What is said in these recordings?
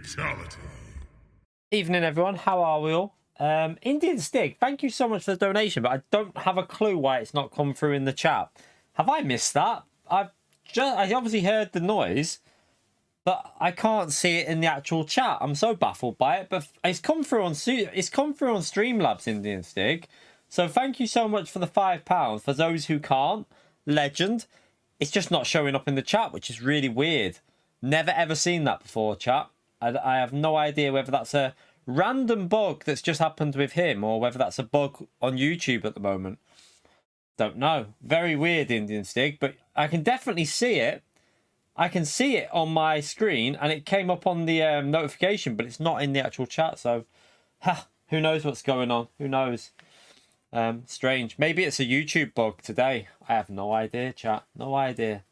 Fatality. Evening, everyone. How are we all? Indian Stick, thank you so much for the donation, but I don't have a clue why it's not come through in the chat. Have I missed that? I obviously heard the noise, but I can't see it in the actual chat. I'm so baffled by it. But it's come through on Streamlabs, Indian Stick. So thank you so much for the £5. For those who can't, legend. It's just not showing up in the chat, which is really weird. Never ever seen that before, chat. I have no idea whether that's a random bug that's just happened with him or whether that's a bug on YouTube at the moment. Don't know. Very weird, Indian Stick, but I can definitely see it. I can see it on my screen and it came up on the notification, but it's not in the actual chat. So, who knows what's going on? Who knows? Strange. Maybe it's a YouTube bug today. I have no idea, chat. No idea.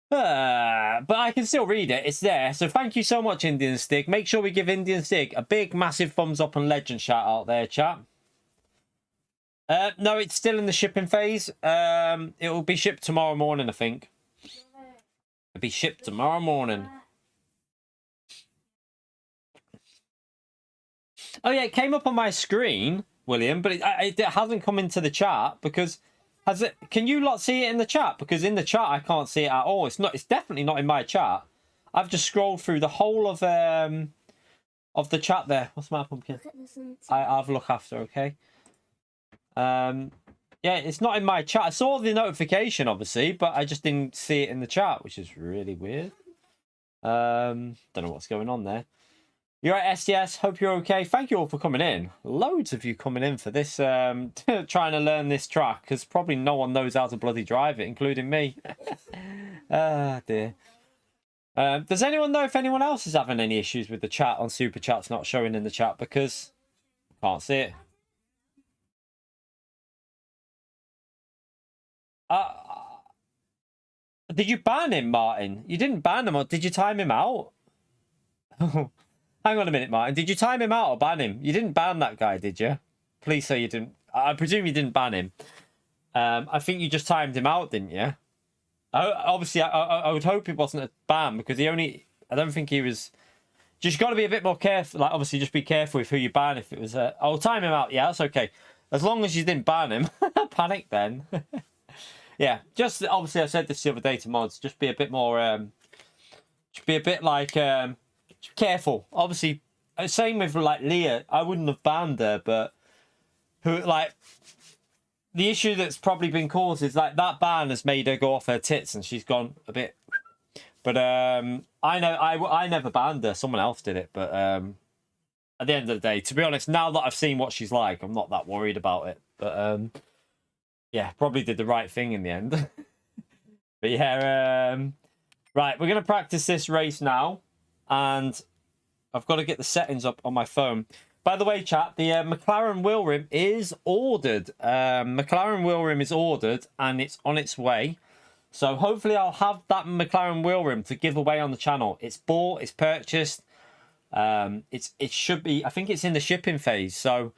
But I can still read it. It's there. So thank you so much, Indian Stick. Make sure we give Indian Stick a big, massive thumbs up and legend shout out there, chat. No, it's still in the shipping phase. It will be shipped tomorrow morning, I think. It'll be shipped tomorrow morning. Oh, yeah, it came up on my screen, William, but it hasn't come into the chat because... Has it? Can you lot see it in the chat? Because in the chat I can't see it at all. It's not. It's definitely not in my chat. I've just scrolled through the whole of the chat there. What's my pumpkin? I'll have a look after. Okay. Yeah, it's not in my chat. I saw the notification obviously, but I just didn't see it in the chat, which is really weird. Don't know what's going on there. You're right, STS. Hope you're okay. Thank you all for coming in. Loads of you coming in for this, trying to learn this track, because probably no one knows how to bloody drive it, including me. Ah, dear. Does anyone know if anyone else is having any issues with the chat on Super Chat's not showing in the chat? Because I can't see it. Did you ban him, Martin? You didn't ban him, or did you time him out? Hang on a minute, Martin. Did you time him out or ban him? You didn't ban that guy, did you? Please say you didn't. I presume you didn't ban him. I think you just timed him out, didn't you? Obviously, I would hope it wasn't a ban because he only... I don't think he was... Just got to be a bit more careful. Like, obviously, just be careful with who you ban. If it was... I'll time him out. Yeah, that's okay. As long as you didn't ban him. Panic then. Yeah, just... Obviously, I said this the other day to mods. Just be a bit more... just be a bit like... careful. Obviously, same with like Leah. I wouldn't have banned her, but who like the issue that's probably been caused is like that ban has made her go off her tits and she's gone a bit. But I know I never banned her. Someone else did it. But at the end of the day, to be honest, now that I've seen what she's like, I'm not that worried about it. But yeah, probably did the right thing in the end. But yeah, right, we're gonna practice this race now. And I've got to get the settings up on my phone. By the way, chat, the McLaren wheel rim is ordered. McLaren wheel rim is ordered and it's on its way. So hopefully I'll have that McLaren wheel rim to give away on the channel. It's bought, it's purchased. It should be, I think it's in the shipping phase. So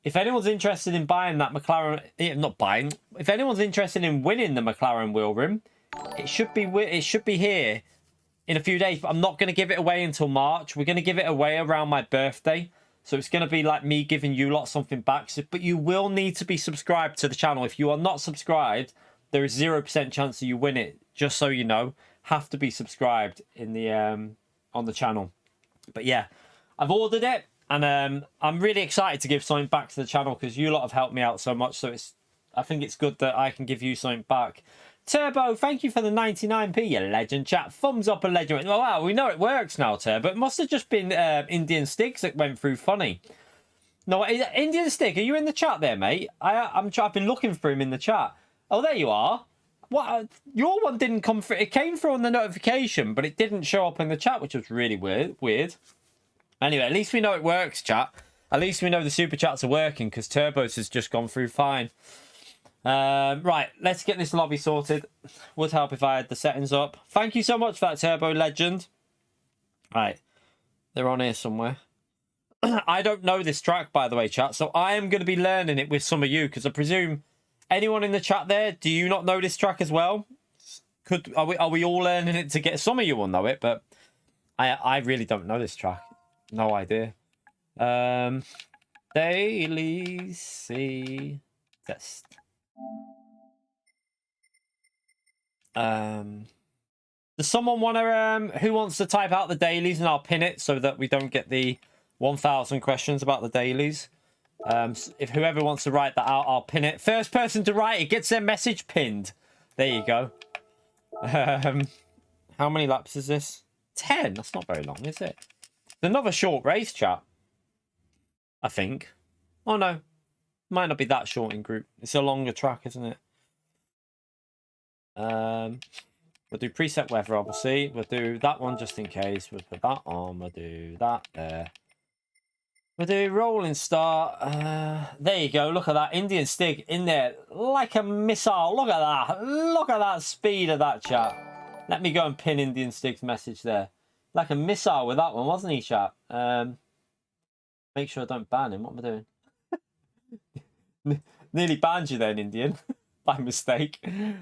if anyone's interested in buying that McLaren, not buying, if anyone's interested in winning the McLaren wheel rim, it should be here in a few days, but I'm not going to give it away until March. We're going to give it away around my birthday. So it's going to be like me giving you lot something back. So, but you will need to be subscribed to the channel. If you are not subscribed, there is 0% chance that you win it. Just so you know, have to be subscribed in the on the channel. But yeah, I've ordered it. And I'm really excited to give something back to the channel because you lot have helped me out so much. So I think it's good that I can give you something back. Turbo, thank you for the 99p, you legend, chat. Thumbs up and legend. Oh, wow, we know it works now, Turbo. It must have just been Indian Sticks that went through funny. No, Indian Stick, are you in the chat there, mate? I've been looking for him in the chat. Oh, there you are. What? Your one didn't come through. It came through on the notification, but it didn't show up in the chat, which was really weird. Anyway, at least we know it works, chat. At least we know the super chats are working because Turbo's has just gone through fine. Right, let's get this lobby sorted. Would help if I had the settings up. Thank you so much for that, Turbo Legend. Right, they're on here somewhere. I don't know this track, by the way, chat, so I am going to be learning it with some of you, because I presume anyone in the chat there, do you not know this track as well? Are we all learning it to get... Some of you will know it, but I really don't know this track. No idea. Daily C test. Does someone want to who wants to type out the dailies and I'll pin it so that we don't get the 1,000 questions about the dailies? If whoever wants to write that out, I'll pin it. First person to write it gets their message pinned. There you go. How many laps is this? 10. That's not very long, is it? It's another short race, chat. I think. Oh no, might not be that short in group. It's a longer track, isn't it? We'll do preset weather, obviously. We'll do that one just in case. We'll put that on. We'll do that there. We'll do rolling start. There you go. Look at that Indian stick in there like a missile. Look at that. Look at that speed of that, chat. Let me go and pin Indian Stick's message there. Like a missile with that one, wasn't he, chat? Make sure I don't ban him. What am I doing? Nearly banned you then, Indian. By mistake.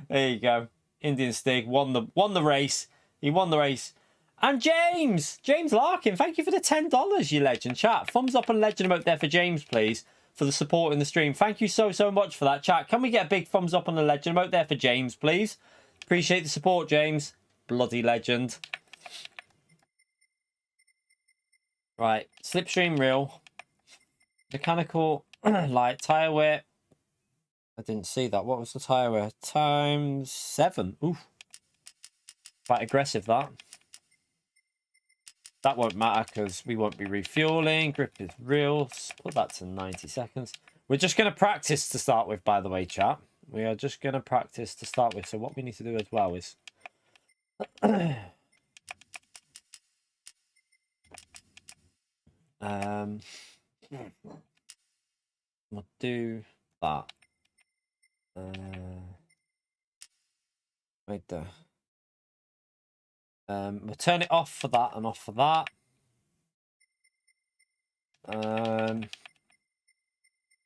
There you go. Indian Stick won the race. He won the race. And James Larkin, thank you for the $10, you legend, chat. Thumbs up and legend emote there for James, please, for the support in the stream. Thank you so much for that, chat. Can we get a big thumbs up on the legend emote there for James, please? Appreciate the support, James. Bloody legend. Right, slipstream reel. Mechanical light tire wear. I didn't see that. What was the tire wear? Times 7. Oof. Quite aggressive, that. That won't matter because we won't be refueling. Grip is real. Put that to 90 seconds. We're just going to practice to start with, by the way, chat. We are just going to practice to start with. So what we need to do as well is... we'll do that. Right there. We'll turn it off for that and off for that.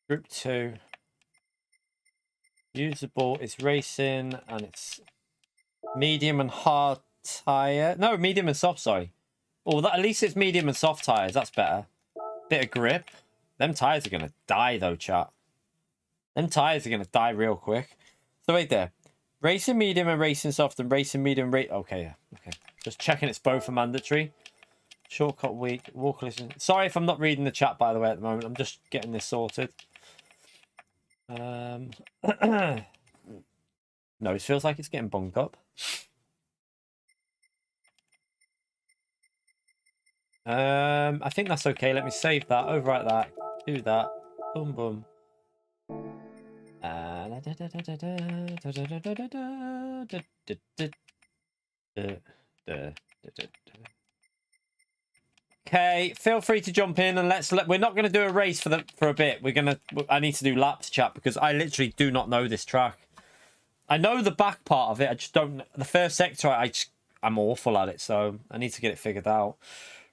Group 2. Usable is racing and it's medium and hard tire. No, medium and soft, sorry. Oh, that, at least it's medium and soft tires. That's better. Bit of grip. Them tires are going to die though, chat. Them tires are going to die real quick. So right there. Racing medium and racing soft and racing medium rate. Okay, yeah. Okay. Just checking it's both are mandatory. Shortcut week. Walk listen. Sorry if I'm not reading the chat, by the way, at the moment. I'm just getting this sorted. No, it feels like it's getting bunked up. I think that's okay. Let me save that. Overwrite that. Do that. Boom, boom. Okay, feel free to jump in and we're not going to do a race for a bit. I need to do laps, chat, because I literally do not know this track. I know the back part of it. I just don't. The first sector, I'm awful at it, so I need to get it figured out.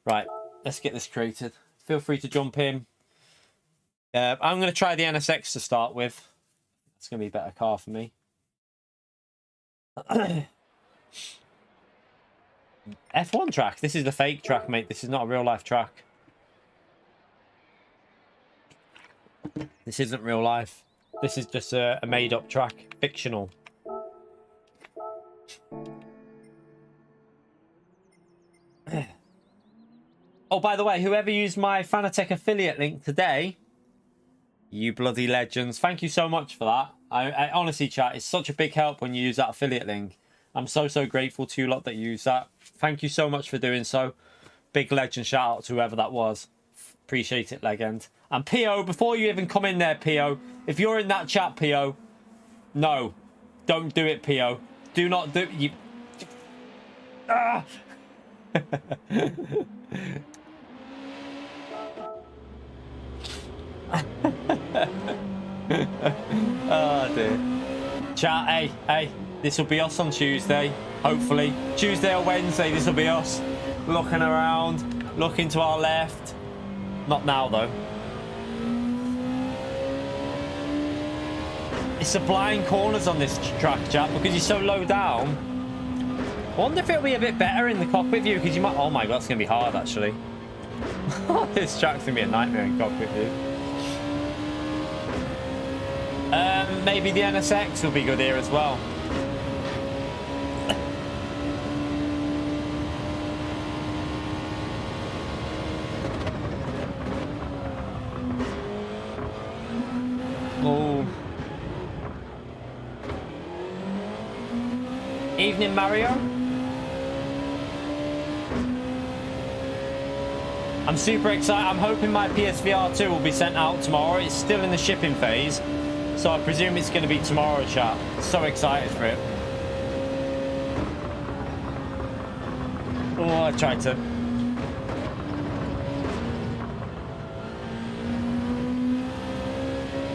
Right, let's get this created. Feel free to jump in. I'm going to try the NSX to start with. It's going to be a better car for me. F1 track. This is the fake track, mate. This is not a real life track. This isn't real life. This is just a made up track. Fictional. Oh, by the way, whoever used my Fanatec affiliate link today, you bloody legends. Thank you so much for that. I honestly, chat, it's such a big help when you use that affiliate link. I'm so grateful to you lot that use that. Thank you so much for doing so. Big legend shout out to whoever that was. Appreciate it, legend. And PO, before you even come in there, PO, if you're in that chat, PO, no, don't do it, PO. Do not do you. Ah! Oh dear. Chat, hey, this will be us on Tuesday, hopefully. Tuesday or Wednesday, this will be us. Looking around, looking to our left. Not now, though. It's the blind corners on this track, chat, because you're so low down. I wonder if it'll be a bit better in the cockpit view, because you might... Oh my god, it's going to be hard, actually. This track's going to be a nightmare in cockpit view. Maybe the NSX will be good here as well. Oh. Evening, Mario. I'm super excited. I'm hoping my PSVR 2 will be sent out tomorrow. It's still in the shipping phase, so I presume it's going to be tomorrow, chat. So excited for it. Oh, I tried to.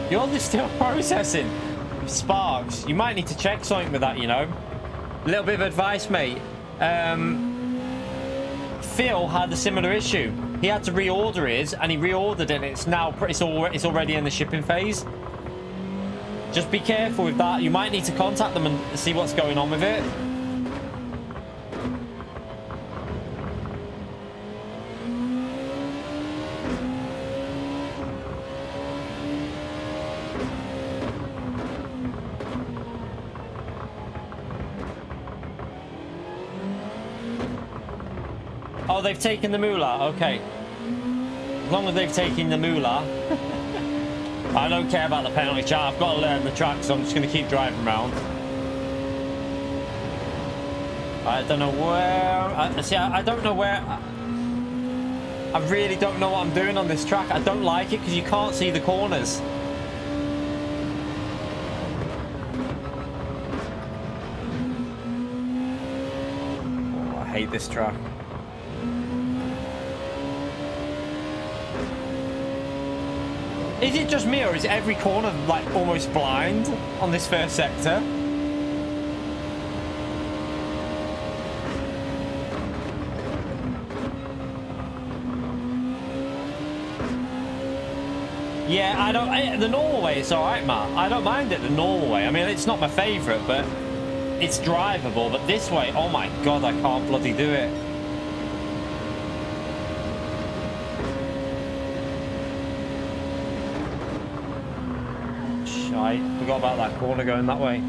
Yours still processing. Sparks. You might need to check something with that, you know. A little bit of advice, mate. Phil had a similar issue. He had to reorder his, and he reordered it, and it's now it's already in the shipping phase. Just be careful with that. You might need to contact them and see what's going on with it. Oh, they've taken the moolah. Okay. As long as they've taken the moolah. I don't care about the penalty, chat. I've got to learn the track, so I'm just going to keep driving around. I don't know where... I don't know where... I really don't know what I'm doing on this track. I don't like it because you can't see the corners. Oh, I hate this track. Is it just me, or is every corner like almost blind on this first sector? Yeah, I don't... the normal way, it's alright, Matt. I don't mind it the normal way. I mean, it's not my favourite, but it's drivable. But this way, oh my god, I can't bloody do it. I forgot about that corner going that way.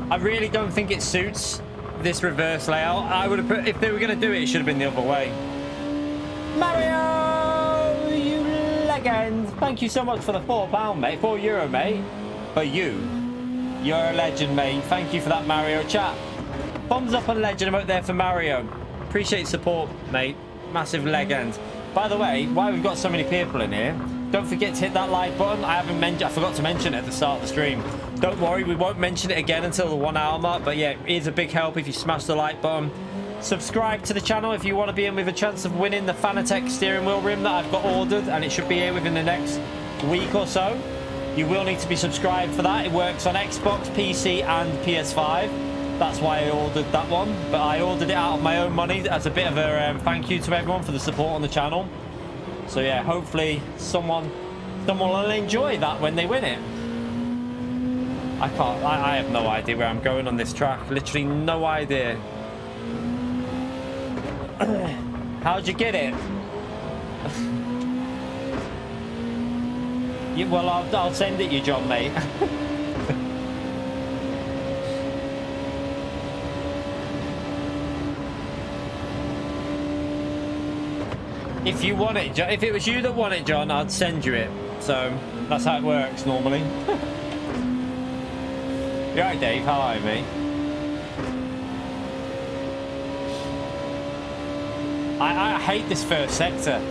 I really don't think it suits this reverse layout. I would have put, if they were going to do it, it should have been the other way. Mario, you legend. Thank you so much for the £4, mate. €4, mate. For you. You're a legend, mate. Thank you for that, Mario. Chat. Thumbs up and legend out there for Mario. Appreciate support, mate. Massive legend. By the way, while we've got so many people in here, don't forget to hit that like button. I forgot to mention it at the start of the stream. Don't worry, we won't mention it again until the 1 hour mark. But yeah, it is a big help if you smash the like button. Subscribe to the channel if you want to be in with a chance of winning the Fanatec steering wheel rim that I've got ordered, and it should be here within the next week or so. You will need to be subscribed for that. It works on Xbox, PC, and PS5. That's why I ordered that one, but I ordered it out of my own money as a bit of a thank you to everyone for the support on the channel. So yeah, hopefully someone will enjoy that when they win it. I have no idea where I'm going on this track. Literally no idea. How'd you get it? Well, I'll send it you, John, mate. If you want it, if it was you that won it, John, I'd send you it. So that's how it works normally. You alright, Dave? How are you, mate? I hate this first sector.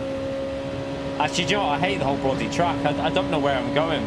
Actually, do you know what? I hate the whole bloody track. I don't know where I'm going.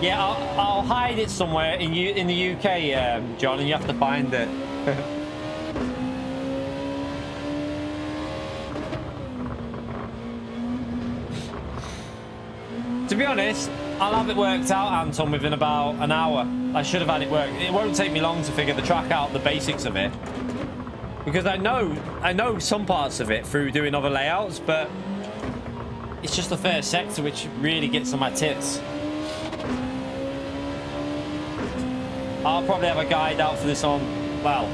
Yeah, I'll hide it somewhere in the UK, John, and you have to find it. To be honest, I'll have it worked out, Anton, within about an hour. I should have had it worked. It won't take me long to figure the track out, the basics of it. Because I know some parts of it through doing other layouts, but it's just the first sector which really gets on my tits. I'll probably have a guide out for this on, well,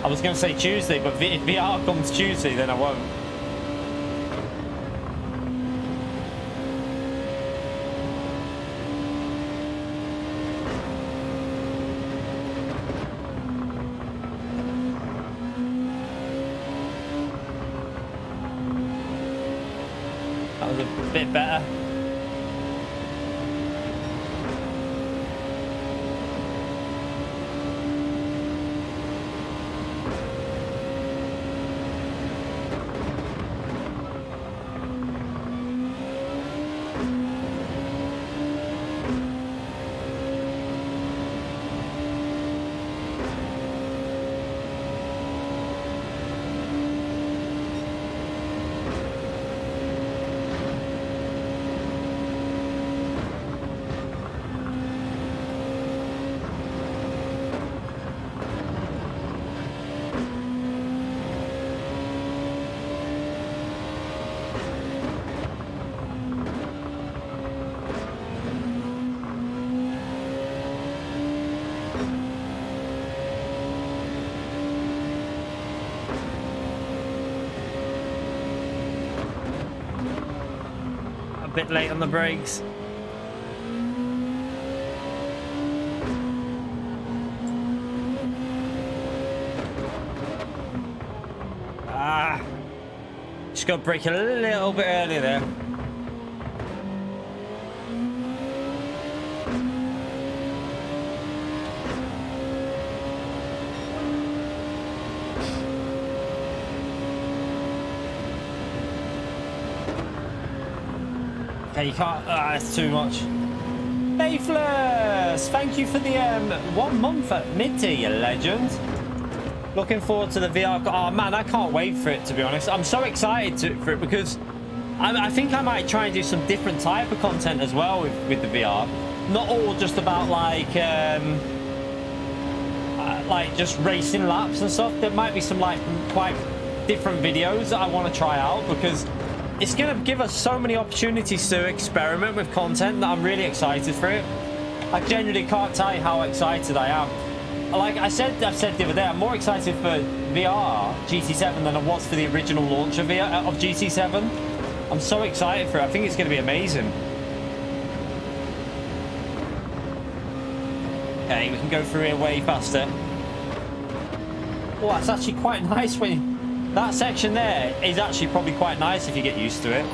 I was going to say Tuesday, but if VR comes Tuesday, then I won't. That was a bit better. A bit late on the brakes. Just got to brake a little bit earlier there. Okay, you can't. That's too much. Faithless! Thank you for the 1 month at mid-tier, you legend. Looking forward to the VR. Oh man, I can't wait for it, to be honest. I'm so excited for it because I think I might try and do some different type of content as well with the VR. Not all just about like just racing laps and stuff. There might be some like quite different videos that I want to try out because it's going to give us so many opportunities to experiment with content that I'm really excited for it. I genuinely can't tell you how excited I am. Like I said the other day, I'm more excited for VR GT7 than I was for the original launch of GT7. I'm so excited for it. I think it's going to be amazing. Okay, we can go through here way faster. Oh, that's actually quite nice when... That section there is actually probably quite nice if you get used to it.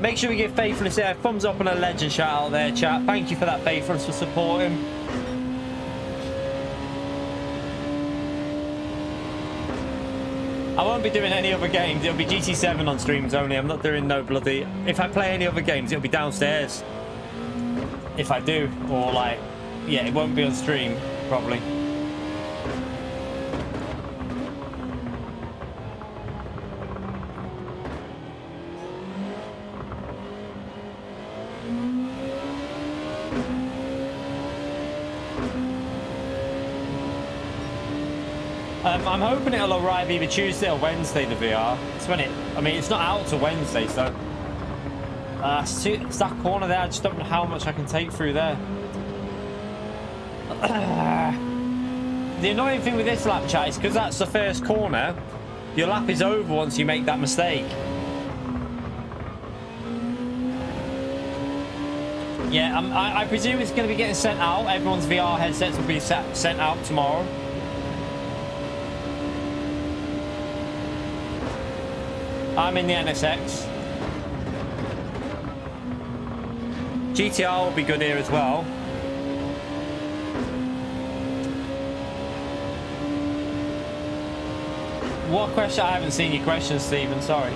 Make sure we give Faithless a thumbs up and a legend shout out there, chat. Thank you for that, Faithless, for supporting. I won't be doing any other games. It'll be GT7 on streams only. I'm not doing no bloody... If I play any other games, it'll be downstairs. If I do. Or like... Yeah, it won't be on stream, probably. I'm hoping it'll arrive either Tuesday or Wednesday, the VR. It's when it... I mean, it's not out till Wednesday, so... it's that corner there. I just don't know how much I can take through there. The annoying thing with this lap, chat, is because that's the first corner, your lap is over once you make that mistake. Yeah, I presume it's going to be getting sent out. Everyone's VR headsets will be sent out tomorrow. I'm in the NSX. GTR will be good here as well. What question? I haven't seen your question, Stephen. Sorry.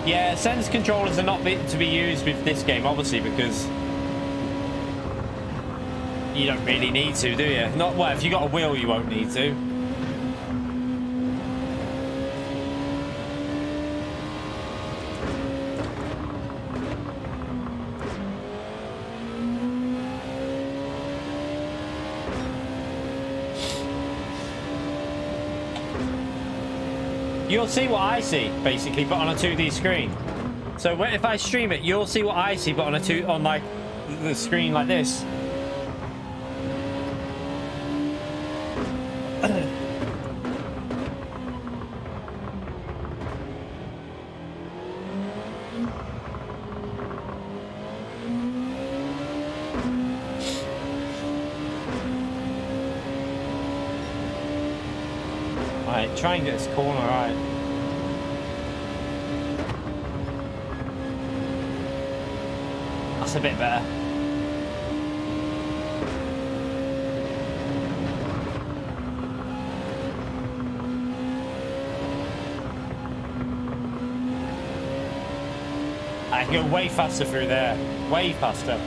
Yeah, sense controllers are not to be used with this game, obviously, because you don't really need to, do you? Not well. If you got a wheel, you won't need to. you'll see what I see, basically, but on a 2D screen. So if I stream it, you'll see what I see, but on like the screen like this. Alright, try and get this corner right. That's a bit better. I can go way faster through there. Way faster.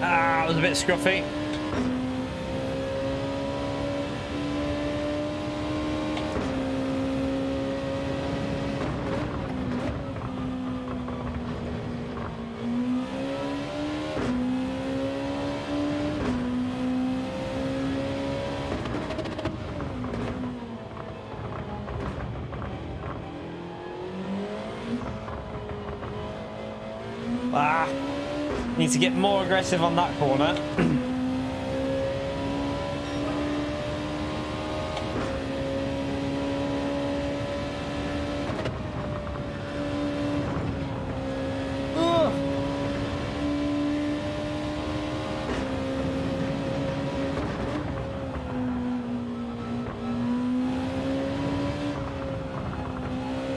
That was a bit scruffy. Need to get more aggressive on that corner.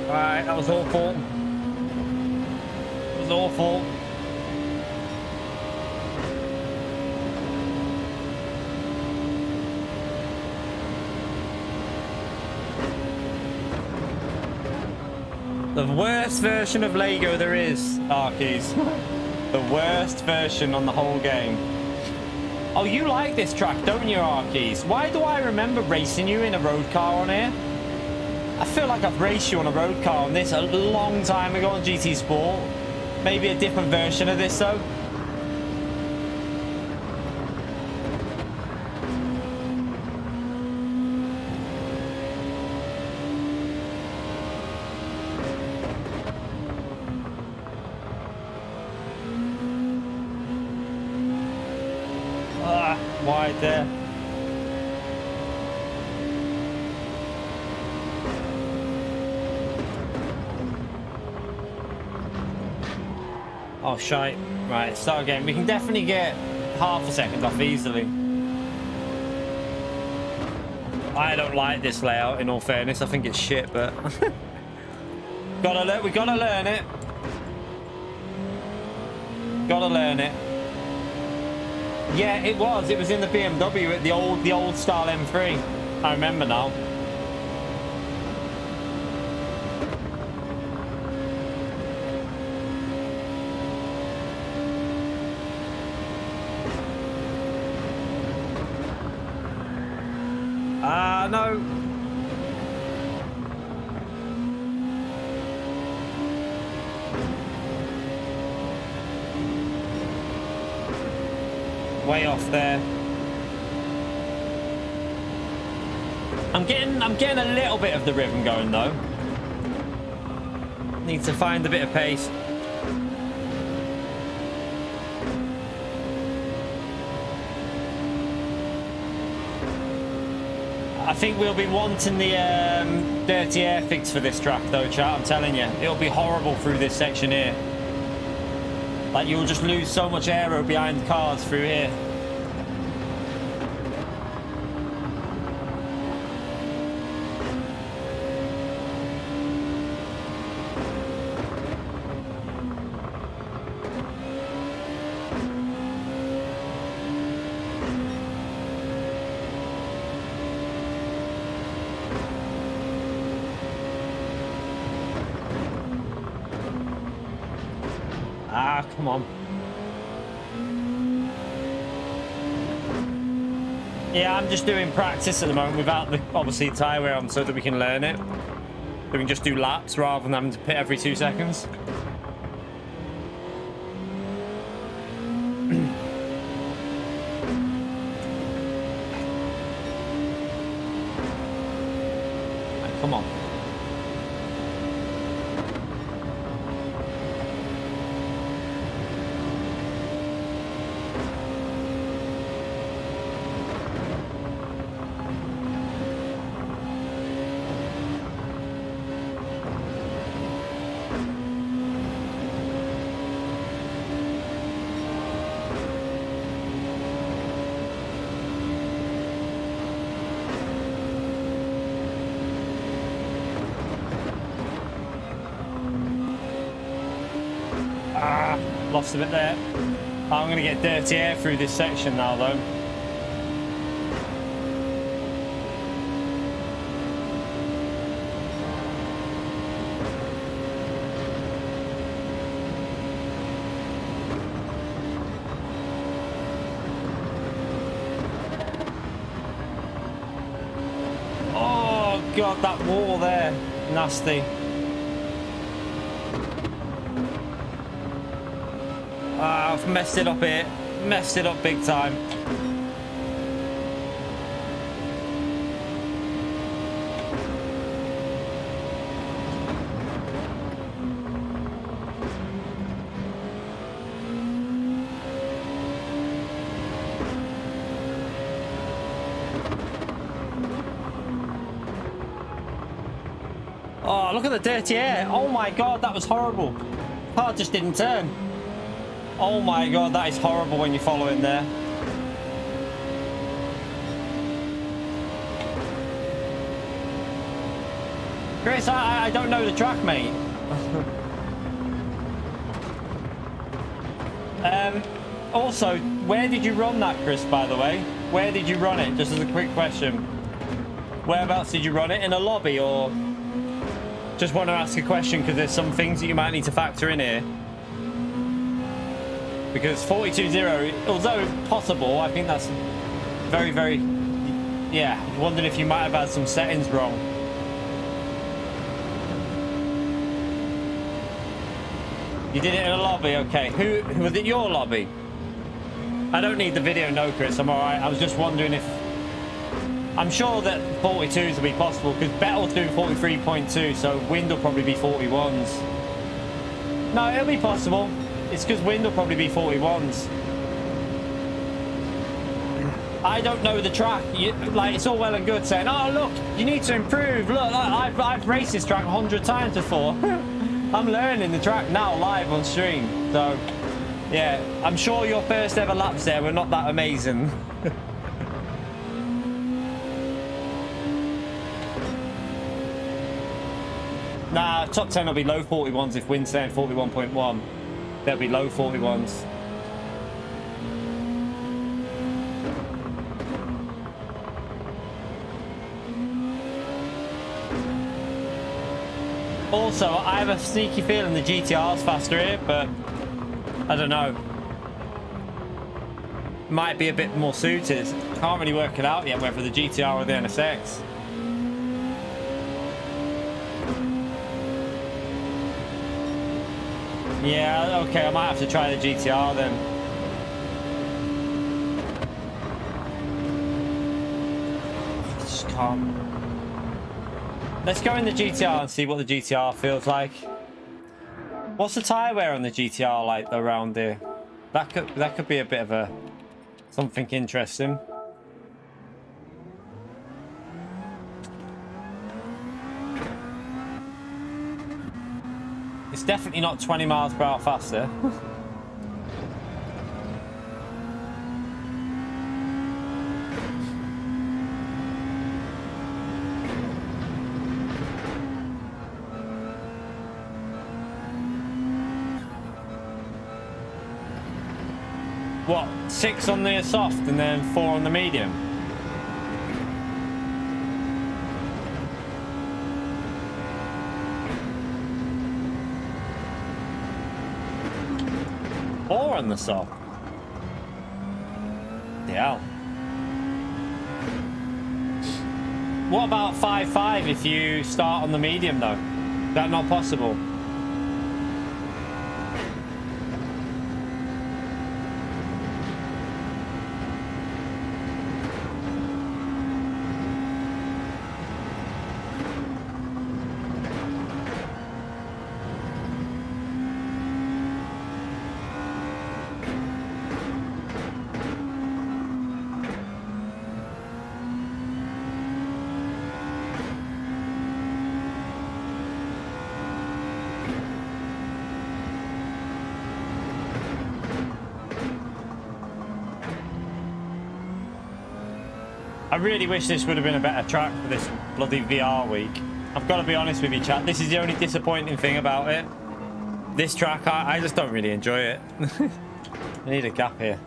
Alright, that was awful. It was awful. The worst version of Lego there is, Arkies. The worst version on the whole game. Oh, you like this track, don't you, Arkies? Why do I remember racing you in a road car on here? I feel like I've raced you on a road car on this a long time ago on GT Sport. Maybe a different version of this, though. Wide there. Oh, shite. Right, start again. We can definitely get half a second off easily. I don't like this layout, in all fairness. I think it's shit, but... we gotta learn it. Gotta learn it. Yeah, it was. It was in the BMW at the old style M3. I remember now. No. Way off there. I'm getting a little bit of the rhythm going though. Need to find a bit of pace. I think we'll be wanting the dirty air fix for this track though, chat. I'm telling you, it'll be horrible through this section here. Like, you'll just lose so much aero behind cars through here. Ah, come on. Yeah, I'm just doing practice at the moment without the, obviously, tyre wear on so that we can learn it. So we can just do laps rather than having to pit every 2 seconds. Come on. Lost a bit there. I'm going to get dirty air through this section now, though. Oh, God, that wall there. Nasty. I've messed it up here. Messed it up big time. Oh, look at the dirty air. Oh my God, that was horrible. Car just didn't turn. Oh my God, that is horrible when you follow in there. Chris, I don't know the track, mate. Also, where did you run that, Chris, by the way? Where did you run it? Just as a quick question. Whereabouts did you run it? In a lobby, or... Just want to ask a question because there's some things that you might need to factor in here. Because 42.0, although possible, I think that's very, very... Yeah, wondering if you might have had some settings wrong. You did it in a lobby, okay. Who was it, your lobby? I don't need the video, no, Chris, I'm alright. I was just wondering if... I'm sure that 42s will be possible, because Bettel's doing 43.2, so wind will probably be 41s. No, it'll be possible. It's because wind will probably be 41s. I don't know the track. Like, it's all well and good saying, oh, look, you need to improve. Look, I've raced this track 100 times before. I'm learning the track now live on stream. So, yeah, I'm sure your first ever laps there were not that amazing. Nah, top 10 will be low 41s if wind's saying 41.1. They'll be low 41s. Also, I have a sneaky feeling the GTR's faster here, but I don't know. Might be a bit more suited. Can't really work it out yet whether the GTR or the NSX. Yeah, okay, I might have to try the GTR then. I just can't. Let's go in the GTR and see what the GTR feels like. What's the tyre wear on the GTR like around here? That could be a bit of a something interesting. It's definitely not 20 miles per hour faster. What? 6 on the soft and then 4 on the medium? on the saw. Yeah. What about 5.5 if you start on the medium though? Is that not possible? I really wish this would have been a better track for this bloody VR week. I've got to be honest with you, chat. This is the only disappointing thing about it. This track, I just don't really enjoy it. I need a gap here.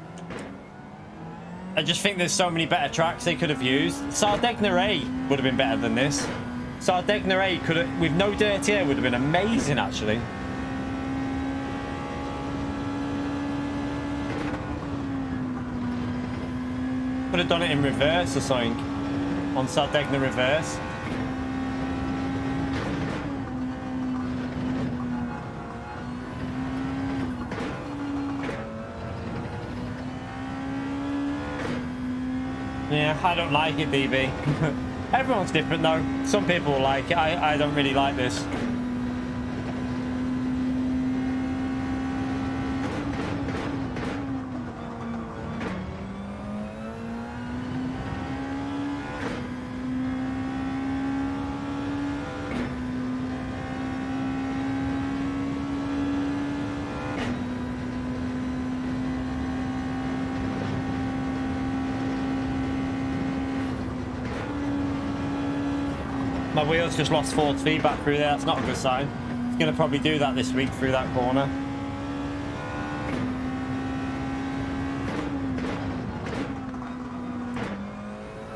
I just think there's so many better tracks they could have used. Sardegna A would have been better than this. Sardegna A could have, with no dirty air, would have been amazing, actually. Could have done it in reverse or something. On Sardegna reverse. Yeah, I don't like it, BB. Everyone's different though. Some people will like it. I don't really like this. My wheels just lost force feedback through there. That's not a good sign. It's going to probably do that this week through that corner.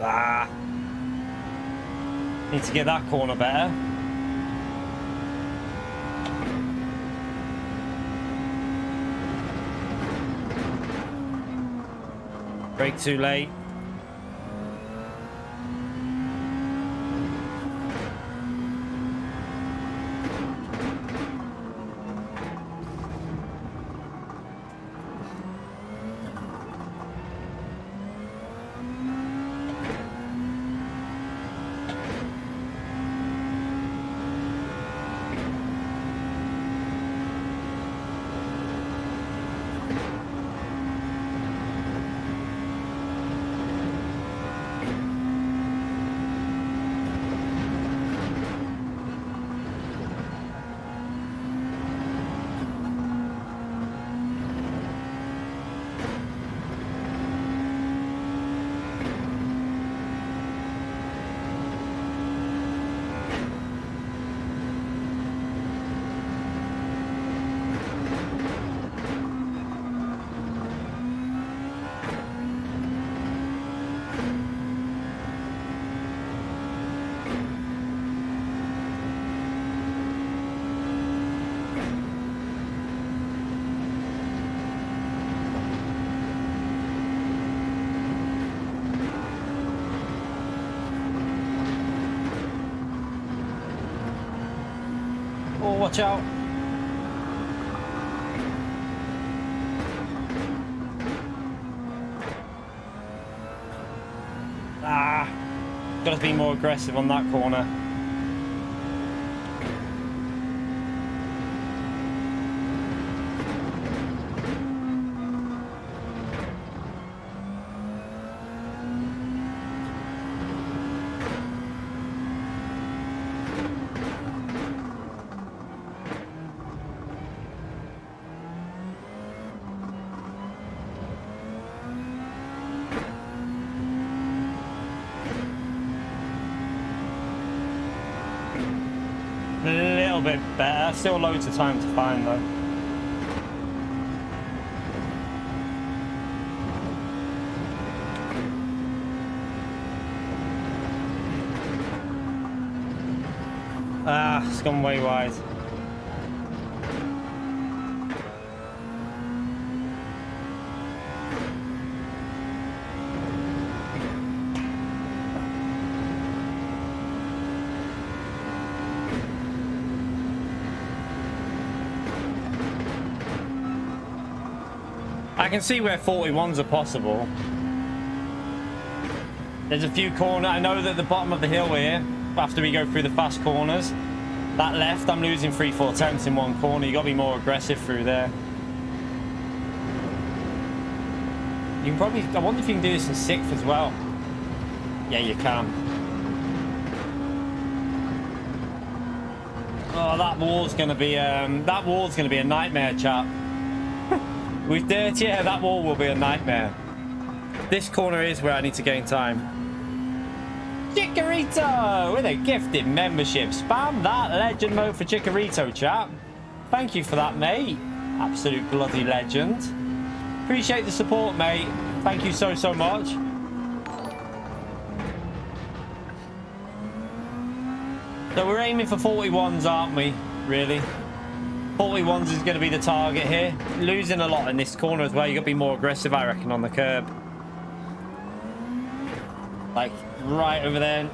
Ah. Need to get that corner better. Brake too late. Watch out. Ah, gotta be more aggressive on that corner. Bit better. Still loads of time to find though. Ah, it's gone way wide. I can see where 41s are possible. There's a few corners. I know that the bottom of the hill here, after we go through the fast corners, that left, I'm losing 3/4 tenths in one corner. You got to be more aggressive through there. You can probably, I wonder if you can do this in 6th as well. Yeah, you can. Oh, that wall's gonna be a nightmare, chap. With dirt, yeah, that wall will be a nightmare. This corner is where I need to gain time. Chikorito with a gifted membership. Spam that legend mode for Chikorito, chap. Thank you for that, mate. Absolute bloody legend. Appreciate the support, mate. Thank you so, so much. So we're aiming for 41s, aren't we? Really? 41s is going to be the target here. Losing a lot in this corner as well. You've got to be more aggressive, I reckon, on the curb. Like, right over there.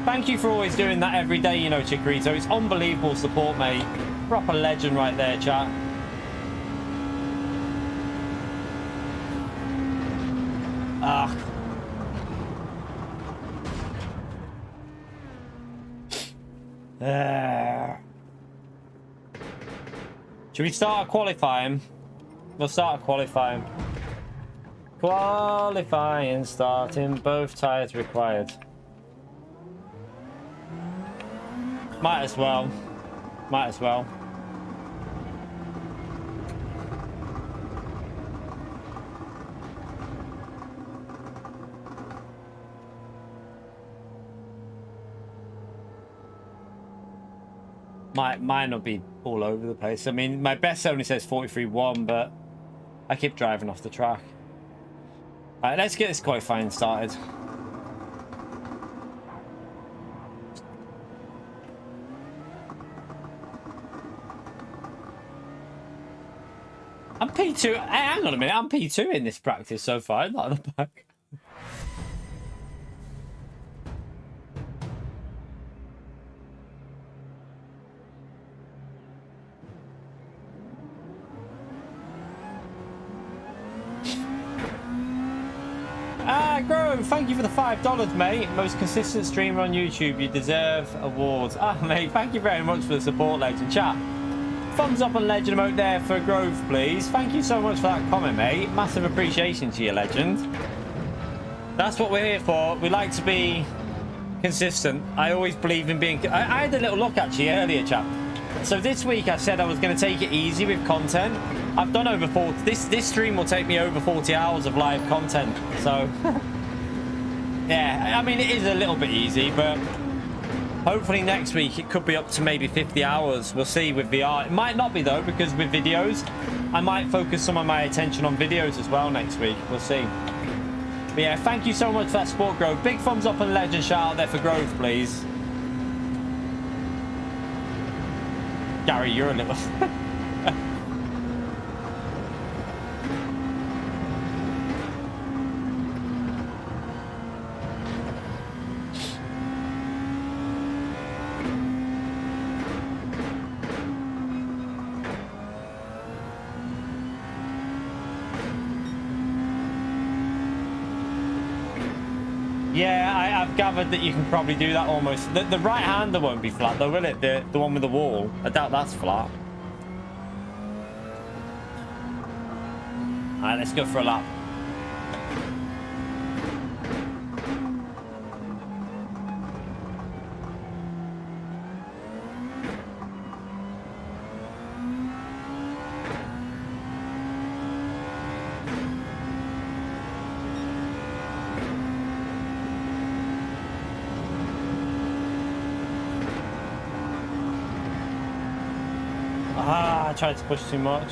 Thank you for always doing that every day, you know, Chikorito. It's unbelievable support, mate. Proper legend right there, chat. Ah. Should we start qualifying? We'll start qualifying. Qualifying, starting, both tires required. Might as well. Might as well. Might not be all over the place. I mean, my best only says 43.1, but I keep driving off the track. All right, let's get this qualifying started. I'm P2. Hang on a minute. I'm P2 in this practice so far. Not at the back. Grove, thank you for the $5, mate. Most consistent streamer on YouTube. You deserve awards. Ah, mate, thank you very much for the support, legend. Chat. Thumbs up on legend emote there for Grove, please. Thank you so much for that comment, mate. Massive appreciation to you, legend. That's what we're here for. We like to be consistent. I always believe in being... I had a little look, actually, earlier, chap. So this week I said I was going to take it easy with content. I've done over 40... This stream will take me over 40 hours of live content. So... yeah, I mean, it is a little bit easy, but... hopefully next week it could be up to maybe 50 hours. We'll see with VR. It might not be, though, because with videos, I might focus some of my attention on videos as well next week. We'll see. But yeah, thank you so much for that support, Grove. Big thumbs up and legend shout out there for Grove, please. Gary, you're a little... Yeah, I've gathered that you can probably do that almost. The right-hander won't be flat, though, will it? The one with the wall. I doubt that's flat. All right, let's go for a lap. I tried to push too much.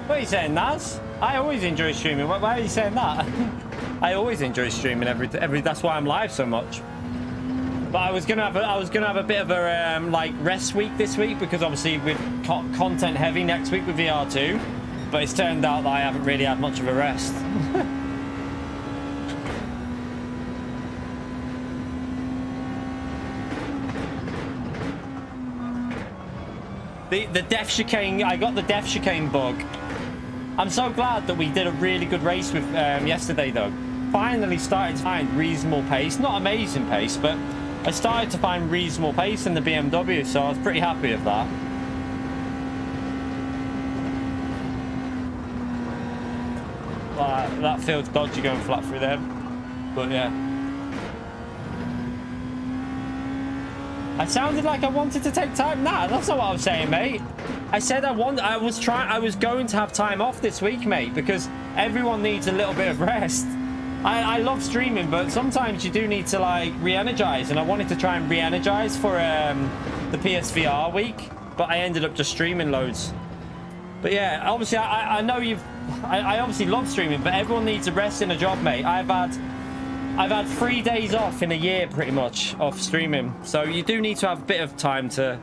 What are you saying, Naz? I always enjoy streaming. Why are you saying that? I always enjoy streaming every. That's why I'm live so much. But I was gonna have a bit of a like rest week this week because obviously with content heavy next week with VR2. But it's turned out that I haven't really had much of a rest. The death chicane, I got the death chicane bug. I'm so glad that we did a really good race with yesterday, though. Finally started to find reasonable pace. Not amazing pace, but I started to find reasonable pace in the BMW, so I was pretty happy with that. Well, that feels dodgy going flat through there, but yeah. I sounded like I wanted to take time. Nah, that's not what I was saying, mate. I said I was going to have time off this week, mate, because everyone needs a little bit of rest. I love streaming, but sometimes you do need to like re-energize, and I wanted to try and re-energize for the PSVR week, but I ended up just streaming loads. But yeah, obviously I know I obviously love streaming, but everyone needs a rest in a job, mate. I've had 3 days off in a year pretty much of streaming, so you do need to have a bit of time to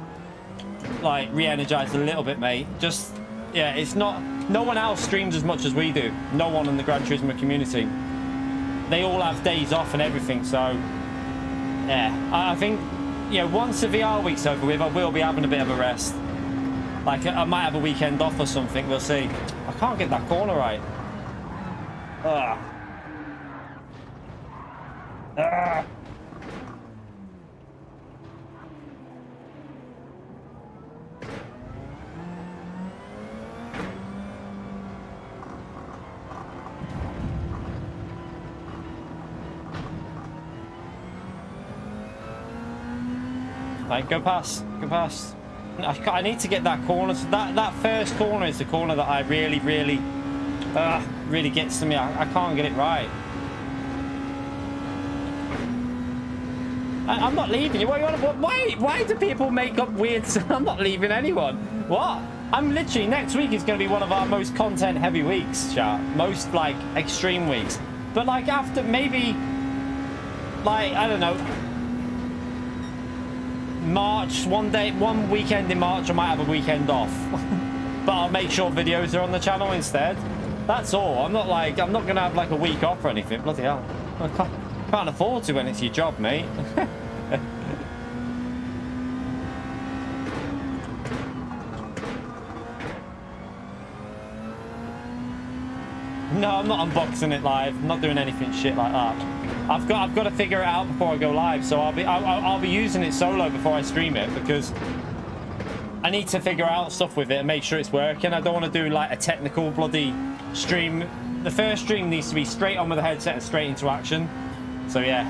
like re-energize a little bit, mate. Just yeah, it's not, no one else streams as much as we do. No one in the Gran Turismo community. They all have days off and everything, so yeah, I think, you know, once the VR week's over with, I will be having a bit of a rest. Like, I might have a weekend off or something, we'll see. I can't get that corner right. Ugh. Ugh. Right, go past, go past. I need to get that corner. So that first corner is the corner that I really gets to me. I can't get it right. I'm not leaving you. Why do people make up weird? I'm not leaving anyone. What? I'm literally, next week is going to be one of our most content heavy weeks, chat. Most like extreme weeks. But like after maybe, like, I don't know, March, one weekend in March, I might have a weekend off. But I'll make sure videos are on the channel instead. That's all. I'm not gonna have like a week off or anything. Bloody hell. I can't afford to when it's your job, mate. No, I'm not unboxing it live. I'm not doing anything shit like that. I've got to figure it out before I go live, so I'll be using it solo before I stream it, because I need to figure out stuff with it and make sure it's working. I don't want to do like a technical bloody stream. The first stream needs to be straight on with the headset and straight into action. So yeah,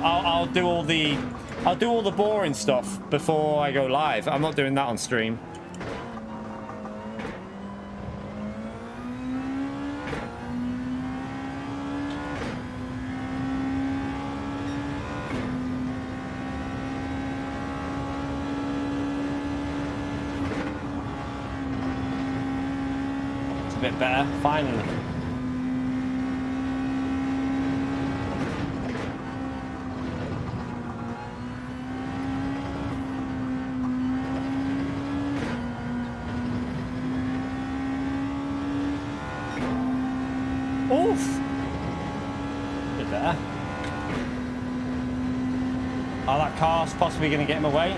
I'll do all the boring stuff before I go live. I'm not doing that on stream. A bit better, finally. Oof! Bit better. Oh, that car's possibly going to get in my way.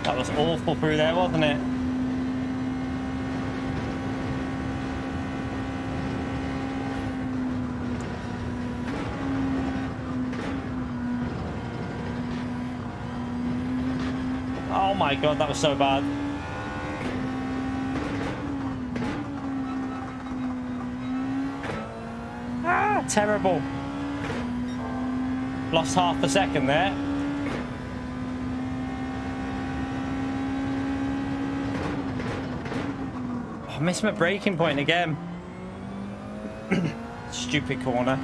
That was awful through there, wasn't it? Oh my god, that was so bad. Ah, terrible. Lost half a second there. I missed my braking point again. Stupid corner.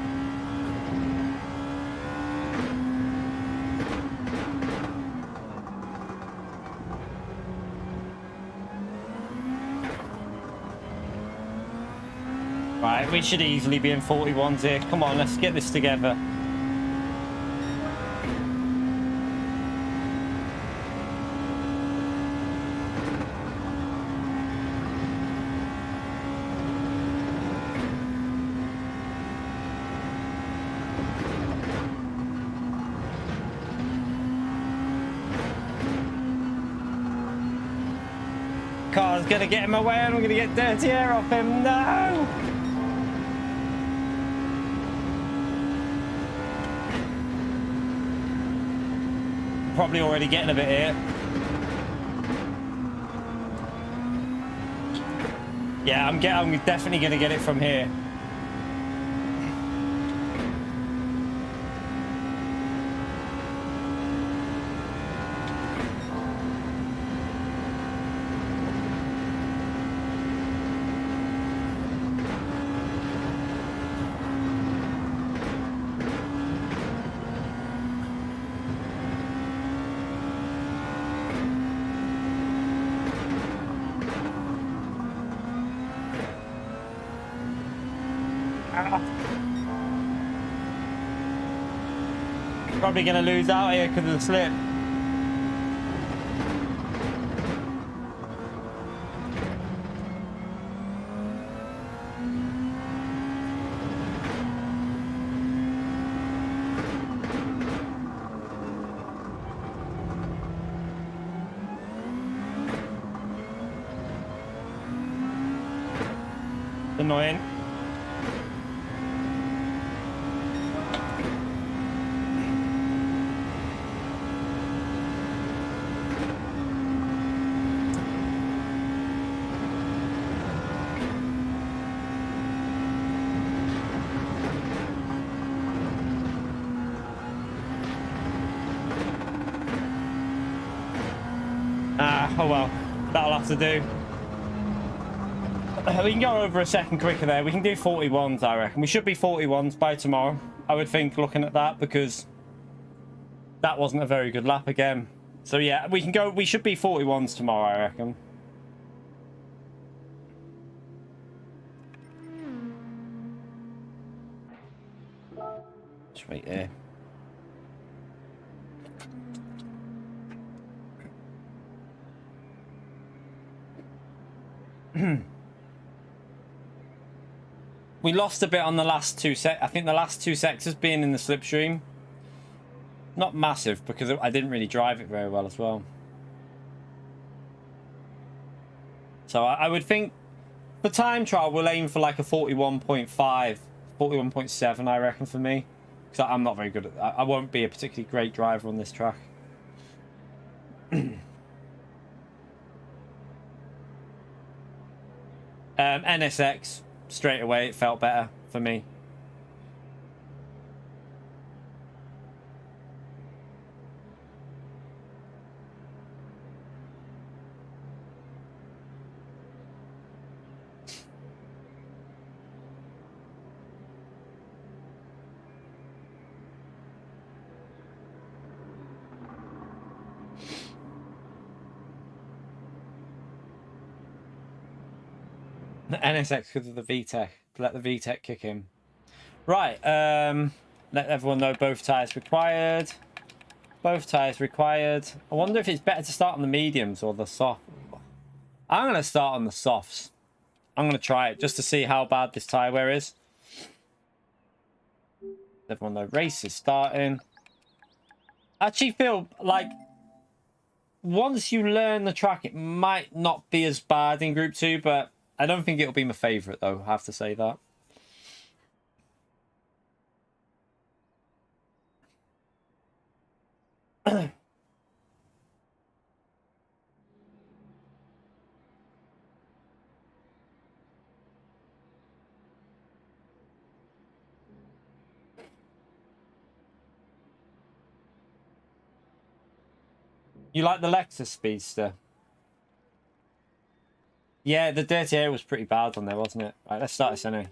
Right, we should easily be in 41s here. Come on, let's get this together. was going to get in my way and I'm going to get dirty air off him. No! Probably already getting a bit here. Yeah, I'm definitely going to get it from here. Probably going to lose out here because of the slip. Annoying. Oh well, that'll have to do. We can go over a second quicker there. We can do 41s, I reckon. We should be 41s by tomorrow, I would think, looking at that, because that wasn't a very good lap again. So yeah, we can go. We should be 41s tomorrow, I reckon. Just wait here. We lost a bit on the last two I think the last two sectors being in the slipstream. Not massive, because I didn't really drive it very well as well. So I would think for time trial we'll aim for like a 41.5, 41.7 I reckon for me. Because I'm not very good at that. I won't be a particularly great driver on this track. NSX, straight away it felt better for me. The NSX because of the VTEC. Let the VTEC kick in. Right. Let everyone know both tyres required. Both tyres required. I wonder if it's better to start on the mediums or the soft. I'm going to start on the softs. I'm going to try it just to see how bad this tyre wear is. Let everyone know race is starting. I actually feel like once you learn the track, it might not be as bad in Group 2, but I don't think it'll be my favourite, though. I have to say that. You like the Lexus Speedster? Yeah, the dirty air was pretty bad on there, wasn't it? Right, let's start this anyway.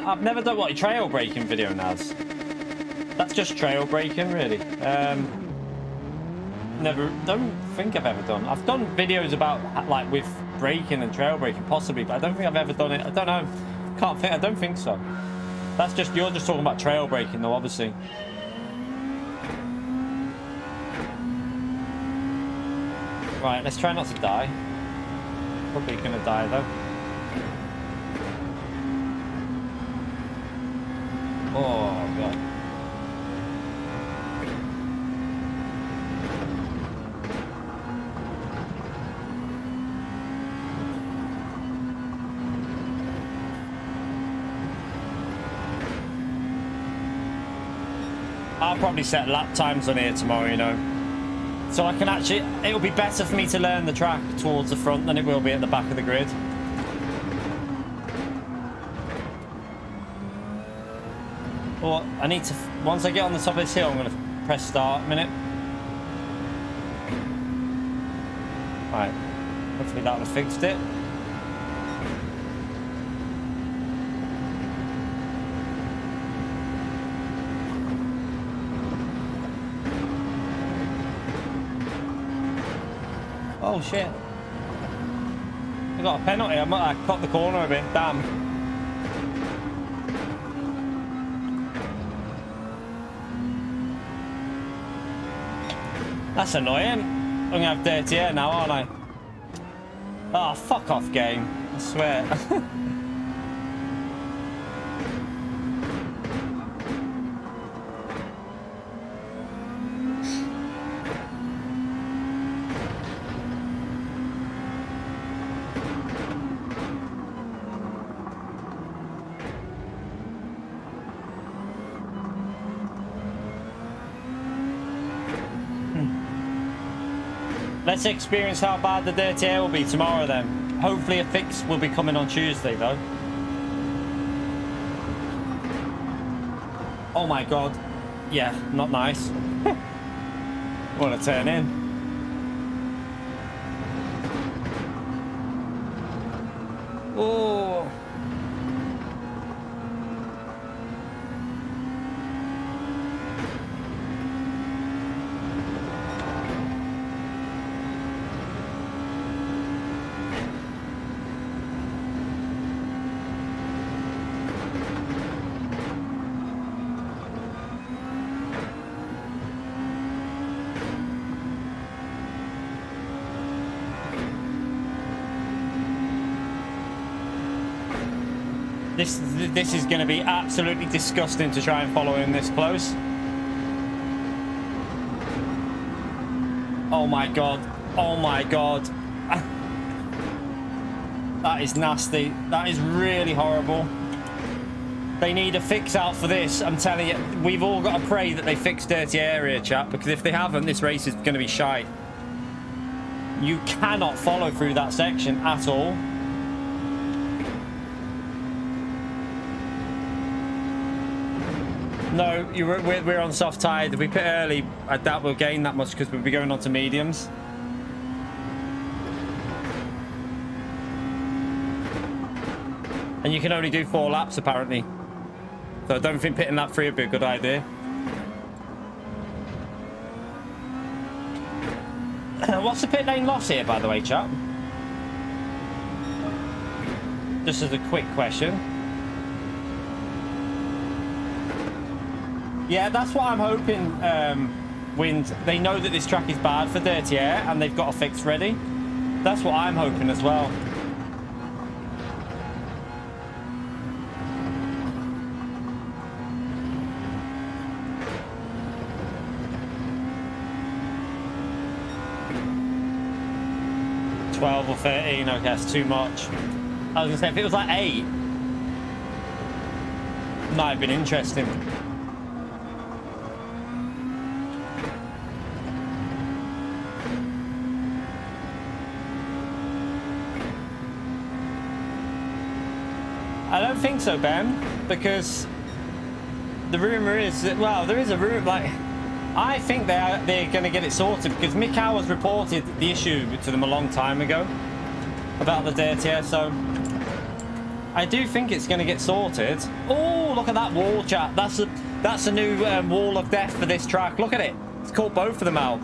I've never done what a trail braking video now. That's just trail braking, really. Don't think I've ever done. I've done videos about like with braking and trail braking, possibly, but I don't think I've ever done it. I don't know. Can't think. I don't think so. That's just, you're just talking about trail braking though, obviously. Right, let's try not to die. Probably gonna die though. Oh god. I'll probably set lap times on here tomorrow, you know. So I can actually, it'll be better for me to learn the track towards the front than it will be at the back of the grid. Well, I need to, once I get on the top of this hill, I'm going to press start a minute. Right, hopefully that would have fixed it. Oh shit. I got a penalty. I caught the corner a bit. Damn. That's annoying. I'm gonna have dirty air now, aren't I? Oh, fuck off, game. I swear. Let's experience how bad the dirty air will be tomorrow then. Hopefully a fix will be coming on Tuesday though. Oh my god. Yeah, not nice. Want to turn in. Oh. This is going to be absolutely disgusting to try and follow him this close. Oh my god. Oh my god. That is nasty. That is really horrible. They need a fix out for this. I'm telling you, we've all got to pray that they fix dirty area, chat, because if they haven't, this race is going to be shite. You cannot follow through that section at all. No, we're on soft tide. If we pit early, I doubt we'll gain that much because we'll be going on to mediums. And you can only do 4 laps apparently. So I don't think pitting lap 3 would be a good idea. What's the pit lane loss here, by the way, chap? Just as a quick question. Yeah, that's what I'm hoping, Wind. They know that this track is bad for dirty air and they've got a fix ready. That's what I'm hoping as well. $12 or $13, okay, that's too much. I was gonna say, if it was like 8, might have been interesting. I don't think so, Ben, because the rumor is that, well, there is a rumor, like, I think they're going to get it sorted because Mick Hours reported the issue to them a long time ago about the dirty air, so I do think it's going to get sorted. Oh, look at that wall, chat. That's a new wall of death for this track. Look at it. It's caught both of them out.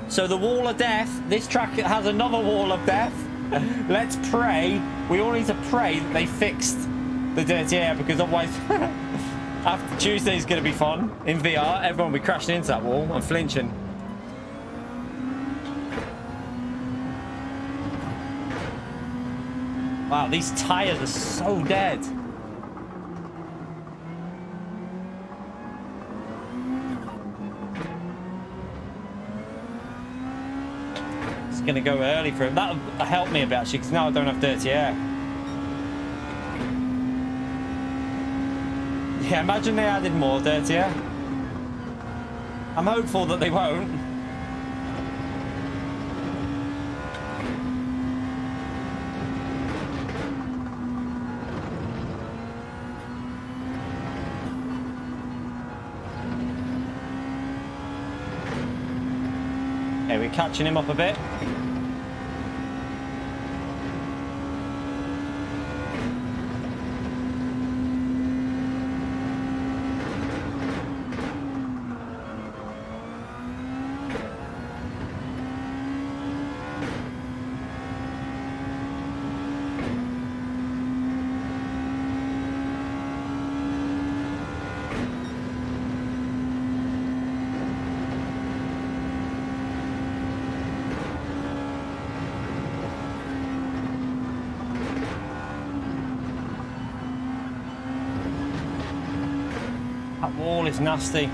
So the wall of death, this track has another wall of death. Let's pray. We all need to pray that they fixed The dirty air, because otherwise, after Tuesday's going to be fun in VR. Everyone will be crashing into that wall and flinching. Wow, these tires are so dead. It's going to go early for him. That'll help me a bit, actually, because now I don't have dirty air. Yeah, imagine they added more dirty air. I'm hopeful that they won't. Okay, we're catching him up a bit. That wall is nasty.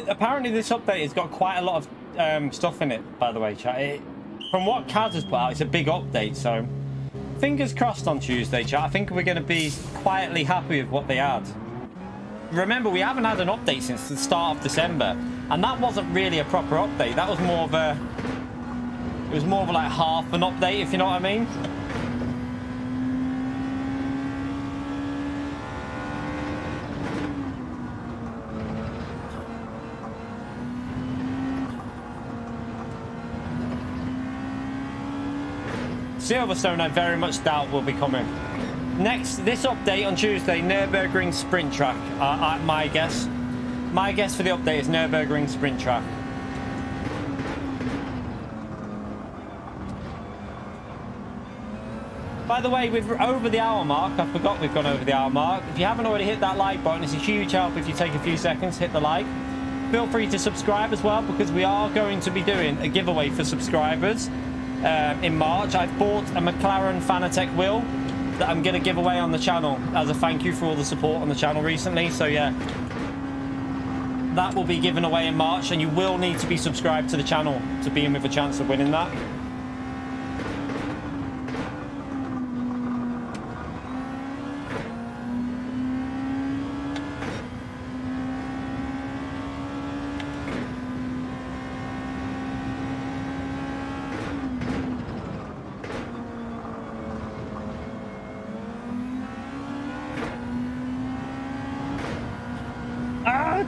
Apparently this update has got quite a lot of stuff in it, by the way, chat. From what Kaz has put out, it's a big update, so fingers crossed on Tuesday, chat. I think we're going to be quietly happy with what they add. Remember, we haven't had an update since the start of December, and that wasn't really a proper update. That was more of a... It was more of like half an update, if you know what I mean. Silverstone, I very much doubt will be coming. Next, this update on Tuesday, Nürburgring Sprint Track. My guess for the update is Nürburgring Sprint Track. By the way, we're over the hour mark. I forgot we've gone over the hour mark. If you haven't already hit that like button, it's a huge help if you take a few seconds, hit the like. Feel free to subscribe as well, because we are going to be doing a giveaway for subscribers. In March, I've bought a McLaren Fanatec wheel that I'm going to give away on the channel as a thank you for all the support on the channel recently. So yeah, that will be given away in March, and you will need to be subscribed to the channel to be in with a chance of winning that.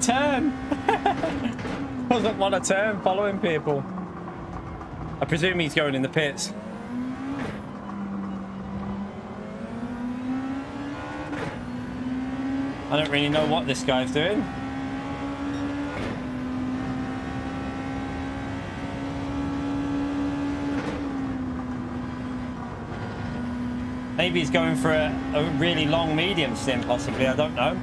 Turn. Doesn't want to turn, following people. I presume he's going in the pits. I don't really know what this guy's doing. Maybe he's going for a really long medium stint, possibly, I don't know.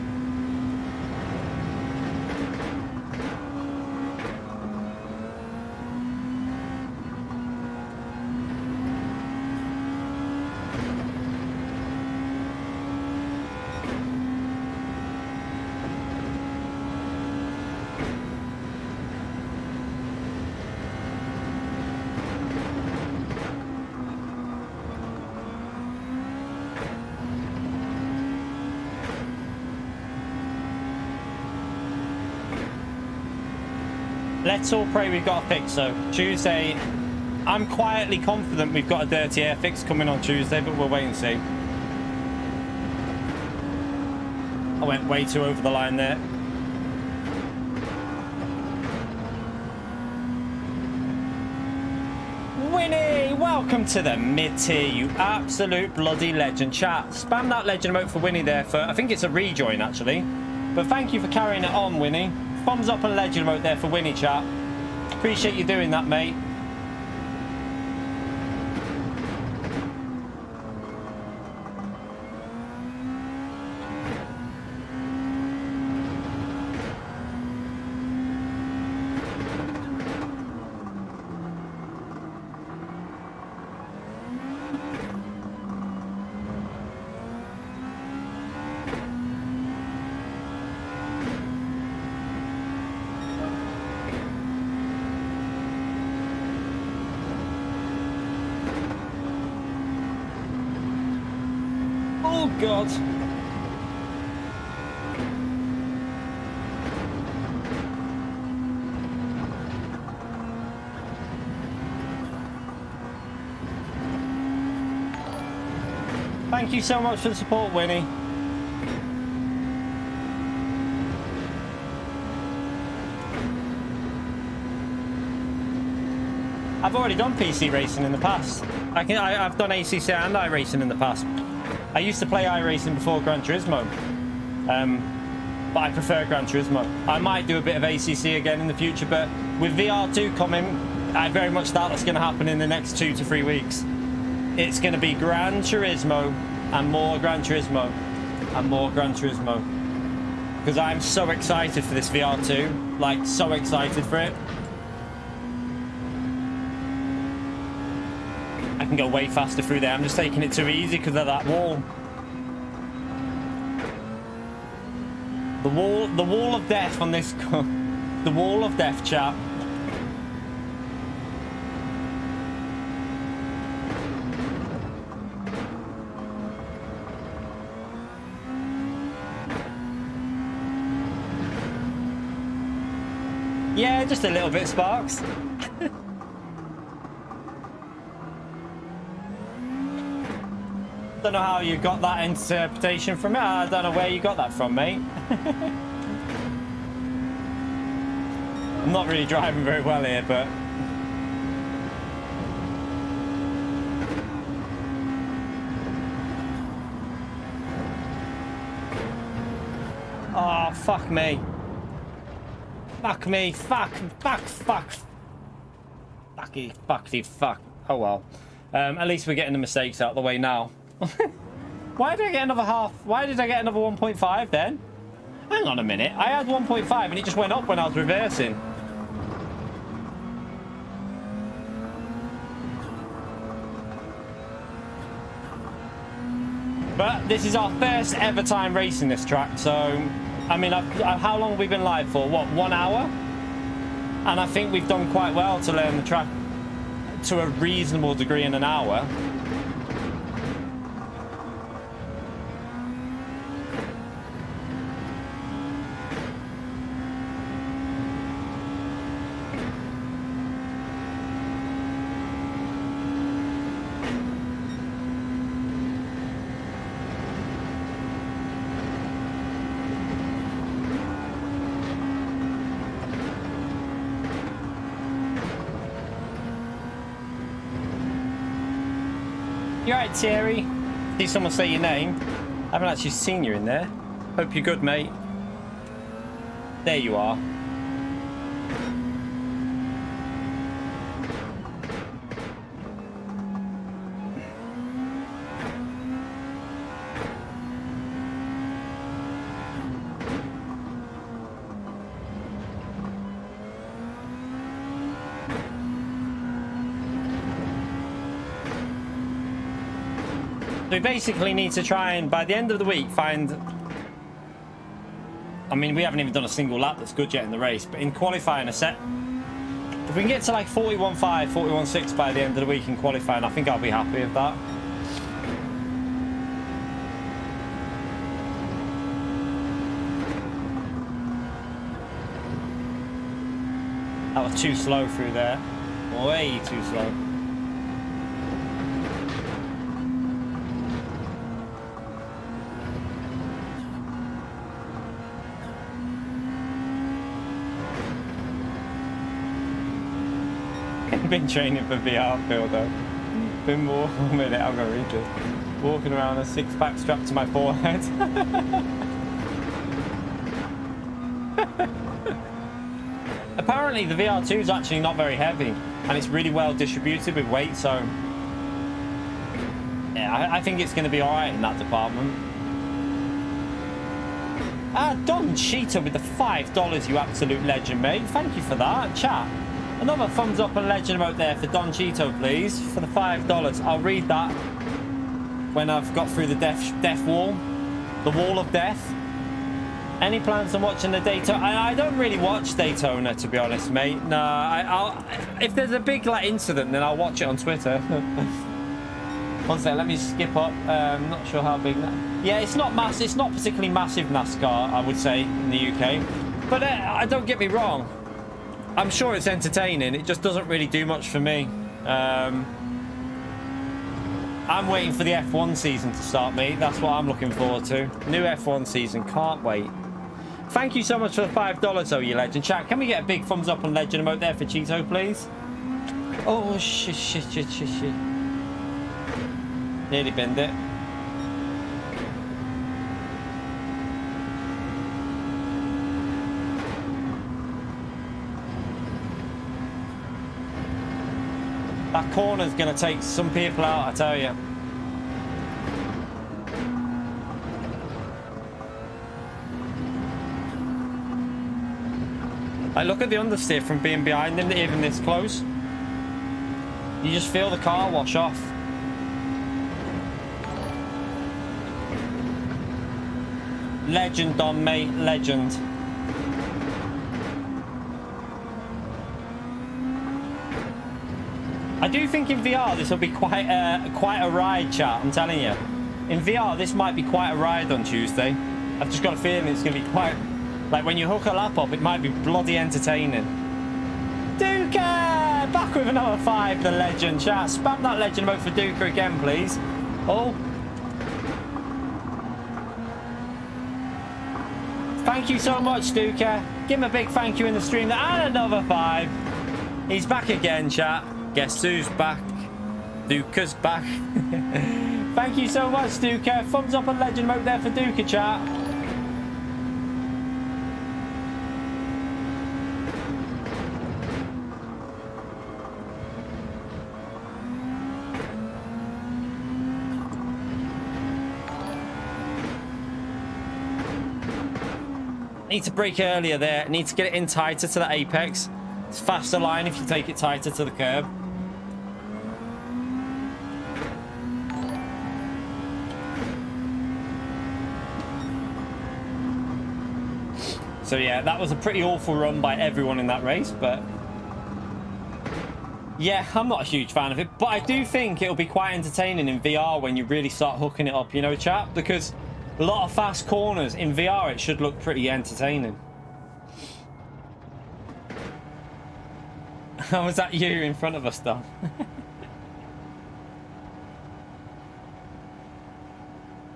Let's all pray we've got a fix. So Tuesday, I'm quietly confident we've got a dirty air fix coming on Tuesday, but we'll wait and see. I went way too over the line there. Winnie, welcome to the mid-tier, you absolute bloody legend. Chat, spam that legend emote for Winnie there for, I think it's a rejoin actually. But thank you for carrying it on, Winnie. Thumbs up and a legend emote there for Winnie, chat. Appreciate you doing that, mate. Oh God. Thank you so much for the support, Winnie. I've already done PC racing in the past. I've done ACC and iRacing in the past. I used to play iRacing before Gran Turismo, but I prefer Gran Turismo. I might do a bit of ACC again in the future, but with VR2 coming, I very much doubt that's going to happen in the next 2 to 3 weeks. It's going to be Gran Turismo and more Gran Turismo and more Gran Turismo, because I'm so excited for this VR2, like so excited for it. I can go way faster through there. I'm just taking it too easy because of that wall. The wall of death on this. The wall of death, chap. Yeah, just a little bit, Sparks. Don't know how you got that interpretation from it. I don't know where you got that from, mate. I'm not really driving very well here, but oh, fuck me. Fuck me. Fuck. Fucky. Oh well. At least we're getting the mistakes out of the way now. Why did I get another half? Why did I get another 1.5 then? Hang on a minute. I had 1.5 and it just went up when I was reversing. But this is our first ever time racing this track, so I mean, how long have we been live for? What, 1 hour? And I think we've done quite well to learn the track to a reasonable degree in an hour. You alright, Thierry? See someone say your name. I haven't actually seen you in there. Hope you're good, mate. There you are. So we basically need to try and, by the end of the week, find... I mean, we haven't even done a single lap that's good yet in the race, but in qualifying a set... If we can get to like 41.5, 41.6 by the end of the week in qualifying, I think I'll be happy with that. That was too slow through there. Way too slow. Been training for VR, Phil, though. Been more. A minute, I'm gonna read this. Walking around a six-pack strapped to my forehead. Apparently, the VR2 is actually not very heavy, and it's really well distributed with weight. So, yeah, I think it's going to be all right in that department. Don Cheetah with the $5, you absolute legend, mate. Thank you for that, chat. Another thumbs up and legend emote there for Don Cheeto, please, for the $5. I'll read that when I've got through the death wall, the wall of death. Any plans on watching the Daytona? I don't really watch Daytona, to be honest, mate. No, I'll if there's a big incident, then I'll watch it on Twitter. One second, let me skip up. Not sure how big that. Yeah, it's not massive. It's not particularly massive NASCAR, I would say, in the UK. But don't get me wrong. I'm sure it's entertaining. It just doesn't really do much for me. I'm waiting for the F1 season to start, mate. That's what I'm looking forward to. New F1 season. Can't wait. Thank you so much for the $5, though, you legend. Chat, can we get a big thumbs up and legend emote there for Cheeto, please? Oh, shit. Nearly binned it. That corner's going to take some people out, I tell you. Like, look at the understeer from being behind him, even this close. You just feel the car wash off. Legend, Don, mate. Legend. I do think in VR this will be quite a ride, chat. I'm telling you. In VR this might be quite a ride on Tuesday. I've just got a feeling it's going to be quite... Like when you hook a lap up, it might be bloody entertaining. Duke! Back with another 5, the legend, chat. Spam that legend vote for Duke again, please. Oh. Thank you so much, Duke. Give him a big thank you in the stream. And another 5. He's back again, chat. Guess who's back? Duka's back. Thank you so much, Duka. Thumbs up and legend mode there for Duka, chat. Need to brake earlier there. Need to get it in tighter to the apex. It's faster line if you take it tighter to the curb. So yeah, that was a pretty awful run by everyone in that race, but yeah, I'm not a huge fan of it, but I do think it'll be quite entertaining in VR when you really start hooking it up, you know, chat, because a lot of fast corners in VR, it should look pretty entertaining. How was that you in front of us, Dom?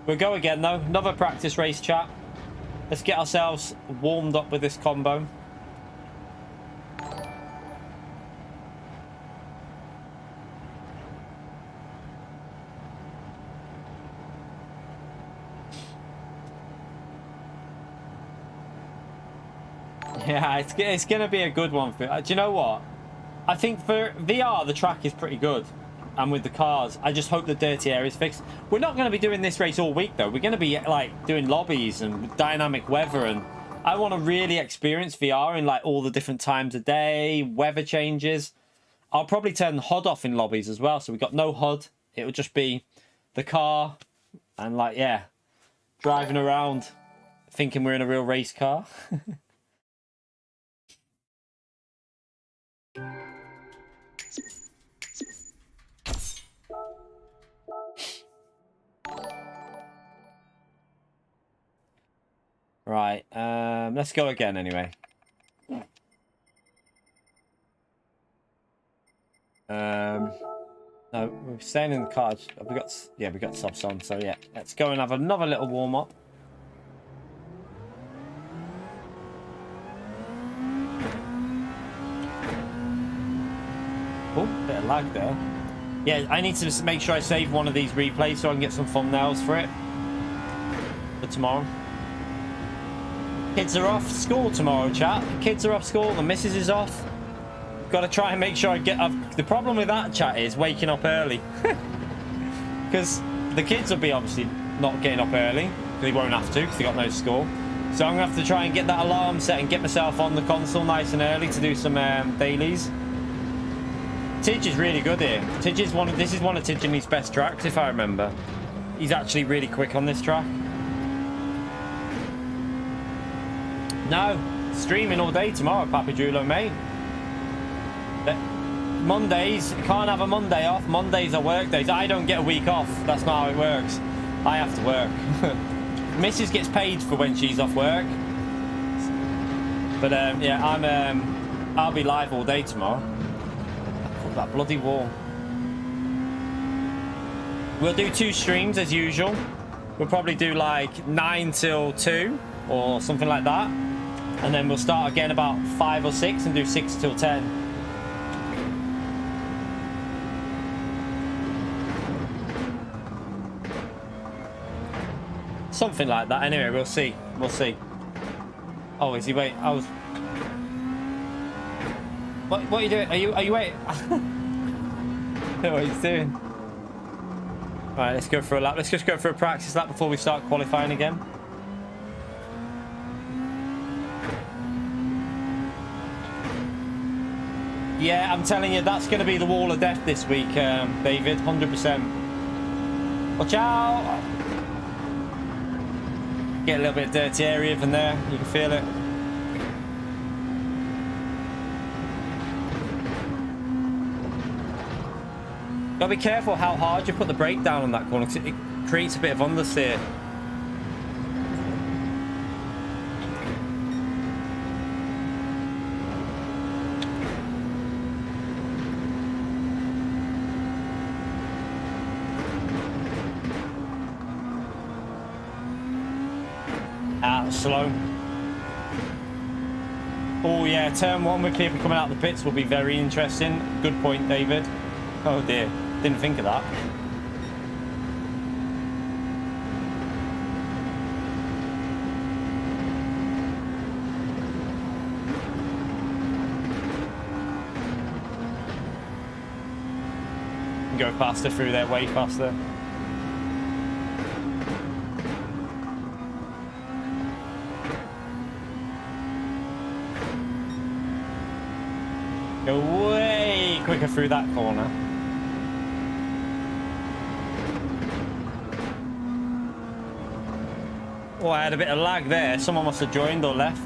We'll go again, though. Another practice race, chat. Let's get ourselves warmed up with this combo. Yeah, it's going to be a good one. Do you know what? I think for VR, the track is pretty good. And with the cars, I just hope the dirty air is fixed. We're not going to be doing this race all week, though. We're going to be, like, doing lobbies and dynamic weather. And I want to really experience VR in, like, all the different times of day, weather changes. I'll probably turn the HUD off in lobbies as well. So we've got no HUD. It will just be the car and, like, yeah, driving around thinking we're in a real race car. Right, let's go again anyway. No, we're staying in the car. We got softs on. So yeah, let's go and have another little warm up. Oh, bit of lag there. Yeah, I need to make sure I save one of these replays so I can get some thumbnails for it for tomorrow. Kids are off school tomorrow, chat. Kids are off school. The missus is off. Got to try and make sure I get up. The problem with that, chat, is waking up early. Because the kids will be obviously not getting up early. They won't have to because they got no school. So I'm going to have to try and get that alarm set and get myself on the console nice and early to do some dailies. Tidge is really good here. This is one of Tidge's best tracks, if I remember. He's actually really quick on this track. No, streaming all day tomorrow, Papajulo, mate. Mondays, can't have a Monday off. Mondays are work days. I don't get a week off. That's not how it works. I have to work. Mrs. gets paid for when she's off work. But yeah, I'll be live all day tomorrow. Oh, that bloody wall. We'll do 2 streams as usual. We'll probably do like 9 till 2 or something like that. And then we'll start again about 5 or 6 and do 6 till 10. Something like that. Anyway, we'll see. We'll see. Oh, is he wait? I was. What are you doing? Are you waiting? What are you doing? Right, let's go for a lap. Let's just go for a practice lap before we start qualifying again. Yeah, I'm telling you, that's going to be the wall of death this week, David. 100%. Watch out! Get a little bit of dirty area from there. You can feel it. Gotta be careful how hard you put the brake down on that corner, because it creates a bit of understeer. Slow. Oh yeah, turn 1 with people coming out the pits will be very interesting. Good point, David. Oh dear, didn't think of that. Go faster through there, way faster. Go way quicker through that corner. Oh, I had a bit of lag there. Someone must have joined or left.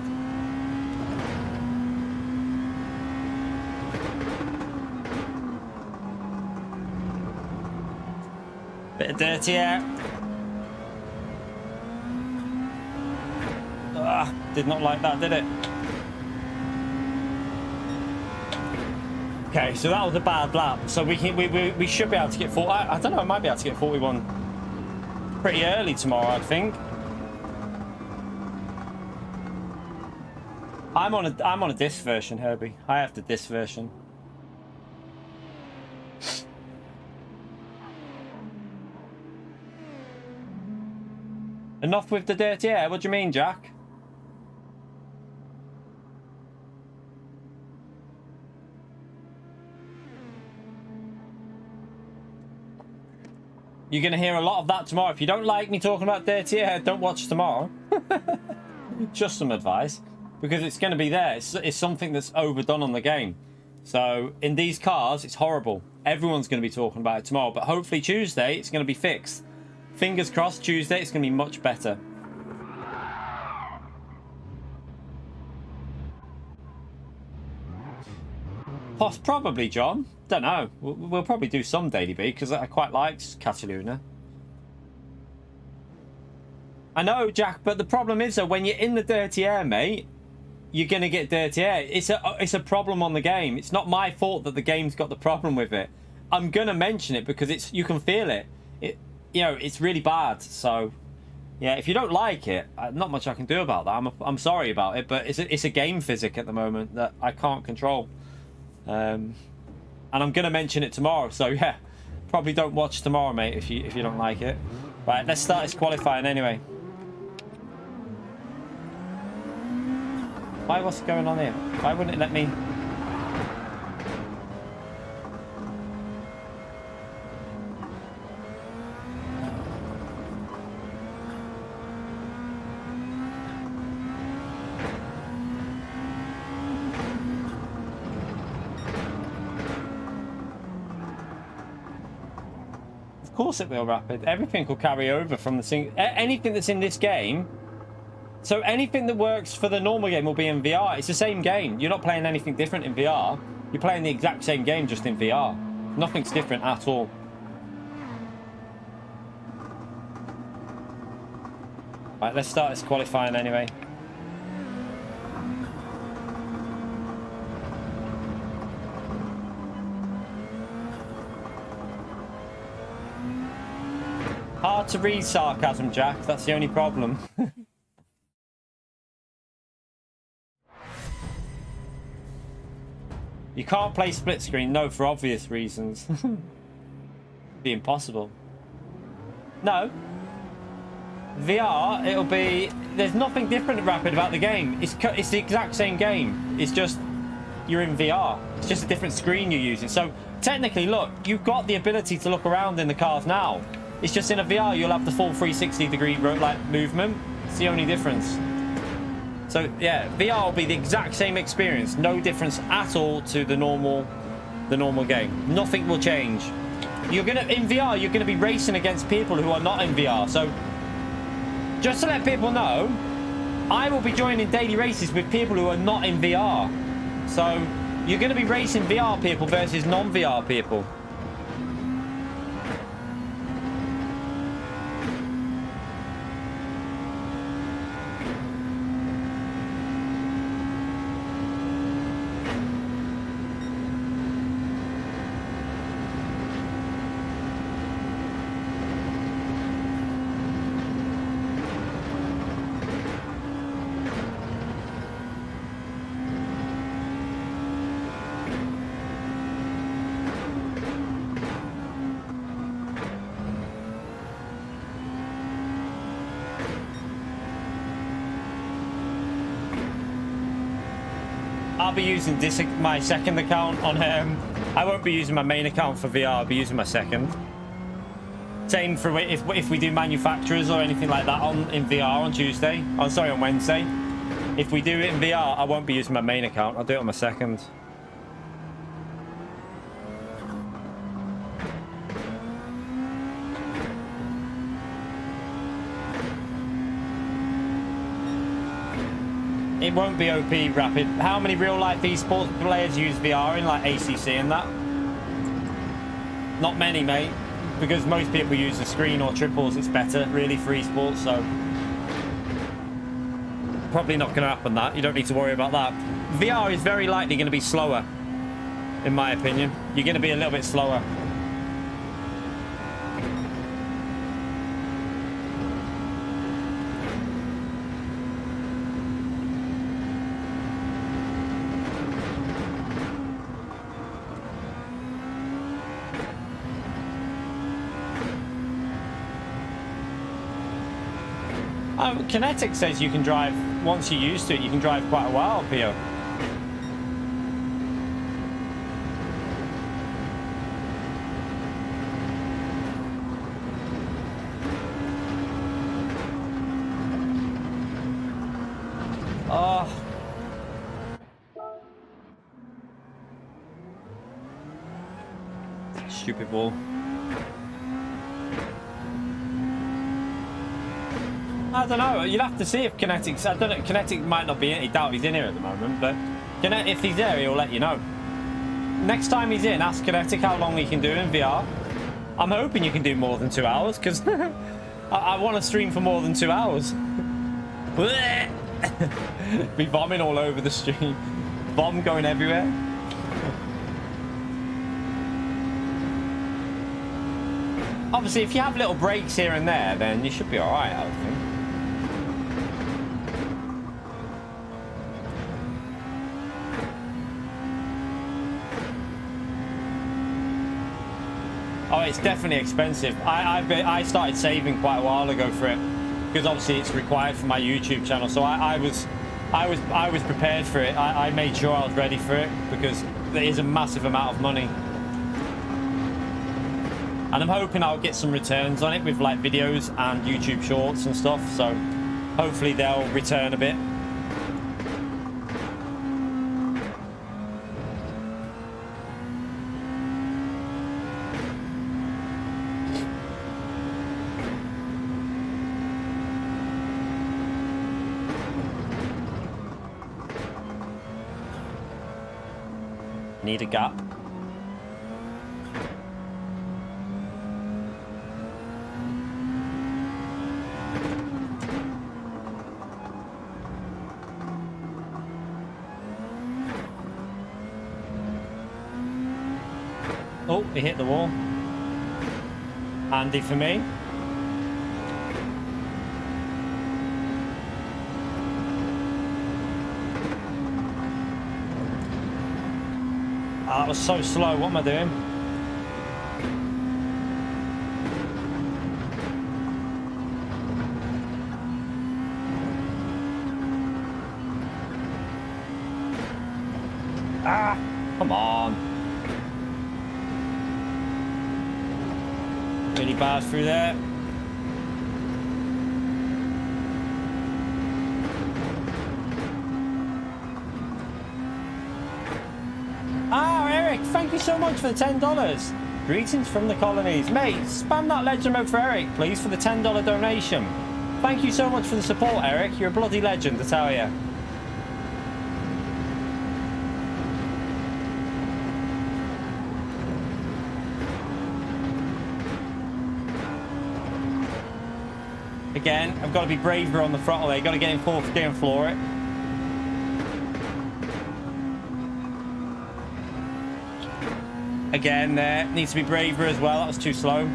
Bit of dirty air. Ah, did not like that, did it? Okay, so that was a bad lap. So we should be able to get 40. I don't know. I might be able to get 41 pretty early tomorrow, I think. I'm on a disc version, Herbie. I have the disc version. Enough with the dirty air. What do you mean, Jack? You're going to hear a lot of that tomorrow. If you don't like me talking about dirty air, don't watch tomorrow. Just some advice. Because it's going to be there. It's something that's overdone on the game. So, in these cars, it's horrible. Everyone's going to be talking about it tomorrow. But hopefully Tuesday, it's going to be fixed. Fingers crossed, Tuesday, it's going to be much better. Probably, John. Don't know. We'll probably do some Daily B because I quite liked Cataluna. I know, Jack, but the problem is that when you're in the dirty air, mate, you're going to get dirty air. It's a problem on the game. It's not my fault that the game's got the problem with it. I'm gonna mention it because you can feel it. You know, it's really bad. So yeah, if you don't like it, not much I can do about that. I'm sorry about it, but it's a game physic at the moment that I can't control. And I'm gonna mention it tomorrow. So yeah, probably don't watch tomorrow, mate, if you don't like it. Right, let's start this qualifying anyway. What's going on here? Why wouldn't it let me? Of course it will, Rapid. Everything will carry over from the anything that's in this game. So anything that works for the normal game will be in VR. It's the same game. You're not playing anything different in VR. You're playing the exact same game, just in VR. Nothing's different at all. Right, let's start this qualifying anyway. Hard to read sarcasm, Jack. That's the only problem. You can't play split screen, no, for obvious reasons. Be impossible. No. VR, it'll be... There's nothing different, Rapid, about the game. It's the exact same game. It's just... You're in VR. It's just a different screen you're using. So, technically, look, you've got the ability to look around in the cars now. It's just in a VR, you'll have the full 360-degree like movement. It's the only difference. So yeah, VR will be the exact same experience, no difference at all to the normal game. Nothing will change. In VR, you're gonna be racing against people who are not in VR. So just to let people know, I will be joining daily races with people who are not in VR. So you're gonna be racing VR people versus non-VR people. I'll be using my second account on I won't be using my main account for VR. I'll be using my second. Same for if we do manufacturers or anything like that in VR on Tuesday. Oh, sorry, on Wednesday. If we do it in VR, I won't be using my main account. I'll do it on my second. It won't be OP, Rapid. How many real-life esports players use VR in, like, ACC and that? Not many, mate. Because most people use the screen or triples. It's better, really, for esports, so... Probably not going to happen, that. You don't need to worry about that. VR is very likely going to be slower, in my opinion. You're going to be a little bit slower. Kinetic says you can drive, once you're used to it, you can drive quite a while, Pio. Oh. Stupid ball. I don't know. You'll have to see if Kinetic's... I don't know. Kinetic might not be in. I doubt he's in here at the moment. But if he's there, he'll let you know. Next time he's in, ask Kinetic how long he can do in VR. I'm hoping you can do more than 2 hours, because I want to stream for more than 2 hours. Be bombing all over the stream. Bomb going everywhere. Obviously, if you have little breaks here and there, then you should be all right, I would think. Oh, it's definitely expensive. I started saving quite a while ago for it because obviously it's required for my YouTube channel. So I was prepared for it. I made sure I was ready for it because there is a massive amount of money. And I'm hoping I'll get some returns on it with like videos and YouTube shorts and stuff. So hopefully they'll return a bit. Need a gap. Oh, he hit the wall. Handy for me. That was so slow. What am I doing? Ah, come on. Really bad through there. Thank you so much for the $10. Greetings from the colonies. Mate, spam that legend mode for Eric, please, for the $10 donation. Thank you so much for the support, Eric. You're a bloody legend, I tell you. Again, I've got to be braver on the throttle there. You've got to get in fourth gear and floor it. Again, there needs to be braver as well. That was too slow.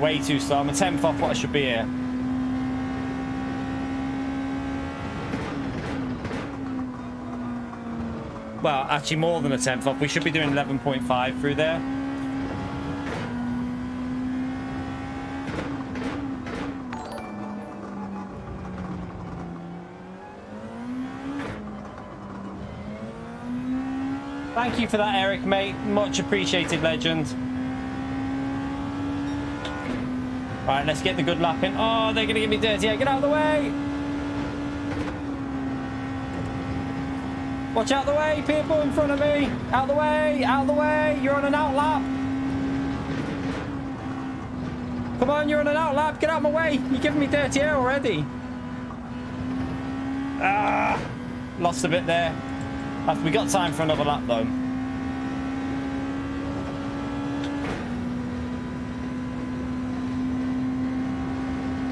Way too slow. I'm a 10th off what I should be here. Well, actually more than a 10th off. We should be doing 11.5 through there. Thank you for that, Eric, mate. Much appreciated, legend. Right, let's get the good lap in. Oh, they're going to get me dirty. Yeah, get out of the way. Watch out the way, people in front of me. Out the way, out the way. You're on an out lap. Come on, you're on an out lap. Get out of my way. You're giving me dirty air already. Ah, lost a bit there. We got time for another lap though.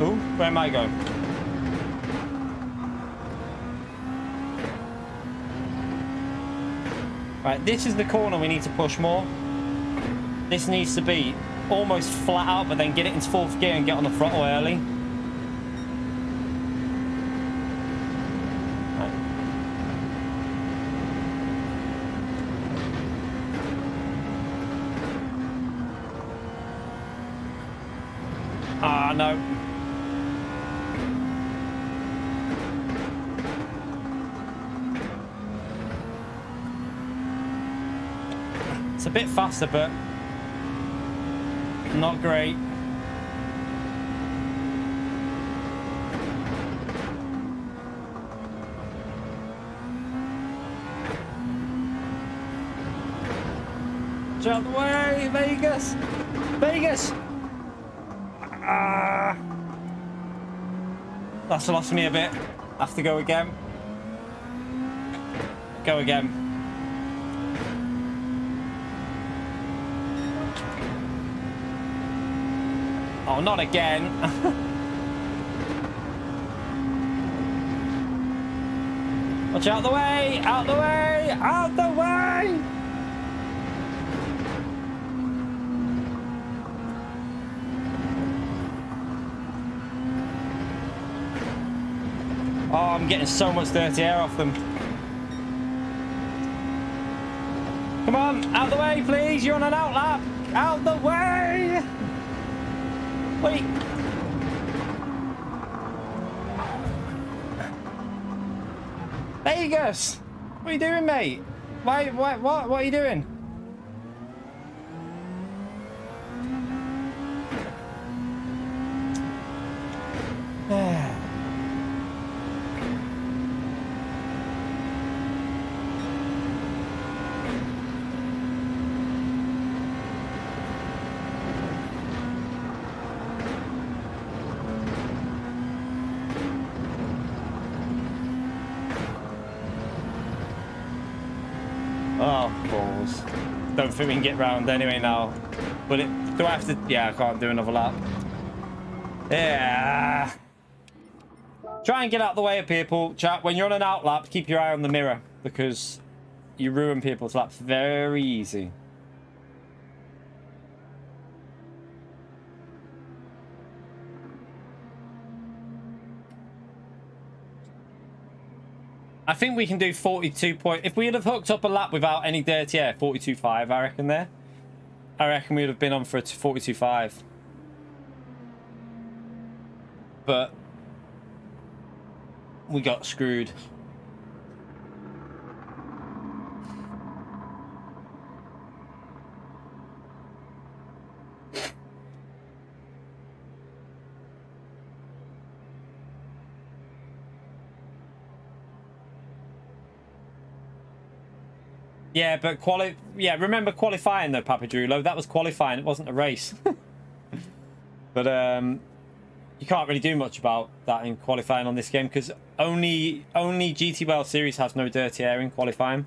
Ooh, where am I going? Right, this is the corner we need to push more. This needs to be almost flat out, but then get it into fourth gear and get on the throttle early. Ah, no. It's a bit faster, but not great. Get out of the way, Vegas! Vegas! That's lost me a bit. Have to go again. Go again. Oh, not again. Watch out the way! Out the way! Out the way! Oh, I'm getting so much dirty air off them. Come on, out the way, please. You're on an out lap. Out the way. Wait. Vegas, what are you doing, mate? What are you doing? Oh, balls. Don't think we can get round anyway now. But do I have to? Yeah, I can't do another lap. Yeah. Try and get out the way of people. Chat, when you're on an out lap, keep your eye on the mirror. Because you ruin people's laps very easy. I think we can do 42 point. If we had have hooked up a lap without any dirty air, 42.5, I reckon there. I reckon we would have been on for a 42.5. But we got screwed. Yeah, but remember qualifying though, Papadrulo? That was qualifying, it wasn't a race. But you can't really do much about that in qualifying on this game because only GT World Series has no dirty air in qualifying.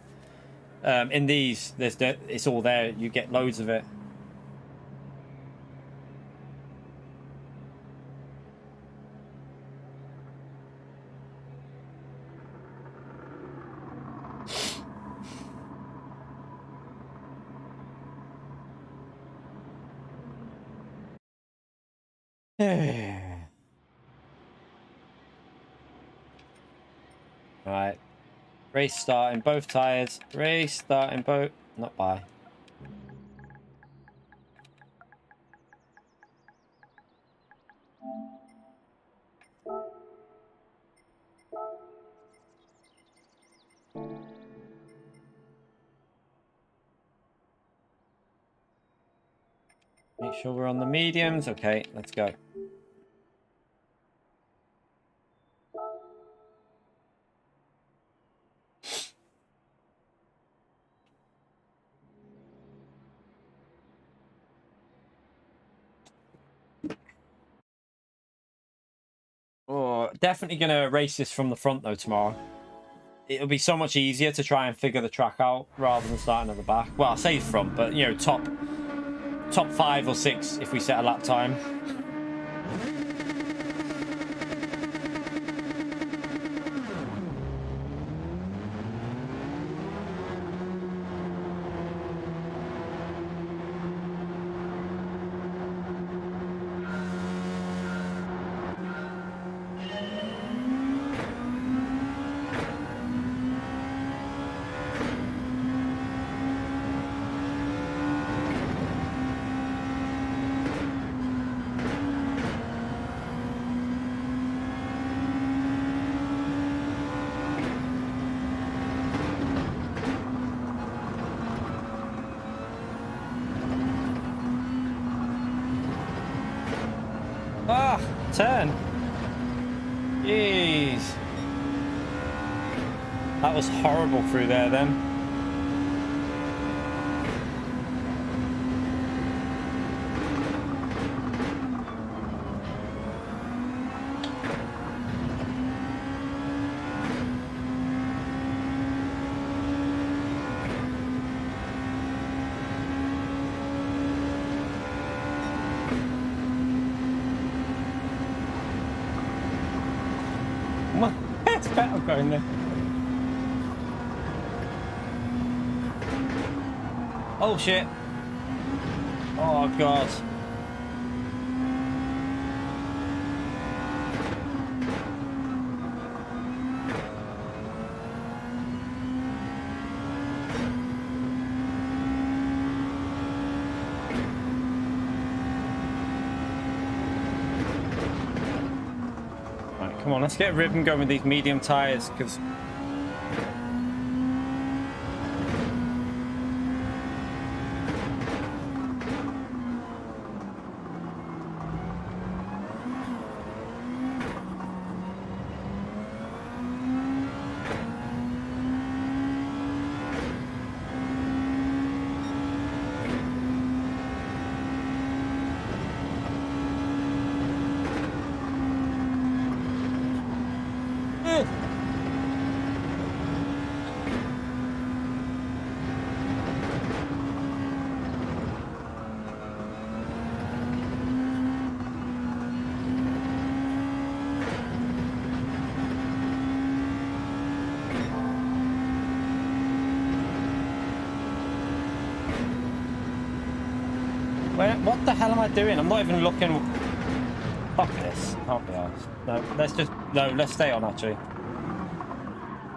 In these, it's all there. You get loads of it. Right. Race starting, both tyres. Race starting, both. Not by. Make sure we're on the mediums. Okay, let's go. Oh, definitely going to race this from the front though tomorrow. It'll be so much easier to try and figure the track out rather than starting at the back. Well, I say front, but you know, top 5 or 6 if we set a lap time. Ah, turn. Jeez. That was horrible through there then. It's better going there. Oh shit. Oh god. Come on, let's get a rhythm going with these medium tires, because... What the hell am I doing? I'm not even looking. Fuck this. Can't be honest. No, let's stay on actually.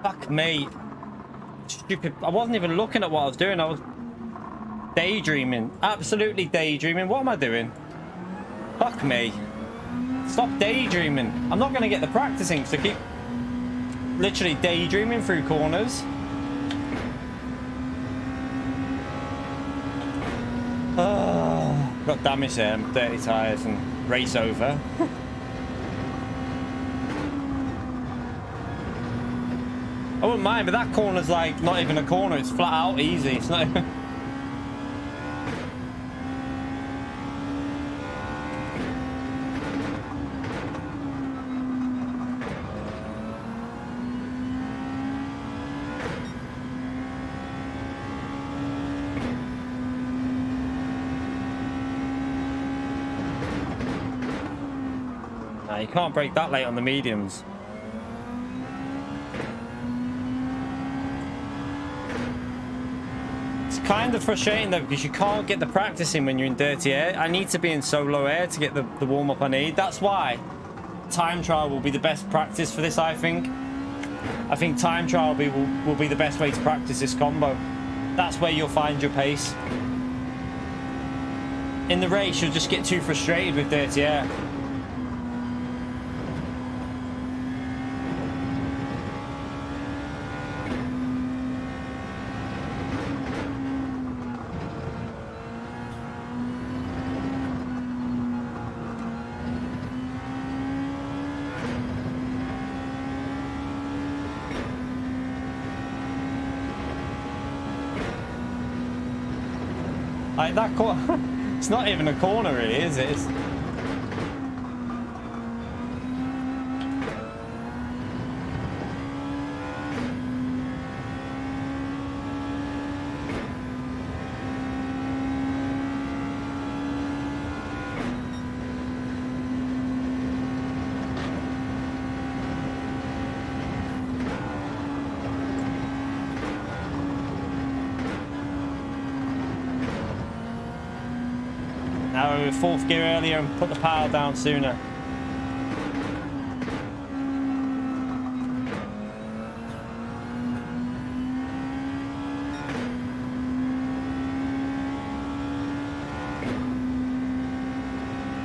Fuck me. Stupid. I wasn't even looking at what I was doing. I was daydreaming. Absolutely daydreaming. What am I doing? Fuck me. Stop daydreaming. I'm not going to get the practicing, so keep literally daydreaming through corners. Got damage there, dirty tyres and race over. I wouldn't mind, but that corner's like not even a corner, it's flat out easy. It's not even... You can't brake that late on the mediums. It's kind of frustrating though, because you can't get the practice in when you're in dirty air. I need to be in so low air to get the warm-up I need. That's why time trial will be the best practice for this, I think. I think time trial will be the best way to practice this combo. That's where you'll find your pace. In the race, you'll just get too frustrated with dirty air. Like that corner, it's not even a corner really, is it? Now fourth gear earlier and put the power down sooner.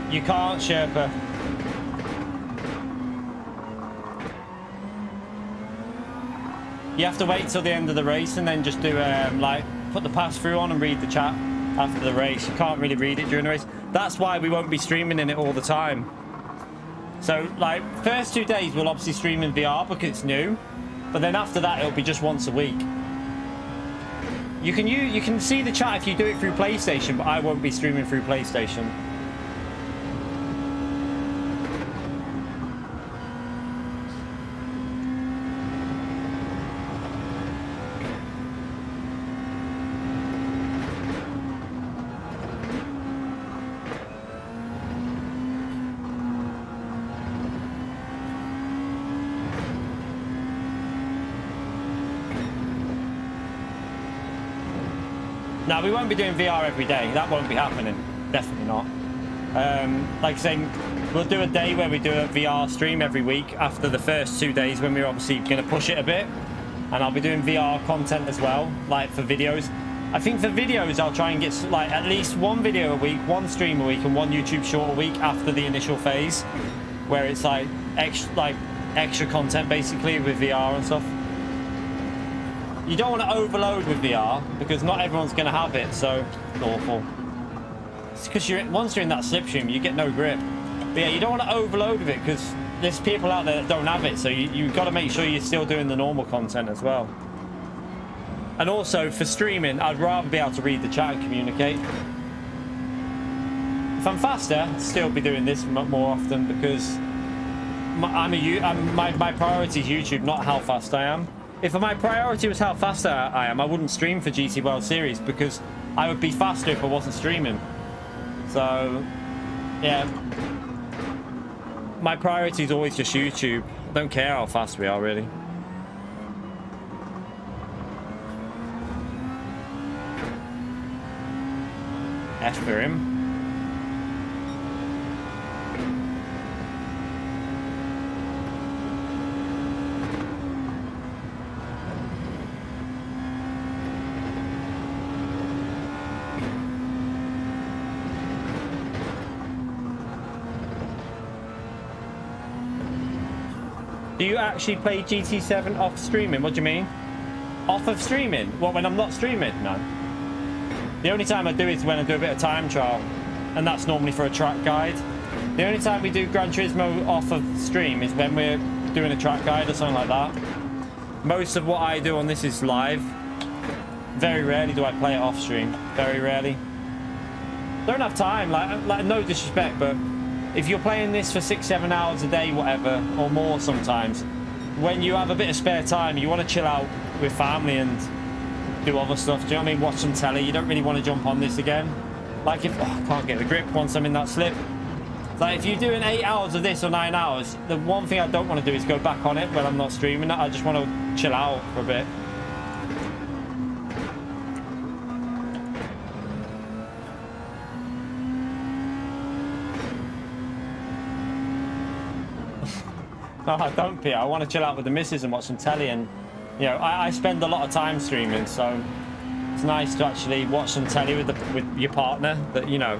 You can't, Sherpa. You have to wait till the end of the race and then just do like put the pass through on and read the chat after the race. You can't really read it during the race. That's why we won't be streaming in it all the time. So like first 2 days we'll obviously stream in VR because it's new, but then after that it'll be just once a week. You can see the chat if you do it through PlayStation, but I won't be streaming through PlayStation. No, we won't be doing VR every day. That won't be happening. Definitely not. Like saying, we'll do a day where we do a VR stream every week after the first 2 days when we're obviously going to push it a bit. And I'll be doing VR content as well, like for videos. I think for videos, I'll try and get like at least one video a week, one stream a week, and one YouTube short a week after the initial phase, where it's like extra, like extra content basically with VR and stuff. You don't want to overload with VR because not everyone's going to have it, so it's awful. It's because once you're in that slipstream, you get no grip. But yeah, you don't want to overload with it because there's people out there that don't have it, so you've got to make sure you're still doing the normal content as well. And also for streaming, I'd rather be able to read the chat and communicate. If I'm faster, I'd still be doing this more often because my priority is YouTube, not how fast I am. If my priority was how fast I am, I wouldn't stream for GT World Series because I would be faster if I wasn't streaming. So, yeah. My priority is always just YouTube. I don't care how fast we are, really. F for him. Do you actually play GT7 off streaming? What do you mean? Off of streaming? What, when I'm not streaming? No. The only time I do is when I do a bit of time trial, and that's normally for a track guide. The only time we do Gran Turismo off of stream is when we're doing a track guide or something like that. Most of what I do on this is live. Very rarely do I play it off stream. Very rarely. Don't have time, like no disrespect, but if you're playing this for 6-7 hours a day, whatever, or more sometimes, when you have a bit of spare time, you want to chill out with family and do other stuff. Do you know what I mean? Watch some telly. You don't really want to jump on this again. Like if I can't get the grip once I'm in that slip. Like if you're doing 8 hours of this or 9 hours, the one thing I don't want to do is go back on it when I'm not streaming. I just want to chill out for a bit. No, don't, Peter. I want to chill out with the missus and watch some telly, and you know, I spend a lot of time streaming, so it's nice to actually watch some telly with your partner. That you know.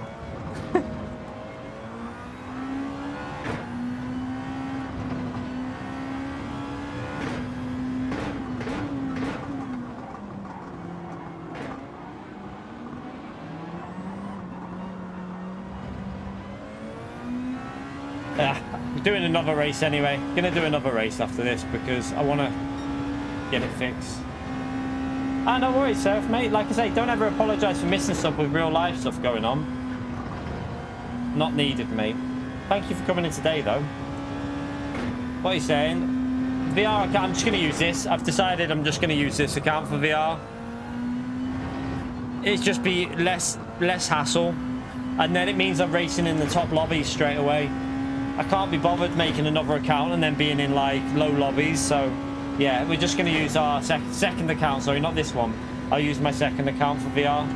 Yeah, we're doing another race anyway. Gonna do another race after this because I want to get it fixed. Ah, no worries, Surf, mate. Like I say, don't ever apologise for missing stuff with real life stuff going on. Not needed, mate. Thank you for coming in today, though. What are you saying? VR account, I'm just going to use this. I've decided I'm just going to use this account for VR. It's just be less hassle. And then it means I'm racing in the top lobbies straight away. I can't be bothered making another account and then being in like low lobbies, so yeah, we're just going to use our second account. Sorry, not this one. I'll use my second account for VR.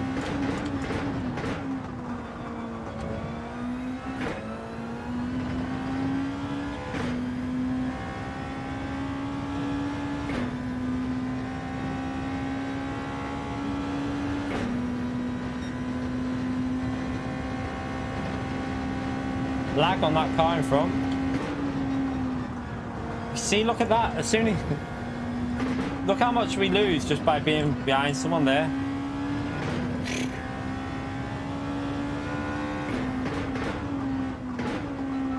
Lag on that car in front. See, look at that. As soon as look how much we lose just by being behind someone there.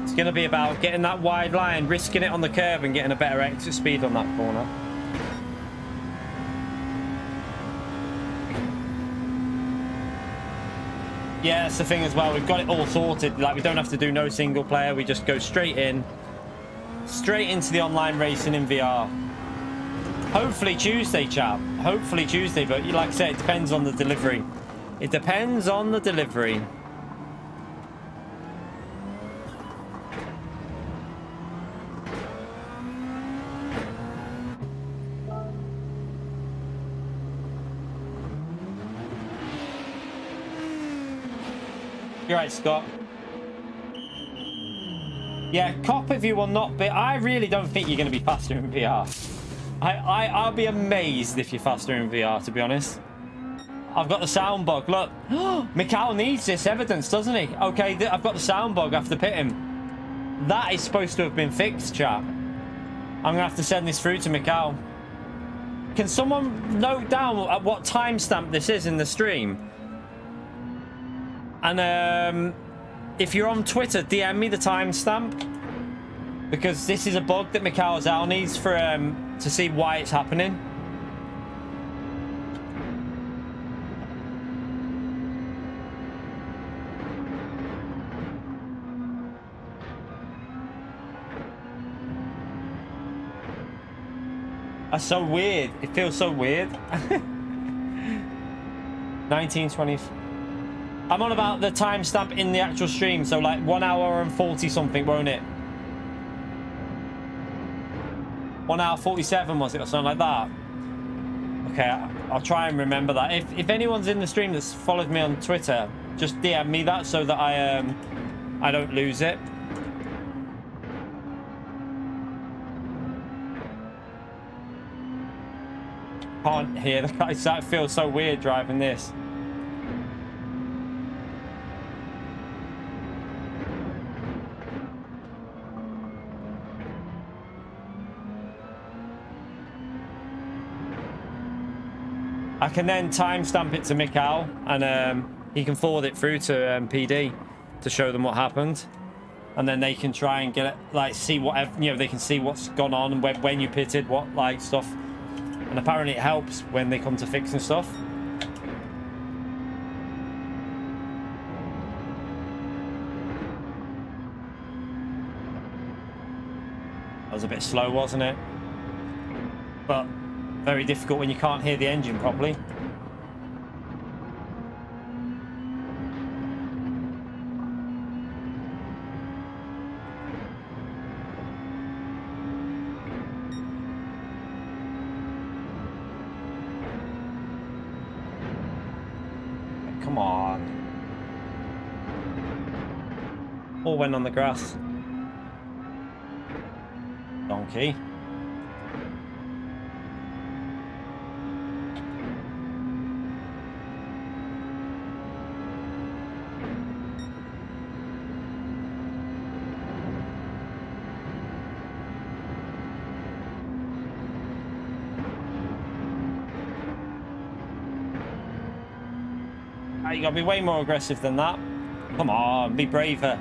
It's going to be about getting that wide line, risking it on the curb and getting a better exit speed on that corner. Yeah, that's the thing as well. We've got it all sorted. Like, we don't have to do no single player. We just go straight into the online racing in VR. Hopefully Tuesday, chap. Hopefully Tuesday. But like I said, it depends on the delivery. It depends on the delivery. You're right, Scott. Yeah, cop if you will not be. I really don't think you're going to be faster in VR. I'll be amazed if you're faster in VR, to be honest. I've got the sound bug. Look, Mikhail needs this evidence, doesn't he? Okay, I've got the sound bug after pitting. That is supposed to have been fixed, chap. I'm gonna have to send this through to Mikhail. Can someone note down at what timestamp this is in the stream? And if you're on Twitter, DM me the timestamp, because this is a bug that Mikhail Zal needs for to see why it's happening. That's so weird. It feels so weird. 1920. I'm on about the timestamp in the actual stream, so like 1 hour and 40 something, won't it? 1 hour 47 was it, or something like that? Okay, I'll try and remember that. If anyone's in the stream that's followed me on Twitter, just DM me that so that I don't lose it. Can't hear the guys. That feels so weird driving this. I can then timestamp it to Mikhail, and he can forward it through to PD to show them what happened, and then they can try and get it, like, see whatever, you know, they can see what's gone on and when you pitted what, like, stuff. And apparently it helps when they come to fixing stuff. That was a bit slow, wasn't it? But very difficult when you can't hear the engine properly. Come on. All went on the grass. Donkey. You gotta be way more aggressive than that. Come on, be braver.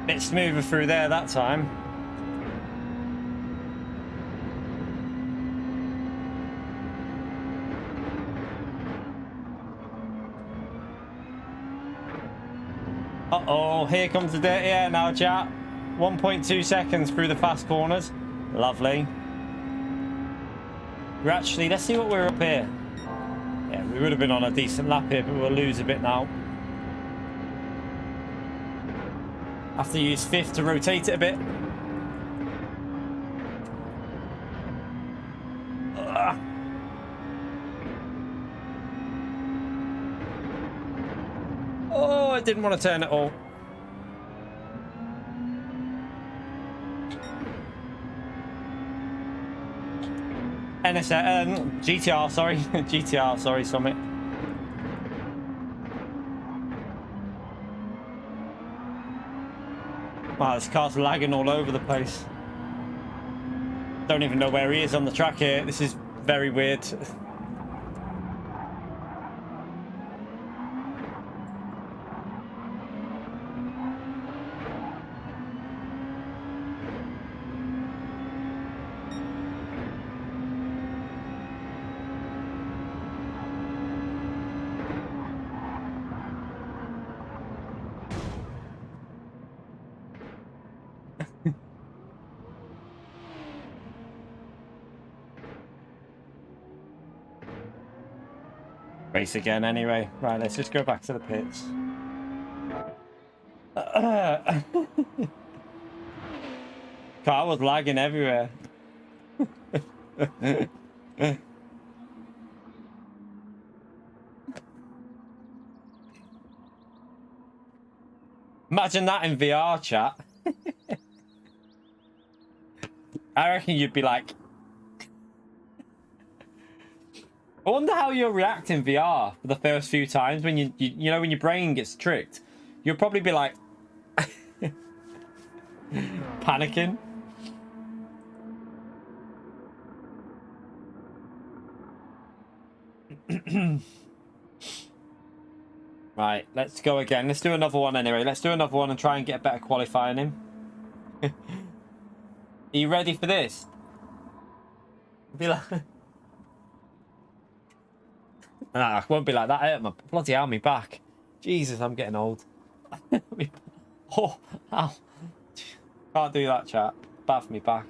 Bit smoother through there that time. Uh-oh, here comes the dirty air now, chat. 1.2 seconds through the fast corners. Lovely. We're actually, let's see what we're up here. Yeah, we would have been on a decent lap here, but we'll lose a bit now. Have to use fifth to rotate it a bit. Oh, I didn't want to turn it all. GTR, sorry. GTR, sorry, Summit. Wow, this car's lagging all over the place. Don't even know where he is on the track here. This is very weird. race again anyway. Right, let's just go back to the pits. Car was lagging everywhere. Imagine that in VR, chat. I reckon you'd be like... I wonder how you'll react in VR for the first few times when you know when your brain gets tricked. You'll probably be like... panicking. Right, let's go again. Let's do another one anyway. Let's do another one and try and get a better qualifying in. Are you ready for this? Be like... Nah, it won't be like that. I hurt my bloody hell, me back. Jesus, I'm getting old. Oh, ow. Can't do that, chat. Bad for me back.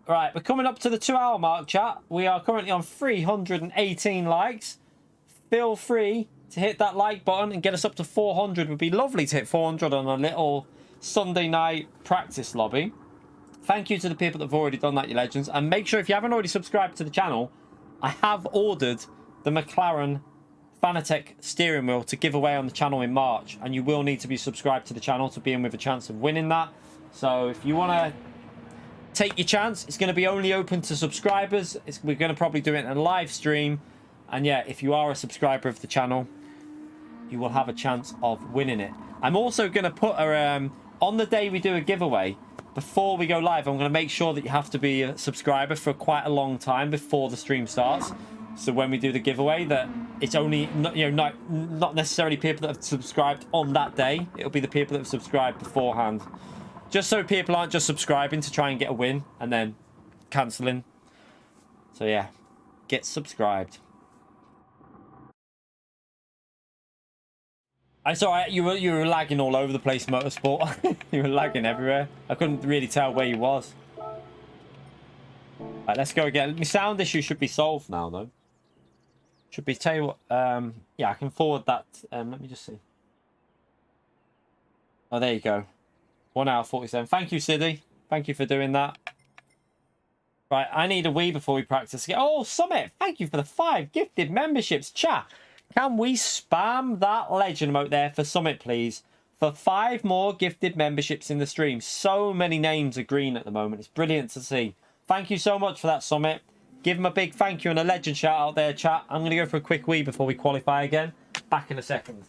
Right, we're coming up to the 2-hour mark, chat. We are currently on 318 likes. Feel free to hit that like button and get us up to 400. It would be lovely to hit 400 on a little Sunday night practice lobby. Thank you to the people that have already done that, you legends. And make sure if you haven't already subscribed to the channel, I have ordered the McLaren Fanatec steering wheel to give away on the channel in March. And you will need to be subscribed to the channel to be in with a chance of winning that. So if you want to take your chance, it's going to be only open to subscribers. We're going to probably do it in a live stream. And yeah, if you are a subscriber of the channel, you will have a chance of winning it. I'm also going to put a, on the day we do a giveaway, before we go live, I'm going to make sure that you have to be a subscriber for quite a long time before the stream starts. So when we do the giveaway, that it's only not necessarily people that have subscribed on that day. It'll be the people that have subscribed beforehand. Just so people aren't just subscribing to try and get a win and then cancelling. So yeah, get subscribed. I saw you were lagging all over the place, Motorsport. You were lagging everywhere. I couldn't really tell where you was. Right, let's go again. My sound issue should be solved now, though. Should be, tell you what, yeah, I can forward that. Let me just see. Oh, there you go. 1 hour 47. Thank you, Siddy. Thank you for doing that. Right, I need a wee before we practice again. Oh, Summit, thank you for the 5 gifted memberships. Chat, can we spam that legend emote there for Summit, please? For 5 more gifted memberships in the stream. So many names are green at the moment. It's brilliant to see. Thank you so much for that, Summit. Give him a big thank you and a legend shout out there, chat. I'm going to go for a quick wee before we qualify again. Back in a second.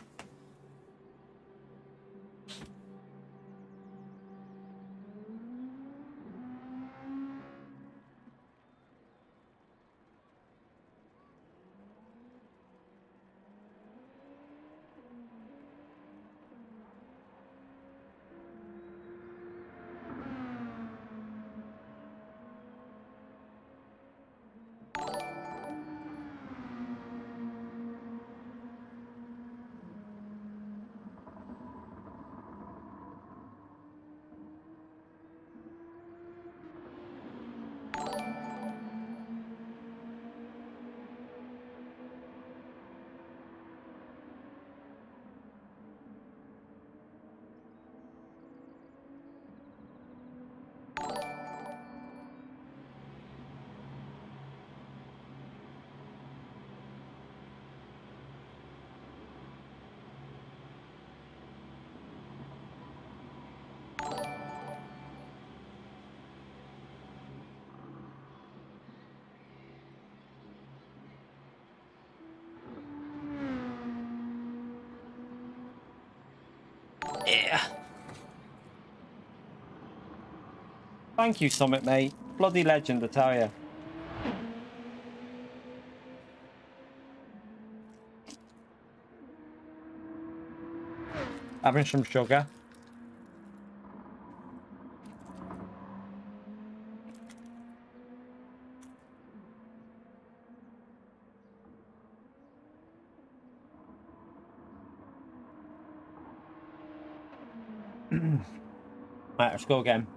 Yeah. Thank you, Summit, mate. Bloody legend, I tell you. Having some sugar. Right, let's go again.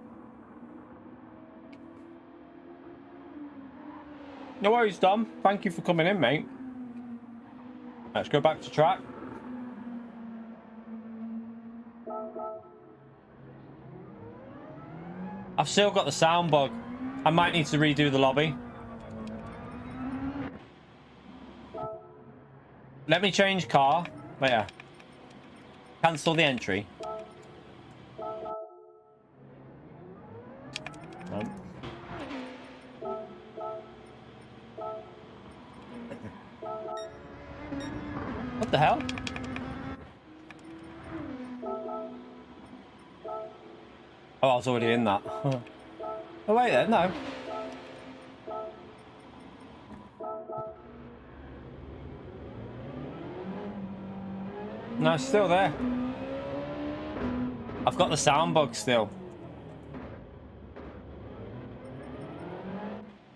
No worries, Dom. Thank you for coming in, mate. Let's go back to track. I've still got the sound bug. I might need to redo the lobby. Let me change car. Wait, yeah. Cancel the entry. What the hell? Oh, I was already in that. Oh, wait then, no. No, it's still there. I've got the sound bug still.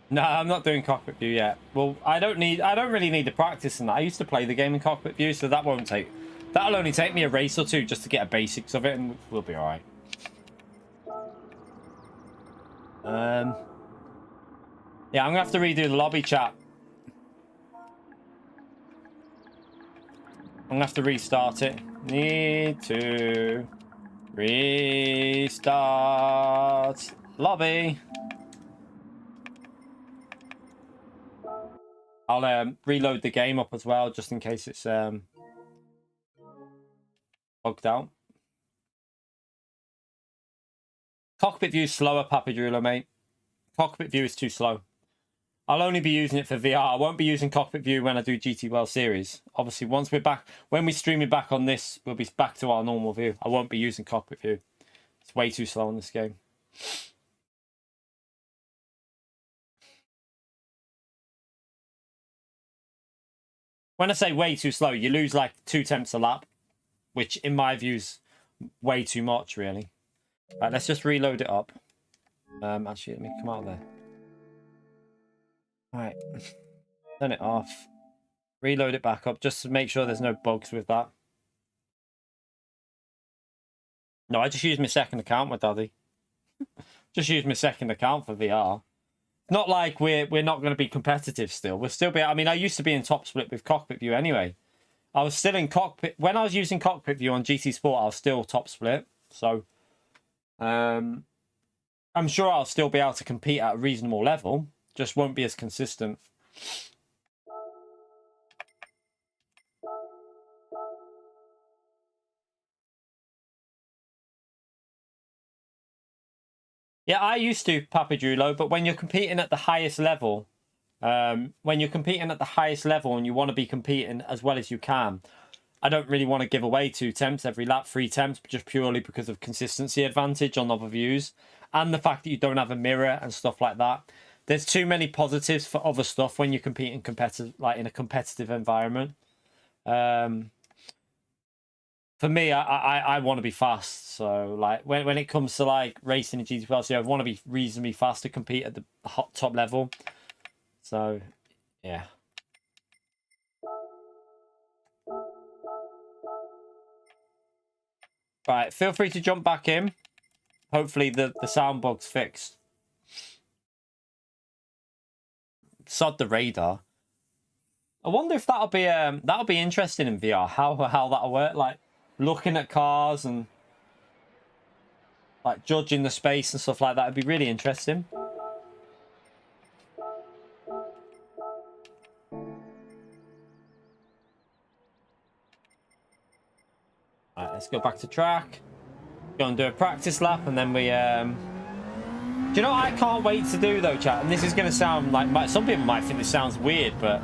No, I'm not doing cockpit view yet. Well, I don't really need the practice in that. I used to play the game in cockpit view, so that'll only take me a race or two just to get a basics of it, and we'll be all right. Yeah, I'm gonna have to redo the lobby, chat. I'm gonna have to restart it. Need to restart lobby. I'll reload the game up as well, just in case it's bugged out. Cockpit view is slower, Papadrulo, mate. Cockpit view is too slow. I'll only be using it for VR. I won't be using cockpit view when I do GT World Series. Obviously, once we're back, when we stream it back on this, we'll be back to our normal view. I won't be using cockpit view. It's way too slow in this game. When I say way too slow, you lose like 2 tenths a lap, which in my view is way too much, really. Right, let's just reload it up. Actually, let me come out of there. Right, turn it off. Reload it back up just to make sure there's no bugs with that. No, I just used my second account with Daddy. Just used my second account for VR. Not like we're not going to be competitive still. We'll still be. I mean, I used to be in top split with cockpit view anyway. I was still in cockpit when I was using cockpit view on GT Sport. I was still top split. So, I'm sure I'll still be able to compete at a reasonable level. Just won't be as consistent. Yeah, I used to, Papadrulo, but when you're competing at the highest level, and you want to be competing as well as you can, I don't really want to give away 2 temps every lap, 3 temps, just purely because of consistency advantage on other views, and the fact that you don't have a mirror and stuff like that. There's too many positives for other stuff when you're competing in a competitive environment. For me, I want to be fast. So like when it comes to like racing in GT12, I want to be reasonably fast to compete at the top level. So yeah. Right, feel free to jump back in. Hopefully the sound bug's fixed. Sod the radar. I wonder if that'll be interesting in VR. How that'll work, like looking at cars and like judging the space and stuff like that. It'd be really interesting. Right, let's go back to track. Go and do a practice lap, and then we do you know what I can't wait to do though, chat? And this is going to sound like some people might think this sounds weird, but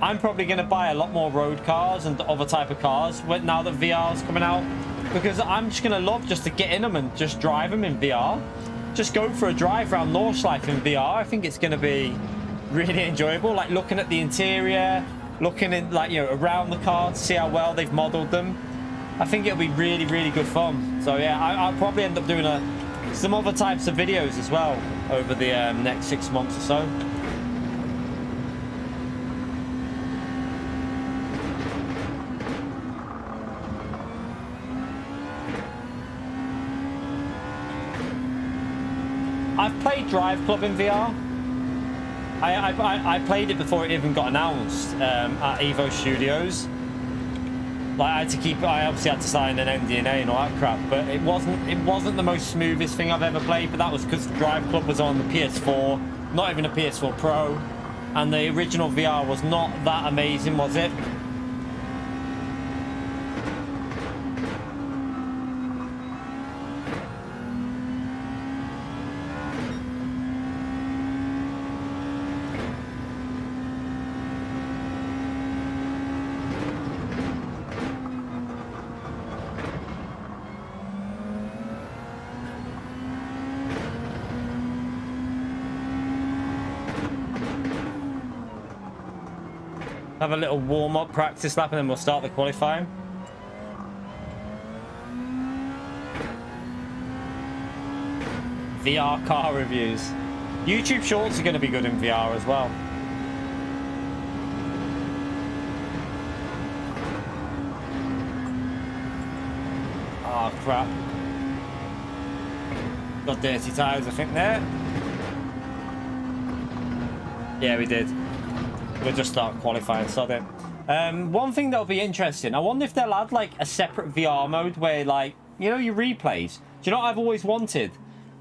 I'm probably going to buy a lot more road cars and other type of cars now that VR is coming out, because I'm just going to love just to get in them and just drive them in VR. Just go for a drive around Nordschleife in VR. I think it's going to be really enjoyable, like looking at the interior, looking in around the car to see how well they've modeled them. I think it'll be really, really good fun. So yeah, I'll probably end up doing some other types of videos as well over the next 6 months or so. I've played Drive Club in VR. I played it before it even got announced at Evo Studios. Like I obviously had to sign an NDA and all that crap, but it wasn't the most smoothest thing I've ever played. But that was because Drive Club was on the PS4, not even a PS4 Pro, and the original VR was not that amazing, was it? Have a little warm-up practice lap and then we'll start the qualifying. VR car reviews. YouTube Shorts are going to be good in VR as well. Oh, crap. Got dirty tyres, I think, there. Yeah, we did. We'll just start qualifying, sod it. One thing that'll be interesting, I wonder if they'll add like a separate VR mode where, like, you know, your replays. Do you know what I've always wanted?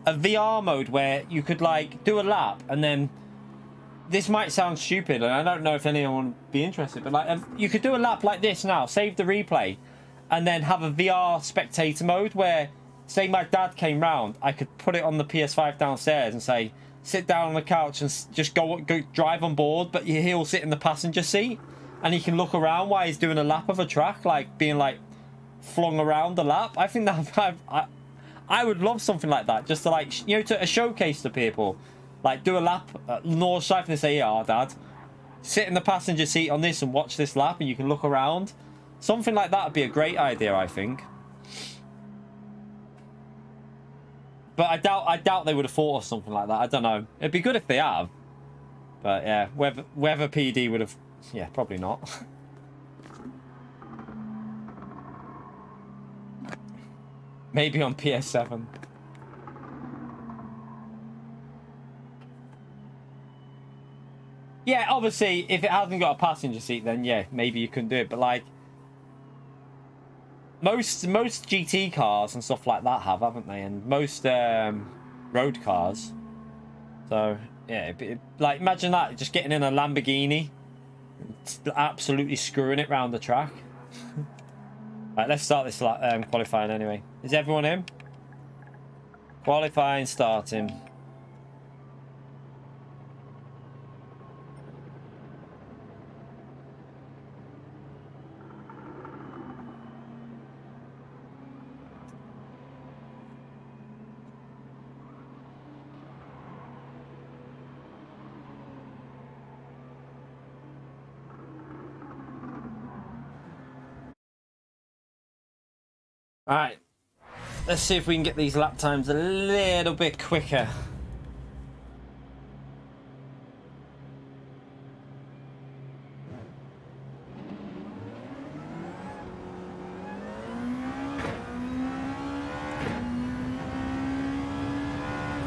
A VR mode where you could like do a lap and then, this might sound stupid and I don't know if anyone would be interested, but like you could do a lap like this now, save the replay, and then have a VR spectator mode where, say my dad came round, I could put it on the PS5 downstairs and say, sit down on the couch and just go drive on board, but he'll sit in the passenger seat and he can look around while he's doing a lap of a track, like being like flung around the lap. I think that I would love something like that, just to, like, you know, to a showcase to people, like do a lap north side and they say, yeah, Dad, sit in the passenger seat on this and watch this lap and you can look around. Something like that would be a great idea, I think. But I doubt they would have thought of something like that. I don't know. It'd be good if they have. But yeah, whether PD would have... Yeah, probably not. Maybe on PS7. Yeah, obviously, if it hasn't got a passenger seat, then yeah, maybe you can do it. But like... Most GT cars and stuff like that have, haven't they? And most road cars. So yeah, like imagine that, just getting in a Lamborghini, absolutely screwing it round the track. Right, let's start this qualifying anyway. Is everyone in? Qualifying starting. All right, let's see if we can get these lap times a little bit quicker.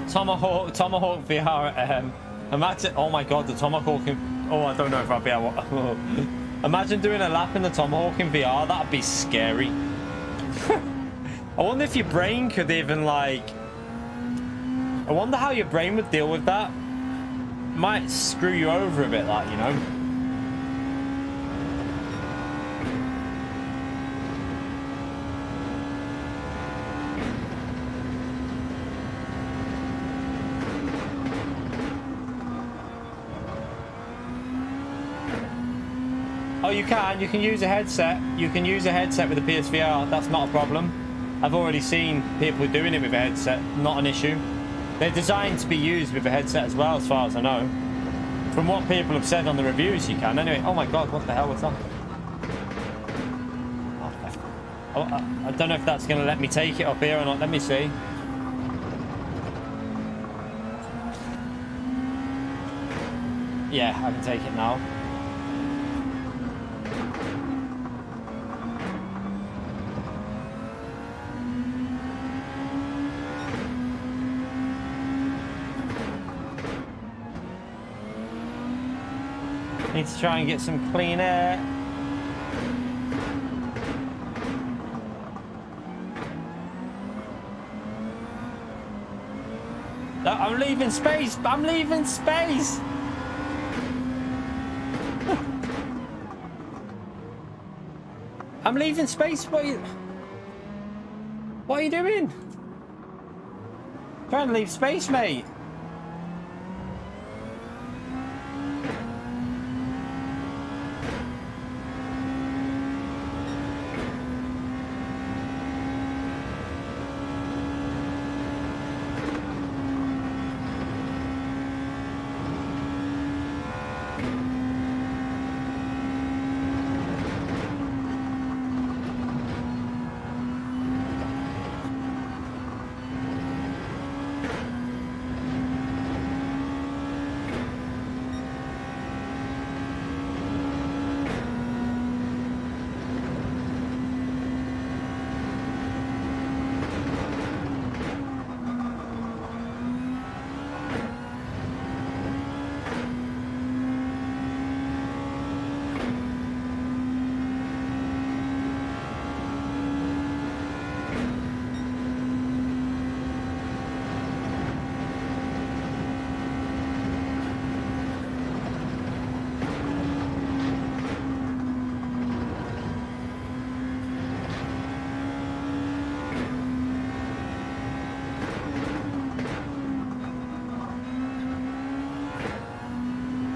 Tomahawk VR. Imagine, oh my god, the Tomahawk in, oh, I don't know if I'll be able. Imagine doing a lap in the Tomahawk in VR. That'd be scary. I wonder if your brain could even, like... I wonder how your brain would deal with that. Might screw you over a bit, like, you know. Oh, you can use a headset. You can use a headset with a PSVR. That's not a problem. I've already seen people doing it with a headset. Not an issue. They're designed to be used with a headset as well, as far as I know. From what people have said on the reviews, you can. Anyway, oh my god, what the hell was that? Oh, I don't know if that's going to let me take it up here or not. Let me see. Yeah, I can take it now. Need to try and get some clean air. No, I'm leaving space. I'm leaving space. I'm leaving space. What are you doing? Trying to leave space, mate.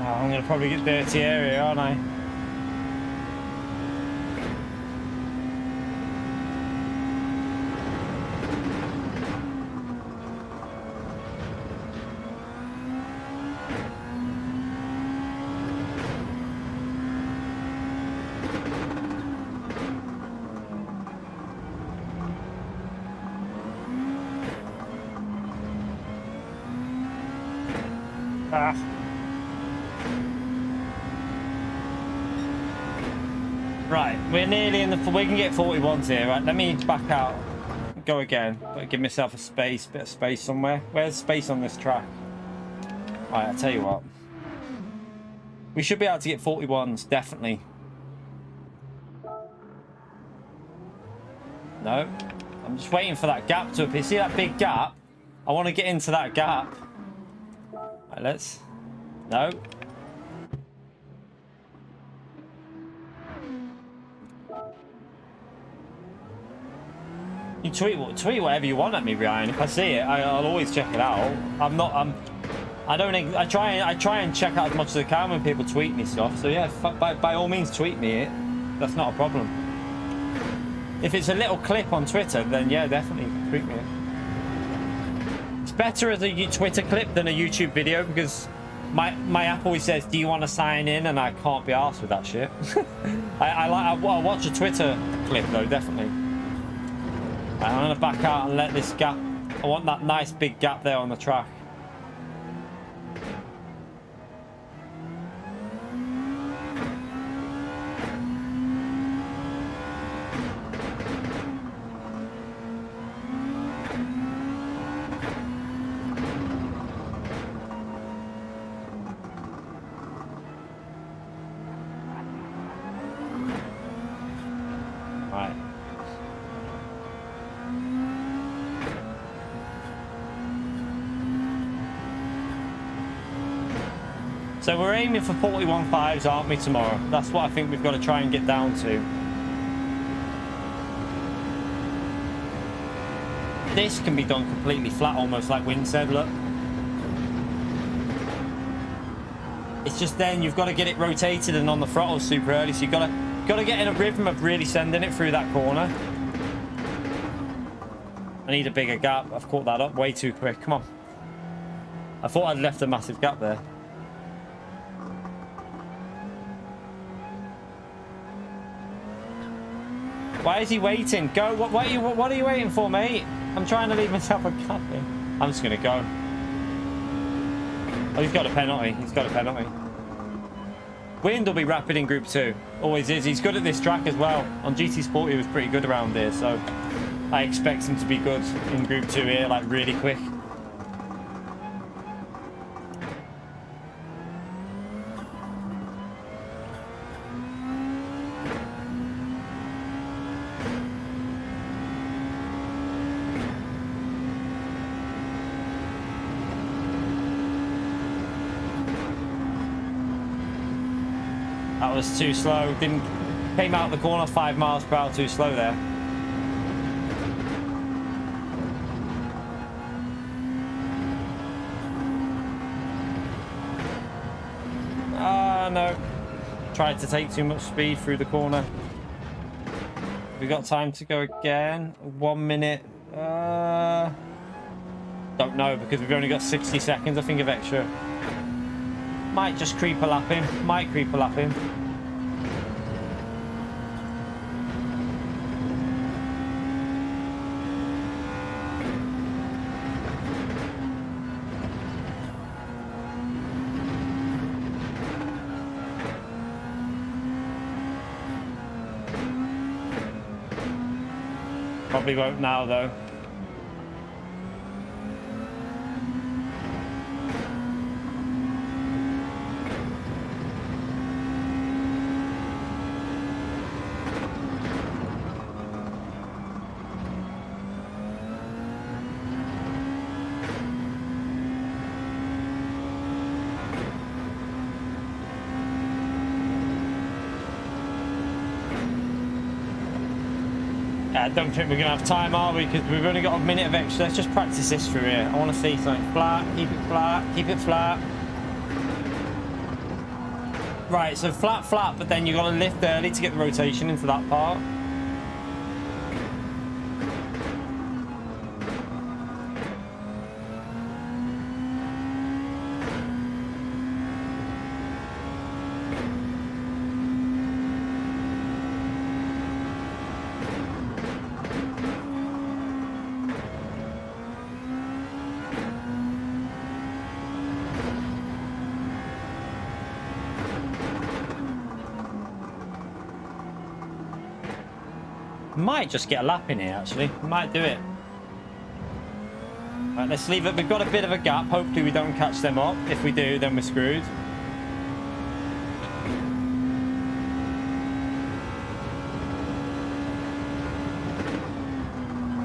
I'm gonna probably get dirty area, aren't I? Right, we're nearly in the... We can get 41s here, right? Let me back out. Go again. But give myself a bit of space somewhere. Where's space on this track? Right, I'll tell you what. We should be able to get 41s, definitely. No. I'm just waiting for that gap to appear. See that big gap? I want to get into that gap. Right, let's... No. You tweet whatever you want at me, Ryan. If I see it, I'll always check it out. I try and check out as much as I can when people tweet me stuff. So yeah, by all means tweet me it. That's not a problem. If it's a little clip on Twitter, then yeah, definitely tweet me it. It's better as a Twitter clip than a YouTube video because my app always says, "Do you want to sign in?" and I can't be arsed with that shit. I'll watch a Twitter clip though, definitely. I'm gonna back out and let this gap. I want that nice big gap there on the track. Right. So we're aiming for 41.5s, aren't we, tomorrow? That's what I think we've got to try and get down to. This can be done completely flat, almost like Win said, look. It's just then you've got to get it rotated and on the throttle super early, so you've got to get in a rhythm of really sending it through that corner. I need a bigger gap. I've caught that up way too quick. Come on. I thought I'd left a massive gap there. Why is he waiting? Go. What are you waiting for, mate? I'm trying to leave myself a gap in. I'm just going to go. Oh, he's got a penalty. He's got a penalty. Wind will be rapid in Group 2. Always is. He's good at this track as well. On GT Sport, he was pretty good around here, so I expect him to be good in Group 2 here, like really quick. That was too slow. Didn't came out the corner 5 miles per hour too slow there. Ah, no. Tried to take too much speed through the corner. We got time to go again. 1 minute. Don't know because we've only got 60 seconds, I think, of extra. Might just creep a lap in. Might creep a lap in. Probably won't now, though. I don't think we're going to have time, are we? Because we've only got a minute of extra. Let's just practice this through here. I want to see something flat. Keep it flat. Keep it flat. Right, so flat, flat, but then you've got to lift early to get the rotation into that part. Might just get a lap in here, actually. Might do it. Right, let's leave it. We've got a bit of a gap. Hopefully we don't catch them up. If we do, then we're screwed.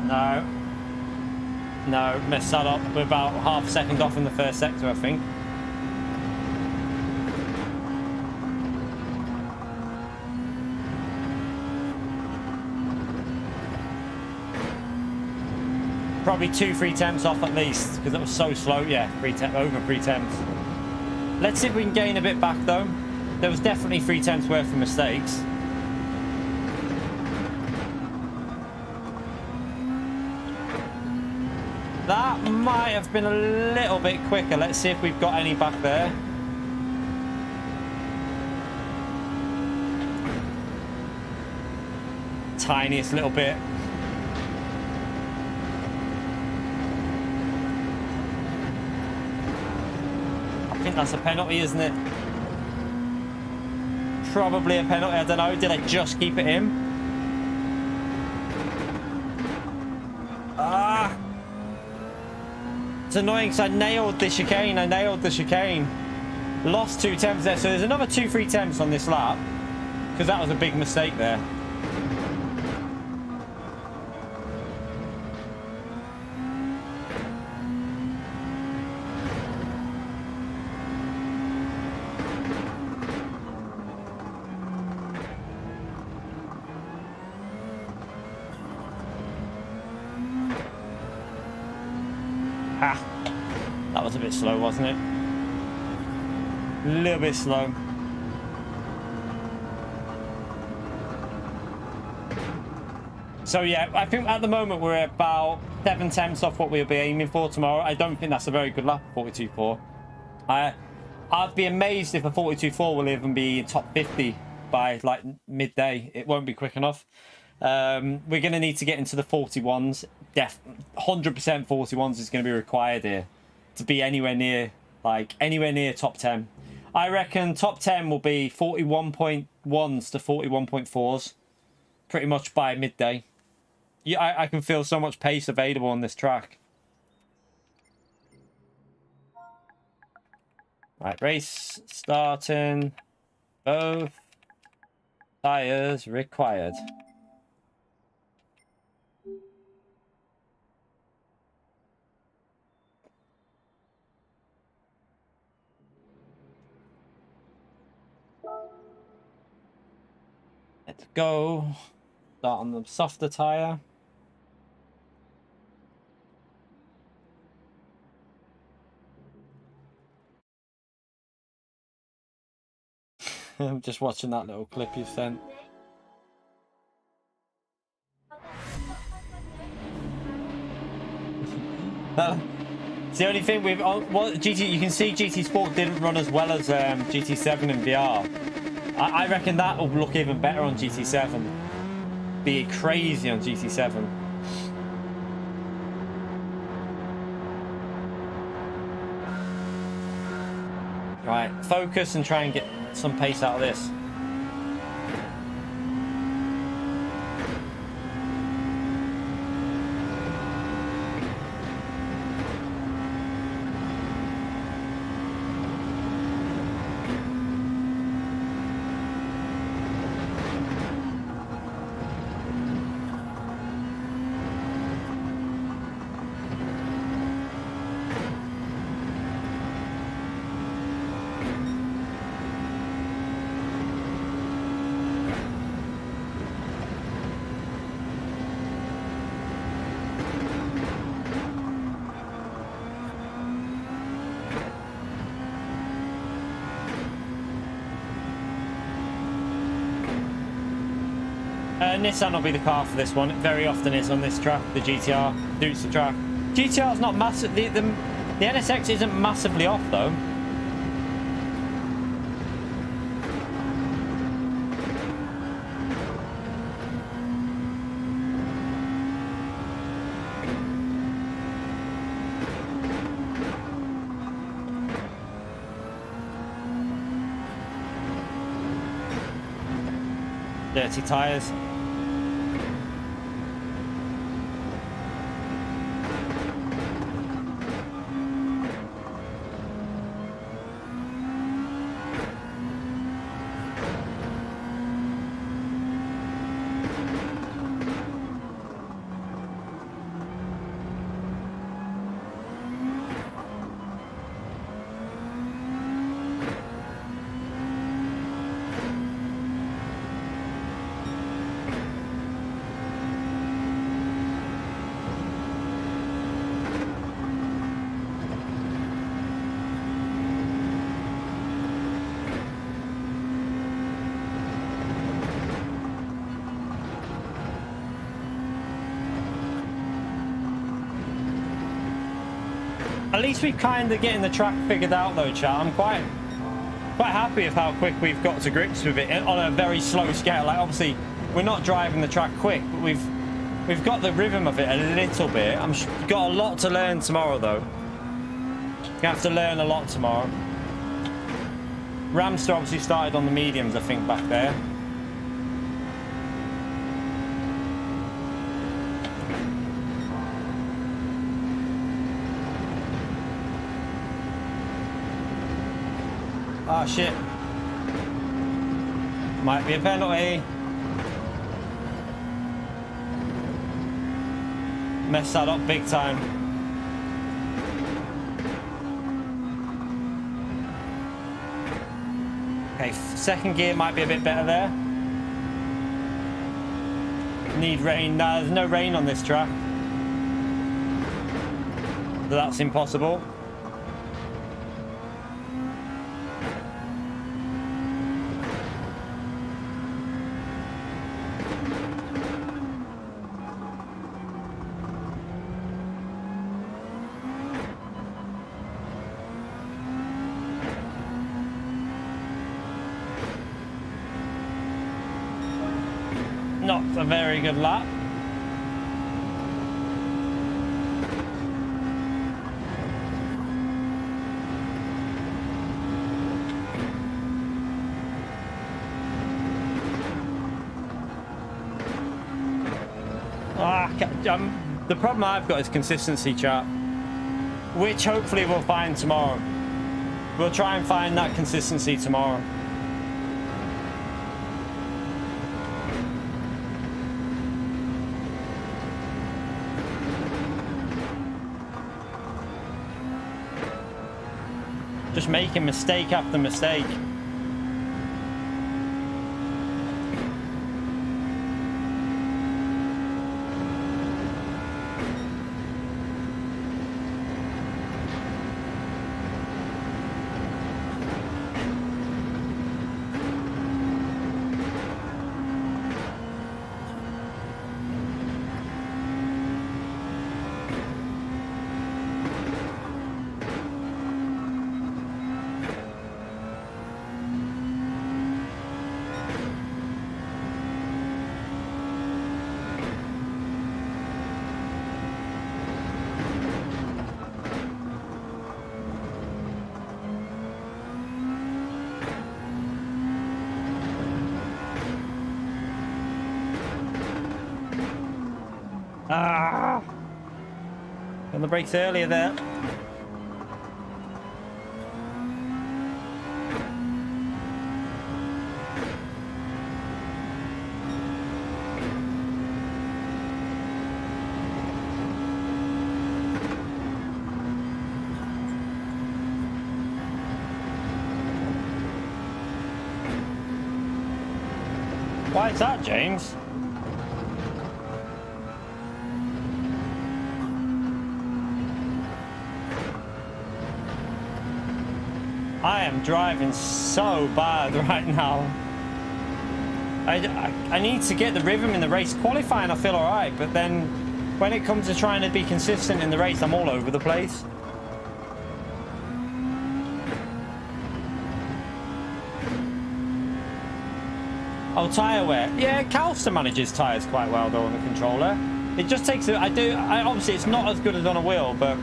No. No, messed that up. We're about half a second off in the first sector, I think. Probably 2-3 temps off at least, because it was so slow. Yeah, over 3 temps. Let's see if we can gain a bit back, though. There was definitely 3 temps worth of mistakes. That might have been a little bit quicker. Let's see if we've got any back there. Tiniest little bit. I think that's a penalty, isn't it? Probably a penalty. I don't know. Did I just keep it in? Ah! It's annoying because I nailed the chicane. I nailed the chicane. Lost 2 temps there. So there's another 2-3 temps on this lap. Because that was a big mistake there. Ha! That was a bit slow, wasn't it? A little bit slow. So yeah, I think at the moment we're about 7 temps off what we'll be aiming for tomorrow. I don't think that's a very good lap, 42.4. I'd be amazed if a 42.4 will even be top 50 by like midday. It won't be quick enough. We're going to need to get into the 41s. 100% 41s is going to be required here to be anywhere near top 10. I reckon top 10 will be 41.1s to 41.4s pretty much by midday. Yeah, I can feel so much pace available on this track. Right, race starting. Both tires required. Let's go. Start on the softer tire. I'm just watching that little clip you sent. It's the only thing with what GT. You can see GT Sport didn't run as well as GT7 in VR. I reckon that will look even better on GT7. Be crazy on GT7. Right, focus and try and get some pace out of this. Nissan will be the car for this one. It very often is on this track. The GTR suits the track. GTR's not massive. The NSX isn't massively off though. Dirty tyres. At least we're kind of getting the track figured out though, chat. I'm quite happy with how quick we've got to grips with it on a very slow scale. Like obviously we're not driving the track quick, but we've got the rhythm of it a little bit. I've got a lot to learn tomorrow though. Gonna have to learn a lot tomorrow. Ramster obviously started on the mediums, I think, back there. Oh shit. Might be a penalty. Messed that up big time. Okay, second gear might be a bit better there. Need rain. No, there's no rain on this track. So that's impossible. Not a very good lap. The problem I've got is consistency, chat, which hopefully we'll find tomorrow. We'll try and find that consistency tomorrow. Just making mistake after mistake. On the brakes earlier there. Why is that, James? I am driving so bad right now. I need to get the rhythm in the race. Qualifying, I feel alright, but then when it comes to trying to be consistent in the race, I'm all over the place. Oh, tyre wear. Yeah, Calster manages tyres quite well though on the controller. It just takes obviously it's not as good as on a wheel, but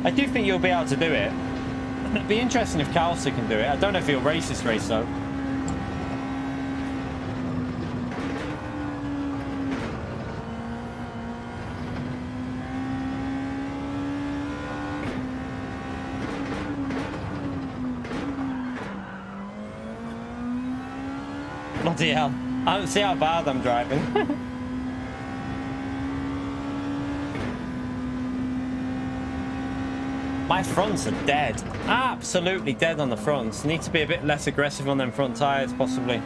I do think you'll be able to do it. It'd be interesting if Calster can do it. I don't know if he'll race this race though. Bloody hell. I don't see how bad I'm driving. My fronts are dead. Absolutely dead on the fronts. Need to be a bit less aggressive on them front tyres, possibly.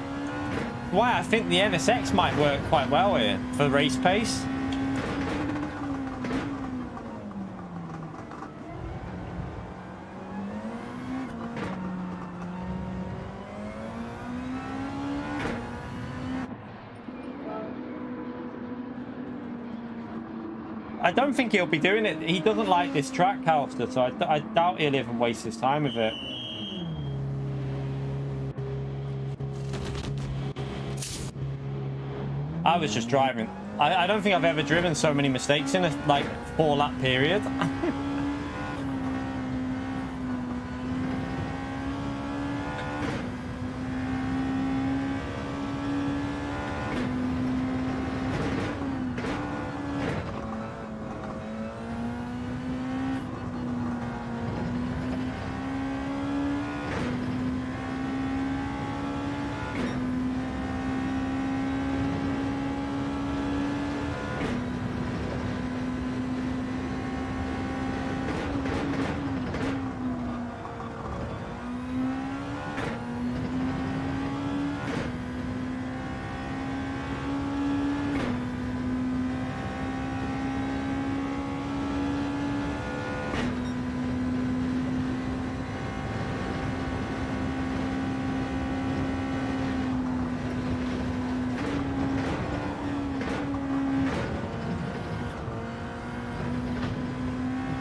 Why, I think the NSX might work quite well here for race pace. I don't think he'll be doing it. He doesn't like this track, Calster, so I doubt he'll even waste his time with it. I was just driving. I don't think I've ever driven so many mistakes in a, like, 4-lap period.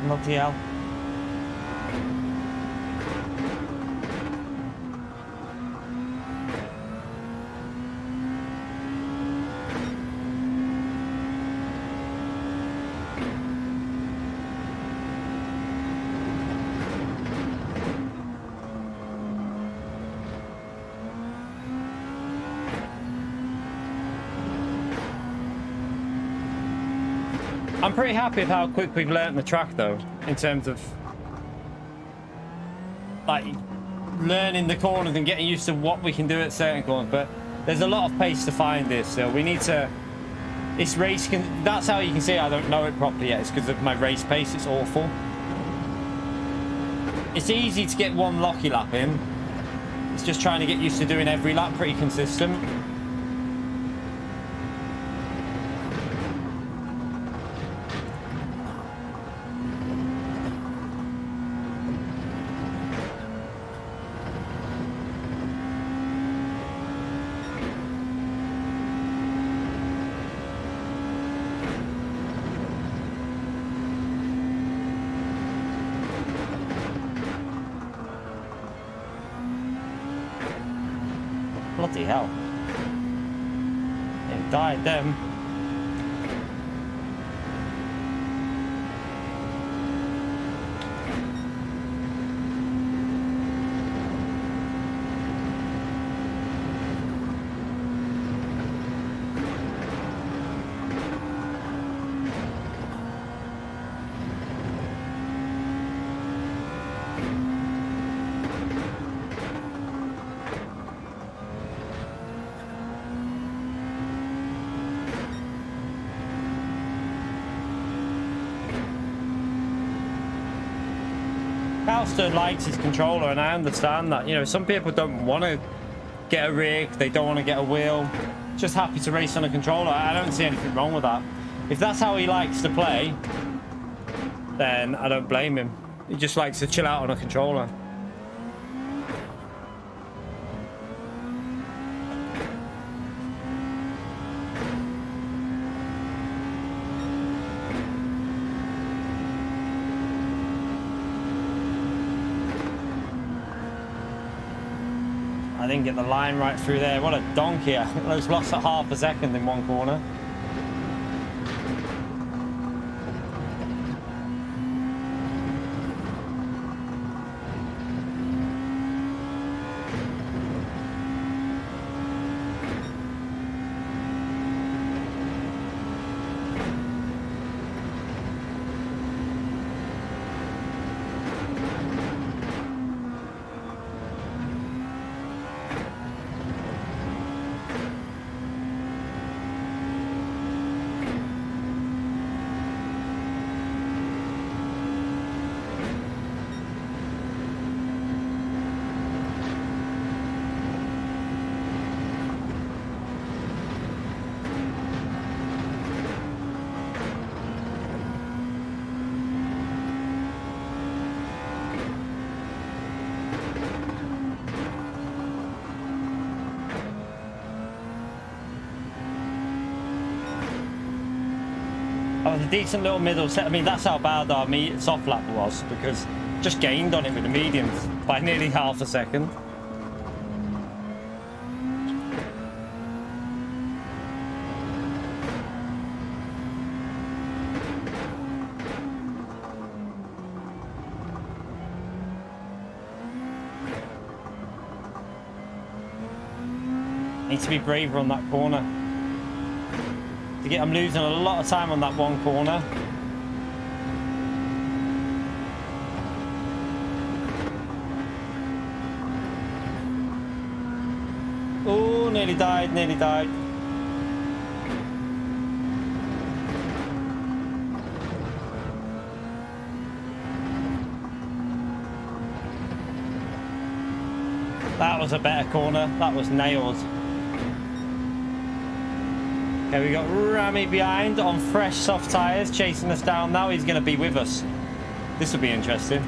Bloody hell. I'm pretty happy with how quick we've learnt the track though, in terms of like learning the corners and getting used to what we can do at certain corners, but there's a lot of pace to find this, so we need to, this race can, that's how you can see I don't know it properly yet, it's because of my race pace, it's awful. It's easy to get one locky lap in, it's just trying to get used to doing every lap pretty consistent. Bloody hell. They died them. Alistair likes his controller, and I understand that. You know, some people don't want to get a rig, they don't want to get a wheel, just happy to race on a controller. I don't see anything wrong with that. If that's how he likes to play, then I don't blame him. He just likes to chill out on a controller. I didn't get the line right through there. What a donkey. I was lost at half a second in one corner. Oh, the decent little middle set. I mean, that's how bad our soft lap was, because just gained on it with the mediums by nearly half a second. Need to be braver on that corner. I'm losing a lot of time on that one corner. Oh, nearly died, nearly died. That was a better corner. That was nailed. Okay, we got Rami behind on fresh soft tyres, chasing us down now. He's going to be with us. This will be interesting.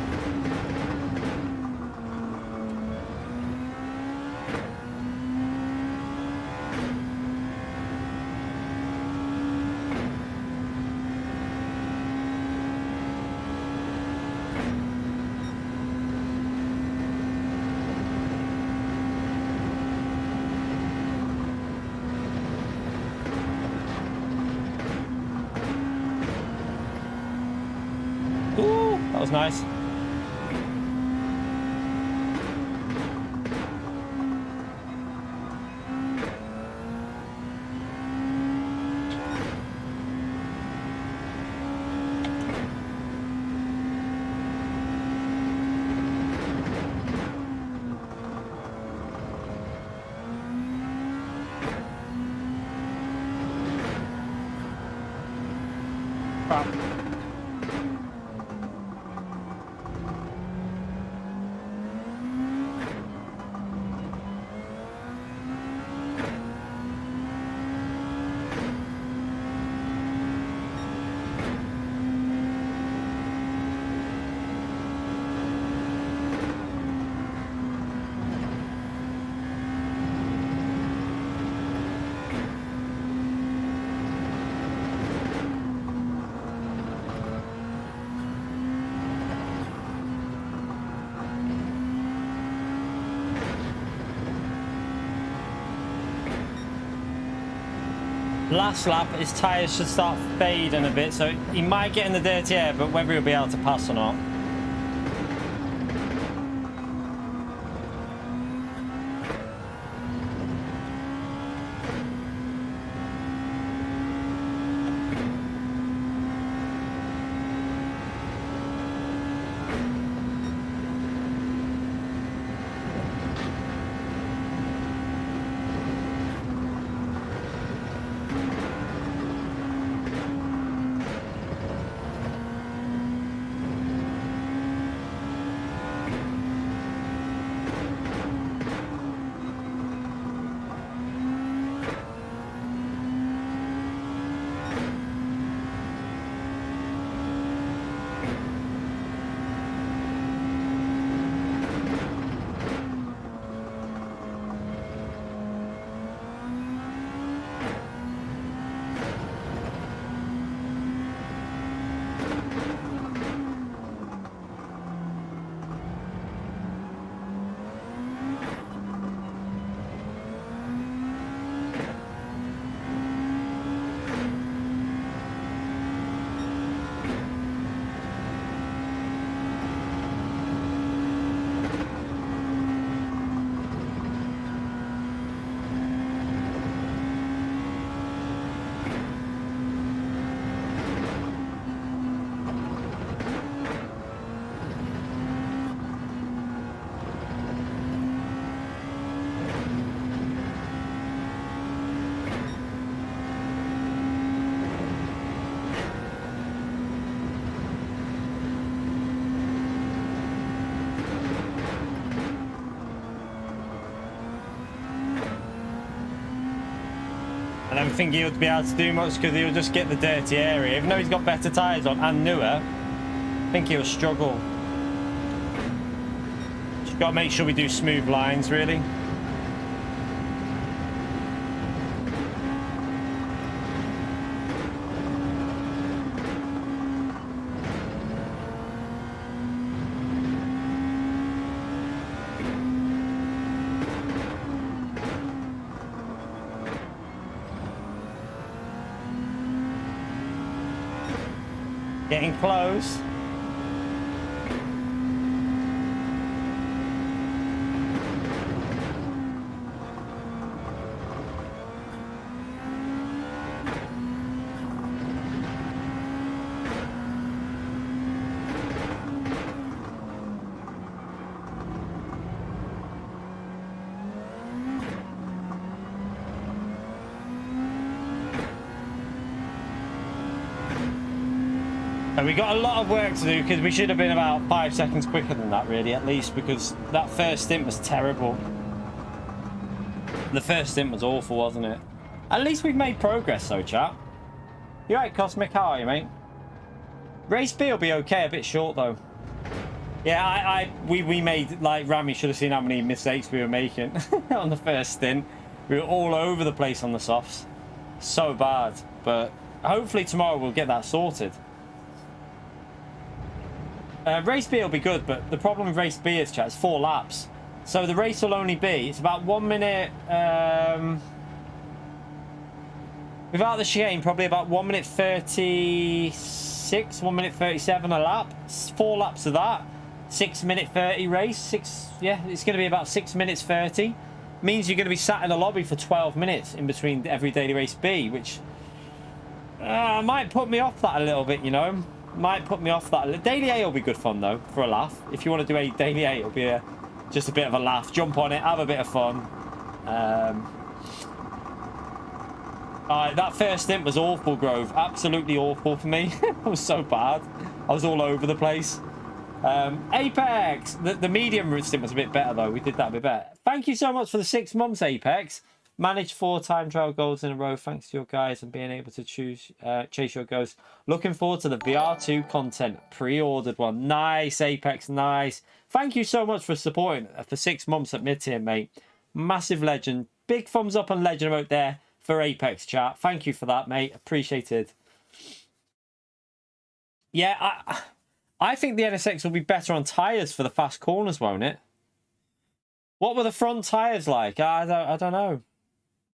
That was nice. Crap. Last lap, his tyres should start fading a bit, so he might get in the dirty air, but whether he'll be able to pass or not. I don't think he'll be able to do much because he'll just get the dirty area. Even though he's got better tyres on and newer, I think he'll struggle. Just got to make sure we do smooth lines, really. Getting close. And we got a lot of work to do because we should have been about 5 seconds quicker than that, really, at least, because that first stint was terrible. The first stint was awful, wasn't it? At least we've made progress, though, chat. You right, Cosmic? How are you, mate? Race B will be okay, a bit short, though. Yeah, we made, like, Rami should have seen how many mistakes we were making on the first stint. We were all over the place on the softs. So bad. But hopefully tomorrow we'll get that sorted. Race B will be good, but the problem with race B is, chat, it's 4 laps. So the race will only be, it's about 1 minute, without the chicane, probably about 1 minute 36, 1 minute 37 a lap. 4 laps of that. 6 minute 30 race. Yeah, it's going to be about 6 minutes 30. Means you're going to be sat in the lobby for 12 minutes in between every daily race B, which might put me off that a little bit, you know. Might put me off that. Daily A will be good fun, though, for a laugh. If you want to do a Daily A, it'll be just a bit of a laugh. Jump on it, have a bit of fun. That first stint was awful, Grove. Absolutely awful for me. It was so bad. I was all over the place. Apex! The medium stint was a bit better, though. We did that a bit better. Thank you so much for the 6 months, Apex. Managed 4 time trial goals in a row thanks to your guys and being able to chase your goals. Looking forward to the VR2 content. Pre-ordered one. Nice, Apex. Nice. Thank you so much for supporting for 6 months at mid-tier, mate. Massive legend. Big thumbs up and legend out there for Apex, chat. Thank you for that, mate. Appreciated. Yeah, I think the NSX will be better on tyres for the fast corners, won't it? What were the front tyres like? I don't know.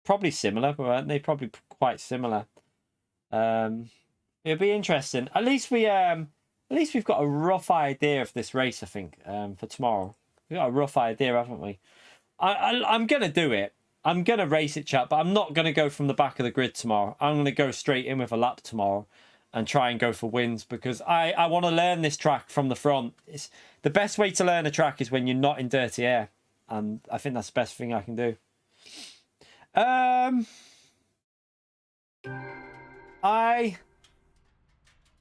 Probably similar, weren't they? Probably quite similar. It'll be interesting. At least we've got a rough idea of this race, I think, for tomorrow. We've got a rough idea, haven't we? I'm gonna do it. I'm gonna race it, chat, but I'm not gonna go from the back of the grid tomorrow. I'm gonna go straight in with a lap tomorrow and try and go for wins because I want to learn this track from the front. It's the best way to learn a track is when you're not in dirty air, and I think that's the best thing I can do. I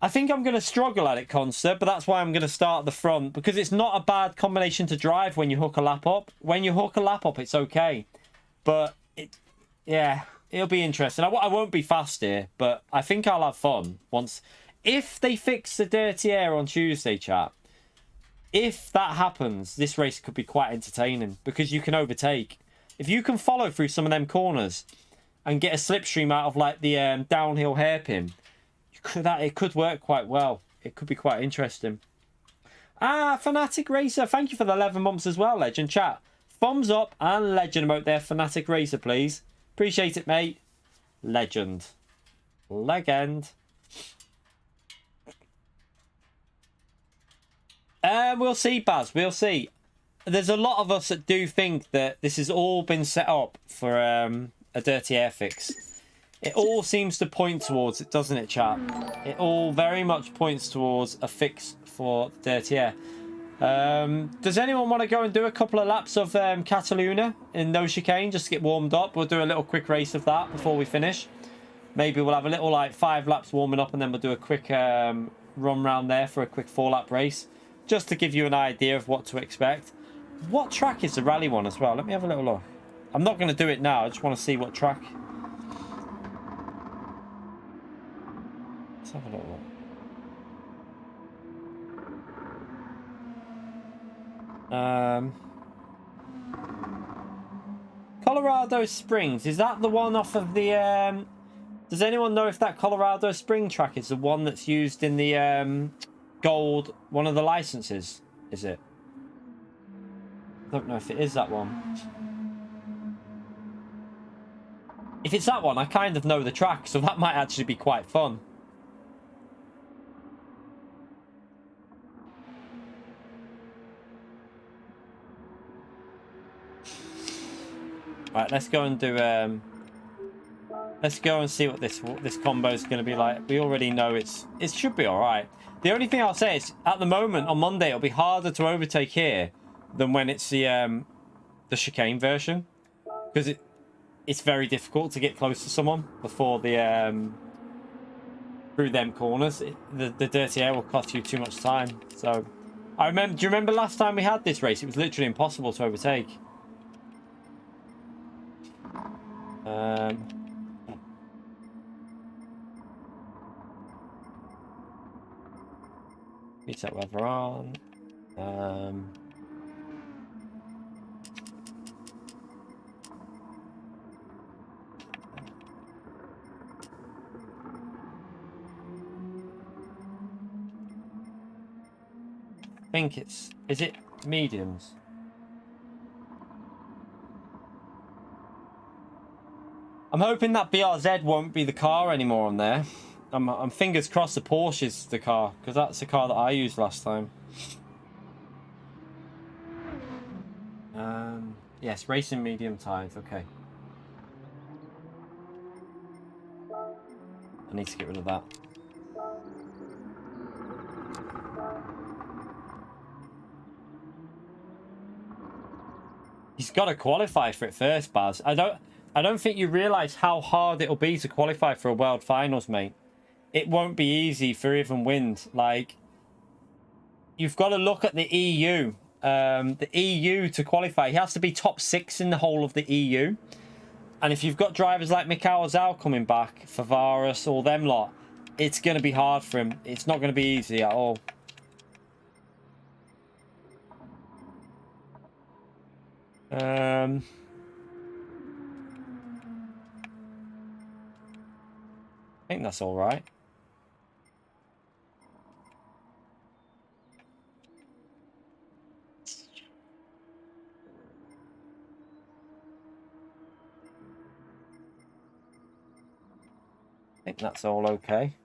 think I'm going to struggle at it, Concert, but that's why I'm going to start at the front, because it's not a bad combination to drive when you hook a lap up. When you hook a lap up, it's okay. But, it'll be interesting. I won't be fast here, but I think I'll have fun once. If they fix the dirty air on Tuesday, chat, if that happens, this race could be quite entertaining, because you can overtake. If you can follow through some of them corners and get a slipstream out of like the downhill hairpin, it could work quite well. It could be quite interesting. Fanatec Racer, thank you for the 11 months as well, legend chat. Thumbs up and legend emote there, Fanatec Racer, please. Appreciate it, mate. Legend. Legend. We'll see, Baz. We'll see. There's a lot of us that do think that this has all been set up for a dirty air fix. It all seems to point towards it, doesn't it, chat? It all very much points towards a fix for dirty air. Does anyone want to go and do a couple of laps of Cataluna in no chicane just to get warmed up? We'll do a little quick race of that before we finish. Maybe we'll have a little like 5 laps warming up and then we'll do a quick run round there for a quick 4-lap race. Just to give you an idea of what to expect. What track is the rally one as well? Let me have a little look. I'm not going to do it now. I just want to see what track. have a little look. Colorado Springs, is that the one off of the does anyone know if that Colorado Spring track is the one that's used in the gold, one of the licenses? Is it? I don't know if it is that one. If it's that one, I kind of know the track, so that might actually be quite fun. Right, let's go and do let's go and see what this combo is going to be like. We already know it should be all right. The only thing I'll say is at the moment on Monday it'll be harder to overtake here than when it's the chicane version, because it's very difficult to get close to someone before the through them corners. The dirty air will cost you too much time. So I remember. Do you remember last time we had this race? It was literally impossible to overtake. Reset weather on. I think is it mediums? I'm hoping that BRZ won't be the car anymore on there. I'm fingers crossed the Porsche is the car, because that's the car that I used last time. Yes, racing medium tires. Okay. I need to get rid of that. He's got to qualify for it first, Baz. I don't think you realise how hard it'll be to qualify for a World Finals, mate. It won't be easy for even wind. Like, you've got to look at the EU. The EU to qualify, he has to be top 6 in the whole of the EU. And if you've got drivers like Mikhail Zhao coming back, Favaris, all them lot, it's going to be hard for him. It's not going to be easy at all. I think that's all right. I think that's all okay.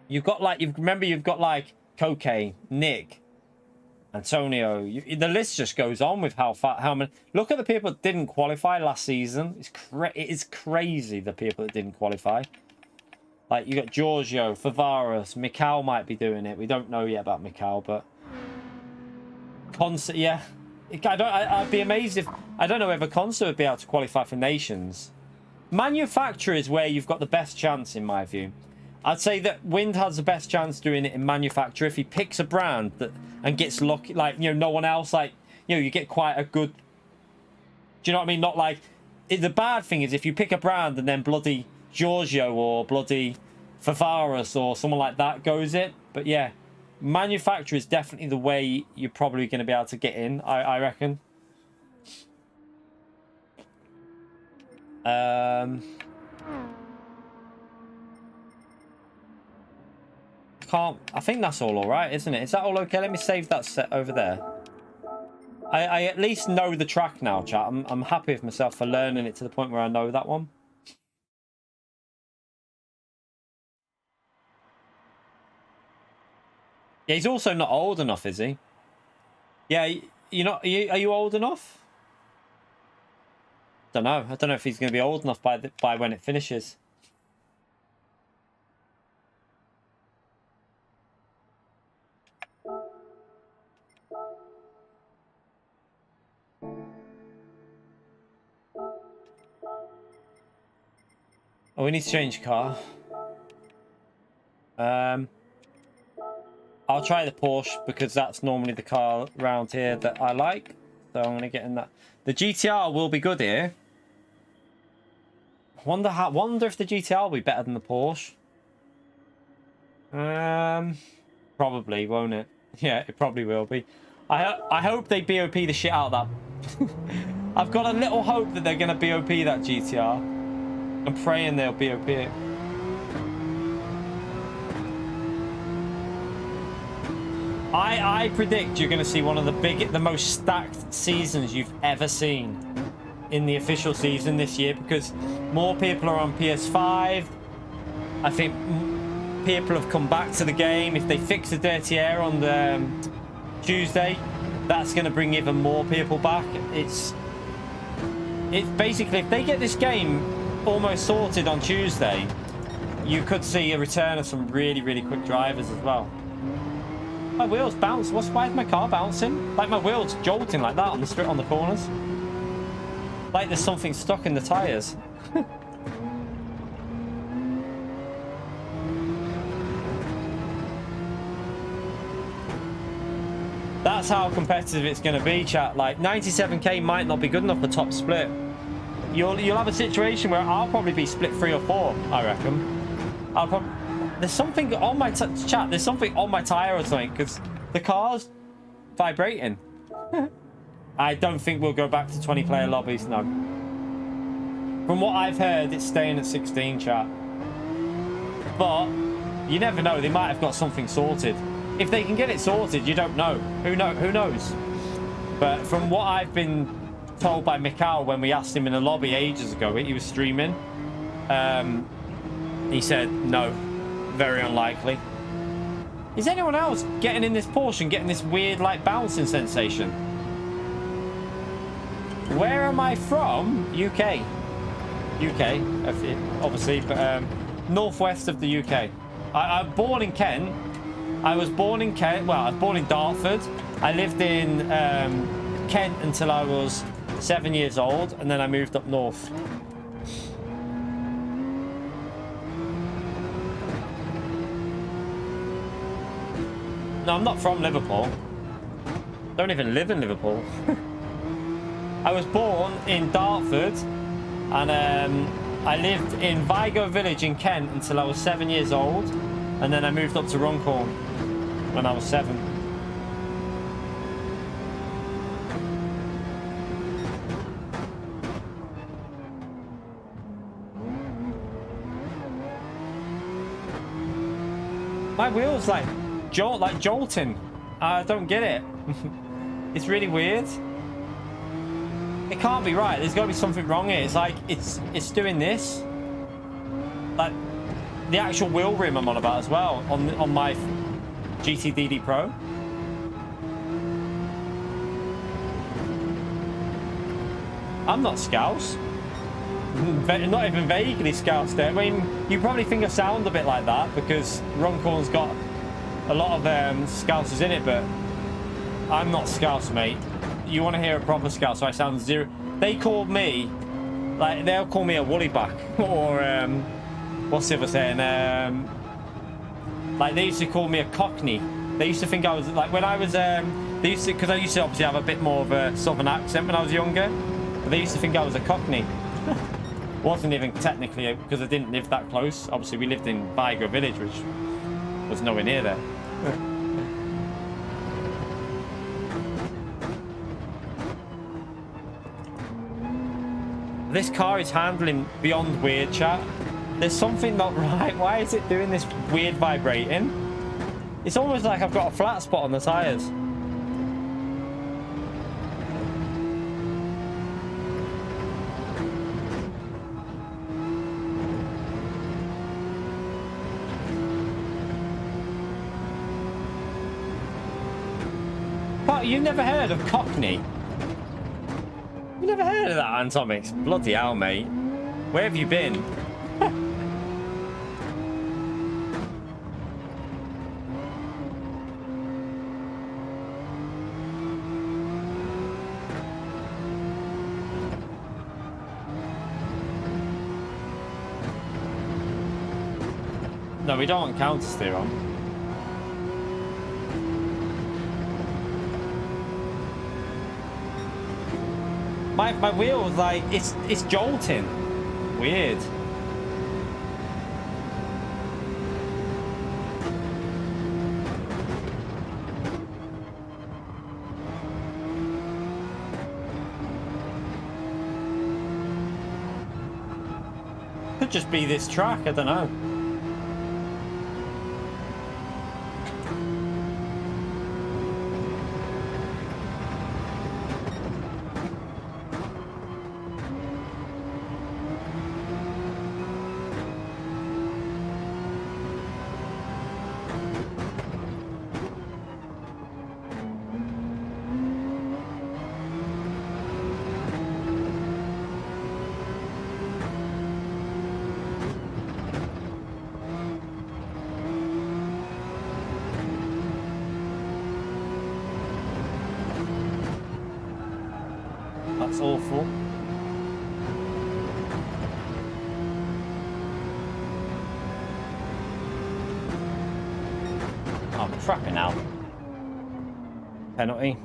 You've got like, remember you've got like Cocaine, Nick, Antonio. The list just goes on with how many. Look at the people that didn't qualify last season. It is crazy the people that didn't qualify. Like you got Giorgio, Favaris, Mikhail might be doing it. We don't know yet about Mikhail, but Concert, yeah. I'd be amazed if I don't know whether Concert would be able to qualify for nations. Manufacturer is where you've got the best chance, in my view. I'd say that Wind has the best chance doing it in manufacturer if he picks a brand that and gets lucky, like, you know, no one else, like, you know, you get quite a good. Do you know what I mean? Not like the bad thing is if you pick a brand and then bloody Giorgio or bloody Favaris or someone like that goes it. But yeah, manufacturer is definitely the way you're probably going to be able to get in. I reckon. I think that's all right, isn't it? Is that all okay? Let me save that set over there. I at least know the track now, chat. I'm happy with myself for learning it to the point where I know that one. Yeah, he's also not old enough, is he? Yeah, you're not. Are you old enough? Don't know. I don't know if he's going to be old enough by when it finishes. Oh, we need to change car. I'll try the Porsche because that's normally the car around here that I like. So I'm going to get in that. The GTR will be good here. Wonder if the GTR will be better than the Porsche. Probably, won't it? Yeah, it probably will be. I hope they BOP the shit out of that. I've got a little hope that they're gonna BOP that GTR. I'm praying they'll BOP it. I predict you're gonna see one of the most stacked seasons you've ever seen in the official season this year, because more people are on PS5. I think people have come back to the game. If they fix the dirty air on the Tuesday, that's going to bring even more people back. It's basically, if they get this game almost sorted on Tuesday, you could see a return of some really, really quick drivers as well. My wheels bounce. Why is my car bouncing? Like my wheels jolting like that on the corners. Like there's something stuck in the tires. That's how competitive it's going to be, chat. Like 97k might not be good enough for top split. You'll have a situation where I'll probably be split 3 or 4. I reckon. There's something on my chat. There's something on my tire or something because the car's vibrating. I don't think we'll go back to 20-player lobbies, no. From what I've heard, it's staying at 16, chat. But you never know. They might have got something sorted. If they can get it sorted, you don't know. Who knows? But from what I've been told by Mikhail when we asked him in the lobby ages ago, he was streaming. He said no, very unlikely. Is anyone else getting in this Porsche and getting this weird like bouncing sensation? Where am I from? UK, obviously, but northwest of the UK. I'm born in Kent. I was born in Kent. Well, I was born in Dartford. I lived in Kent until I was 7 years old, and then I moved up north. No, I'm not from Liverpool. Don't even live in Liverpool. I was born in Dartford, and I lived in Vigo village in Kent until I was 7 years old, and then I moved up to Runcorn when I was 7. My wheels like jolting. I don't get it. It's really weird. It can't be right. There's got to be something wrong here. It's like it's doing this. Like the actual wheel rim I'm on about as well on my GTDD Pro. I'm not Scouse. Not even vaguely Scouse there. I mean, you probably think I sound a bit like that because Runcorn's got a lot of Scousers in it, but I'm not Scouse, mate. You want to hear a proper Scouse, so I sound zero. They call me, like, they'll call me a woollyback, or, what's the other saying? Like, they used to call me a cockney. They used to think I was, like, when I was, because I used to obviously have a bit more of a southern accent when I was younger, but they used to think I was a cockney. Wasn't even technically, because I didn't live that close. Obviously, we lived in Vigo village, which was nowhere near there. This car is handling beyond weird, chat. There's something not right. Why is it doing this weird vibrating? It's almost like I've got a flat spot on the tires. But you've never heard of Cockney? You never heard of that, Antomix? Bloody hell, mate. Where have you been? No, we don't want counter steer on. My wheel, like, it's jolting. weird. Could just be this track, I don't know. That's awful. Oh, I'm trapping out. Penalty.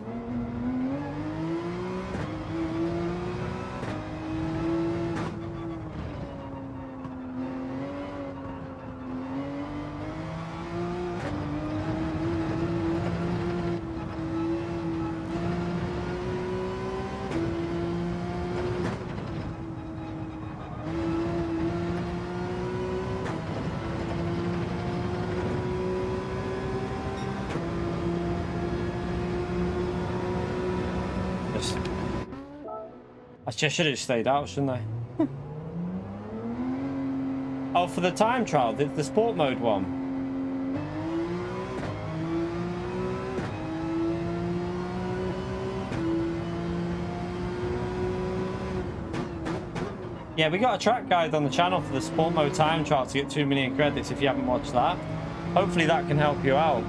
I just should have stayed out, shouldn't I? Oh, for the time trial, the sport mode one. Yeah, we got a track guide on the channel for the sport mode time trial to get 2 million credits if you haven't watched that. Hopefully that can help you out.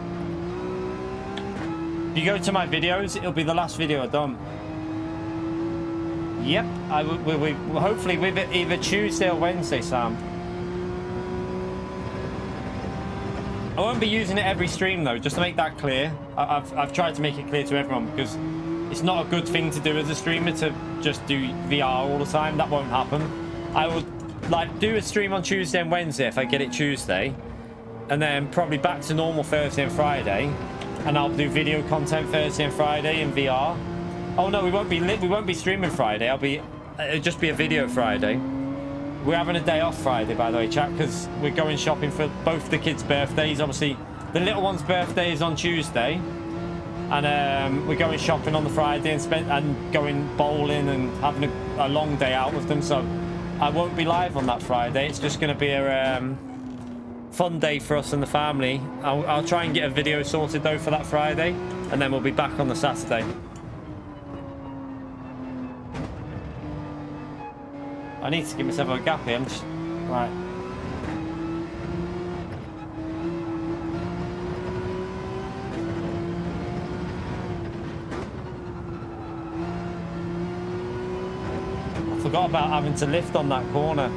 If you go to my videos, it'll be the last video I've done. Yep, we hopefully with it either Tuesday or Wednesday, Sam. I won't be using it every stream though, just to make that clear. I've tried to make it clear to everyone because it's not a good thing to do as a streamer to just do VR all the time. That won't happen. I will like do a stream on Tuesday and Wednesday if I get it Tuesday, and then probably back to normal Thursday and Friday, and I'll do video content Thursday and Friday in VR. Oh no, we won't be streaming Friday. It'll just be a video Friday. We're having a day off Friday, by the way, chat, because we're going shopping for both the kids' birthdays. Obviously, the little one's birthday is on Tuesday, and we're going shopping on the Friday and going bowling and having a long day out with them. So I won't be live on that Friday. It's just going to be a fun day for us and the family. I'll try and get a video sorted though for that Friday, and then we'll be back on the Saturday. I need to give myself a gap here. Right. I forgot about having to lift on that corner.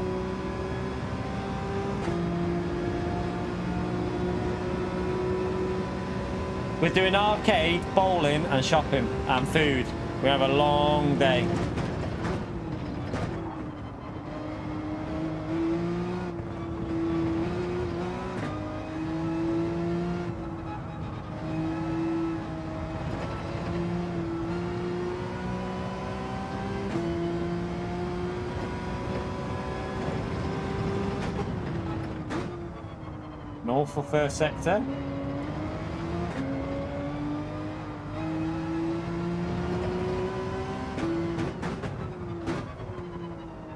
We're doing arcade, bowling and shopping and food. We have a long day. North for first sector.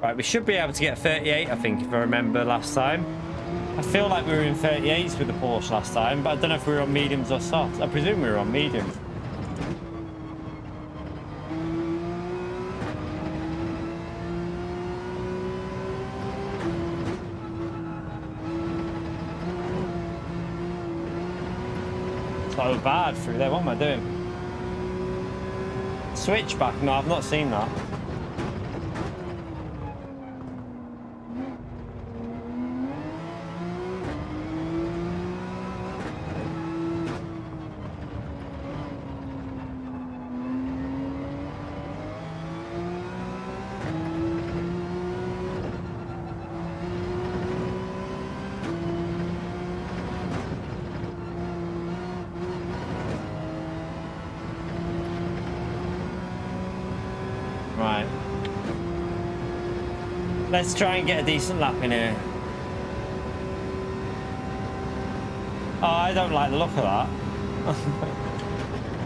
Right, we should be able to get 38, I think, if I remember last time. I feel like we were in 38s with the Porsche last time, but I don't know if we were on mediums or softs. I presume we were on mediums. So bad through there. What am I doing? Switchback? No, I've not seen that. Let's try and get a decent lap in here. Oh, I don't like the look of that.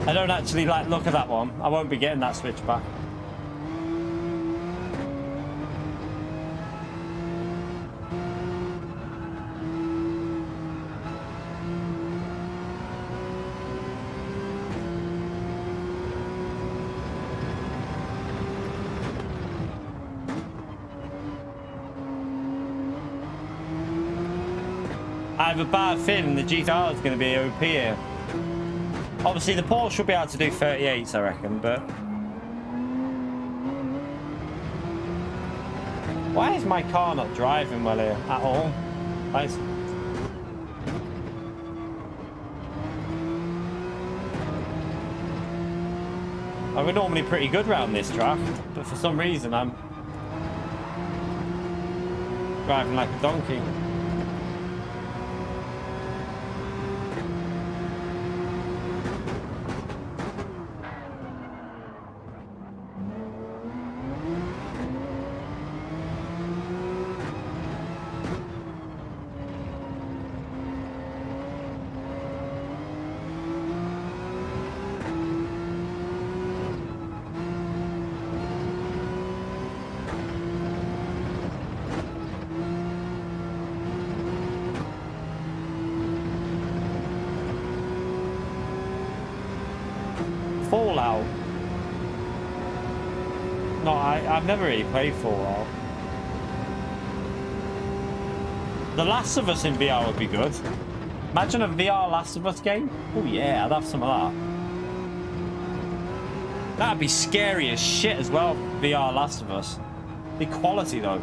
I don't actually like the look of that one. I won't be getting that switchback. I have a bad feeling the GTR is going to be OP here. Obviously, the Porsche should be able to do 38s, I reckon, but... Why is my car not driving well here at all? Nice. We're normally pretty good around this track, but for some reason I'm driving like a donkey. Fallout. No, I've never really played Fallout. The Last of Us in VR would be good. Imagine a VR Last of Us game. Oh yeah, I'd have some of that. That'd be scary as shit as well, VR Last of Us. The quality though.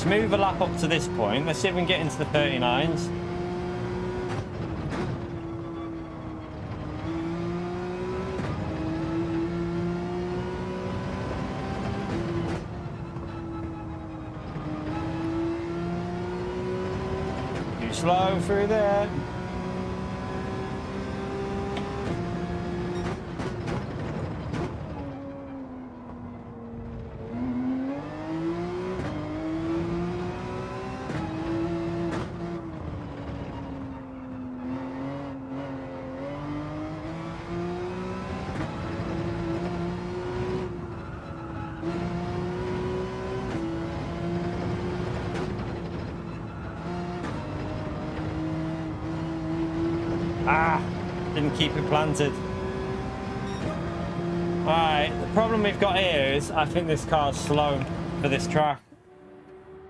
Move a lap up to this point. Let's see if we can get into the 39s. Too slow through there. Didn't keep it planted. Alright, the problem we've got here is I think this car's slow for this track.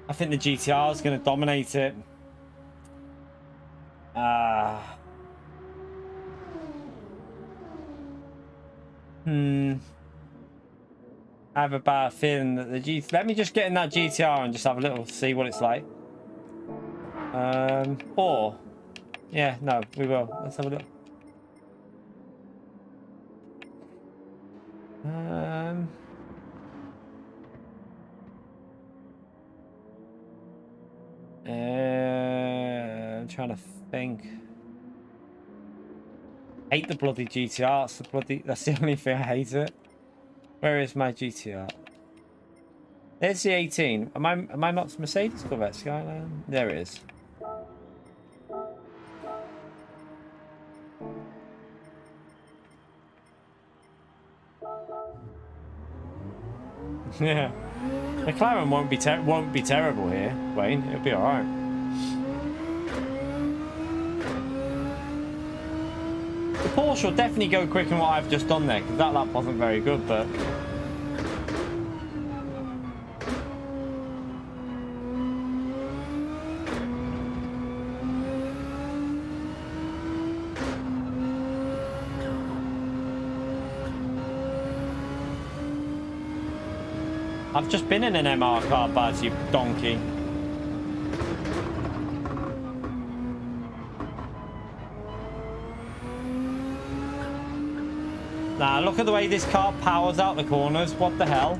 I think the GTR is going to dominate it. I have a bad feeling that the GT... Let me just get in that GTR and just have a little see what it's like. Or... Yeah, no, we will. Let's have a look. I'm trying to think. I hate the bloody GTR. That's the only thing I hate it. Where is my GTR? There's the 18. Am I not Mercedes Corvette Skyline? There it is. Yeah, McLaren won't be terrible here, Wayne. It'll be all right. The Porsche will definitely go quicker than what I've just done there, because that lap wasn't very good, but. I've just been in an MR car, Baz, you donkey. Nah, look at the way this car powers out the corners. What the hell?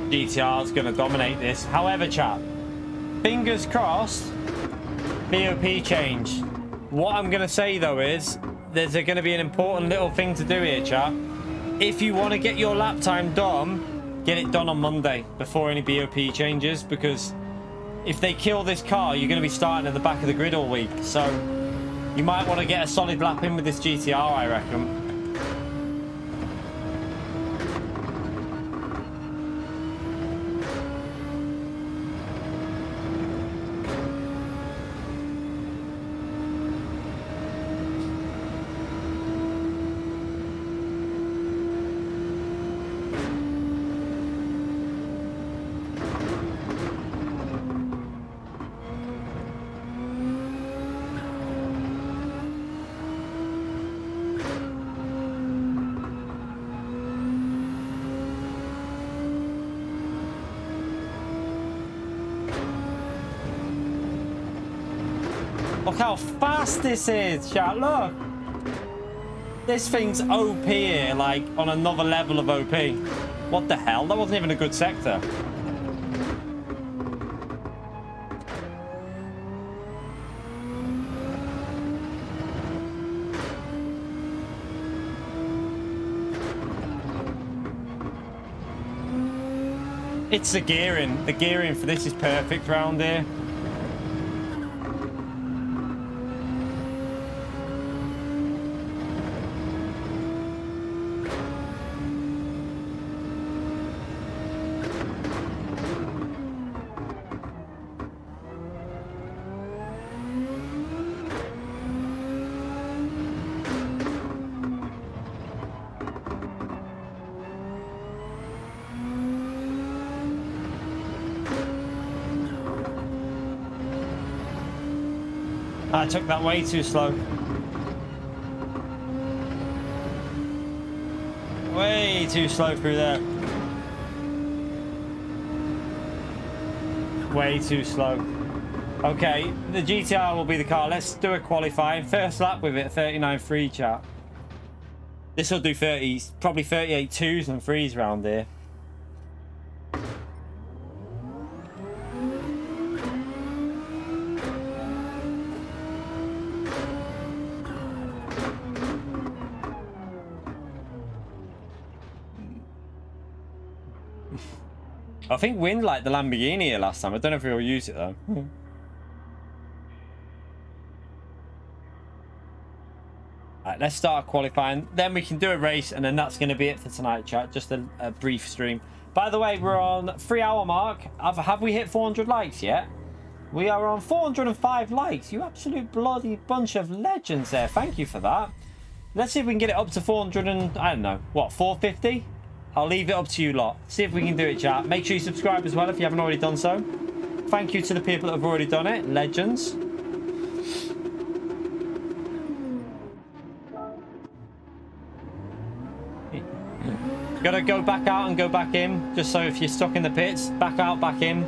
GTR's going to dominate this. However, chat, fingers crossed, BOP change. What I'm going to say, though, is there's going to be an important little thing to do here, chat. If you want to get your lap time done, get it done on Monday before any BOP changes, because if they kill this car, you're going to be starting at the back of the grid all week. So you might want to get a solid lap in with this GTR, I reckon. Look how fast this is, chat. Look. This thing's OP here, like on another level of OP. What the hell? That wasn't even a good sector. It's the gearing. The gearing for this is perfect round here. I took that way too slow. Way too slow through there. Way too slow. Okay, the GTR will be the car. Let's do a qualifying. First lap with it, 39.3, chat. This will do 30s, probably 38 twos and threes round here. I think Wind liked the Lamborghini here last time. I don't know if he'll use it though. Alright, let's start qualifying. Then we can do a race, and then that's going to be it for tonight, chat. Just a brief stream. By the way, we're on 3 hour mark. Have we hit 400 likes yet? We are on 405 likes. You absolute bloody bunch of legends there. Thank you for that. Let's see if we can get it up to 400 and, I don't know, what, 450? I'll leave it up to you lot. See if we can do it, chat. Make sure you subscribe as well if you haven't already done so. Thank you to the people that have already done it. Legends. Gotta go back out and go back in. Just so if you're stuck in the pits, back out, back in.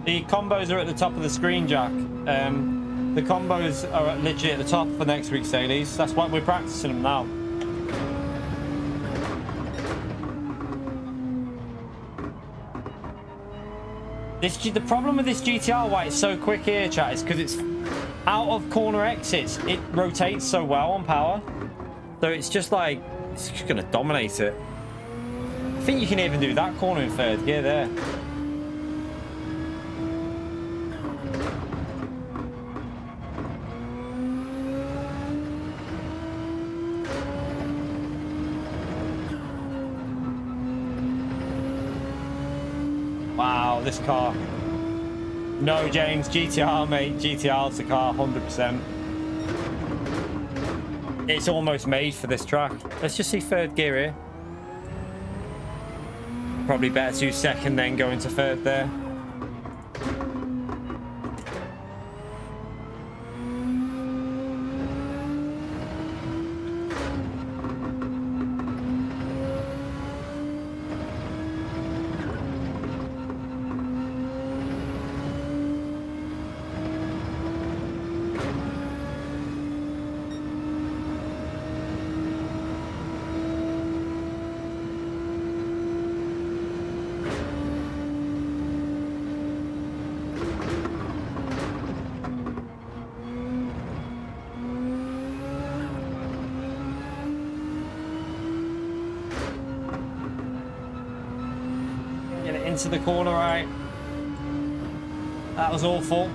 The combos are at the top of the screen, Jack. The combos are literally at the top for next week's dailies. That's why we're practicing them now. The problem with this GTR, why it's so quick here, chat, is because it's out of corner exits. It rotates so well on power. So it's just like, it's just going to dominate it. I think you can even do that corner in third gear there. this car. No, James, GTR, mate. GTR's the car, 100%. It's almost made for this track. Let's just see third gear here. Probably better to second, then go into third there. Into the corner, right? That was awful.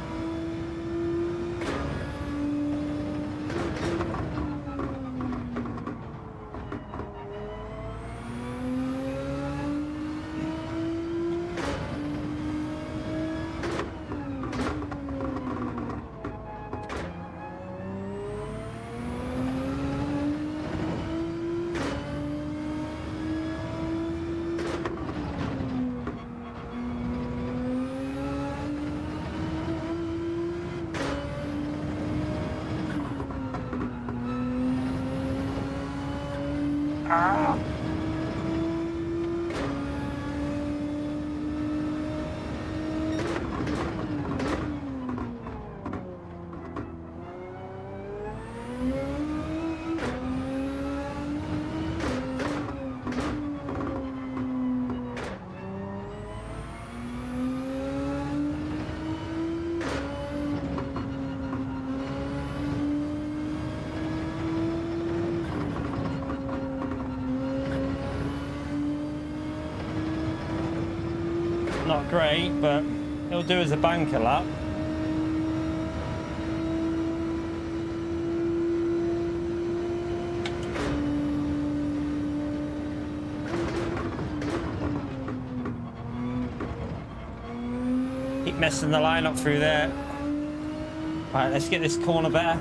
Not great, but it'll do as a banker lap. Keep messing the line up through there. Alright, let's get this corner better.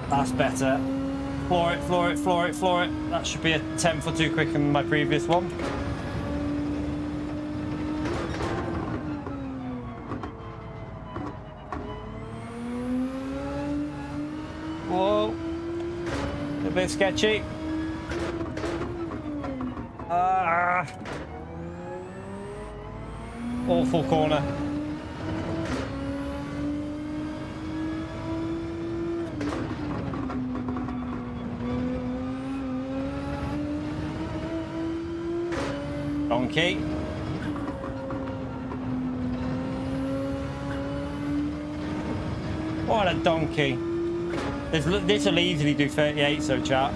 That's better. Floor it, floor it, floor it, floor it. That should be a 10th or 2 quicker than my previous one. Whoa. A bit sketchy. Awful corner. Donkey. What a donkey. This will easily do 38, so chat.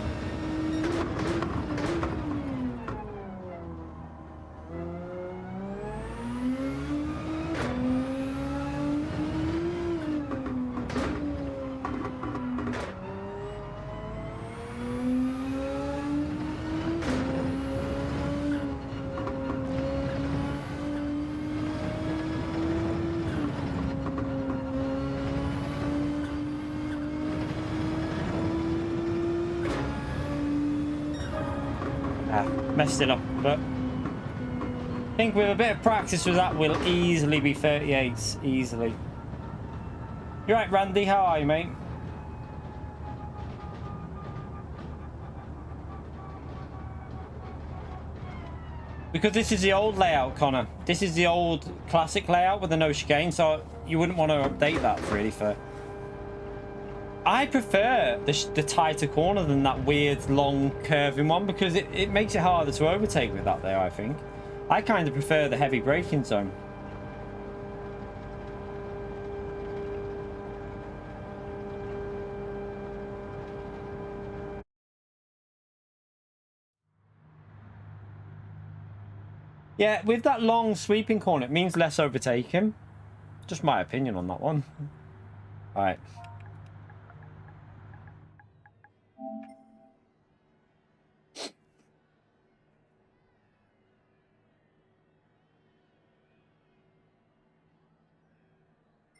Messed it up, but I think with a bit of practice with that, we'll easily be 38s. Easily. You're right, Randy. How are you, mate? Because this is the old layout, Connor. This is the old classic layout with the no chicane, so you wouldn't want to update that really for... I prefer the tighter corner than that weird long curving one, because it makes it harder to overtake with that there, I think. I kind of prefer the heavy braking zone. Yeah, with that long sweeping corner, it means less overtaking. Just my opinion on that one. All right.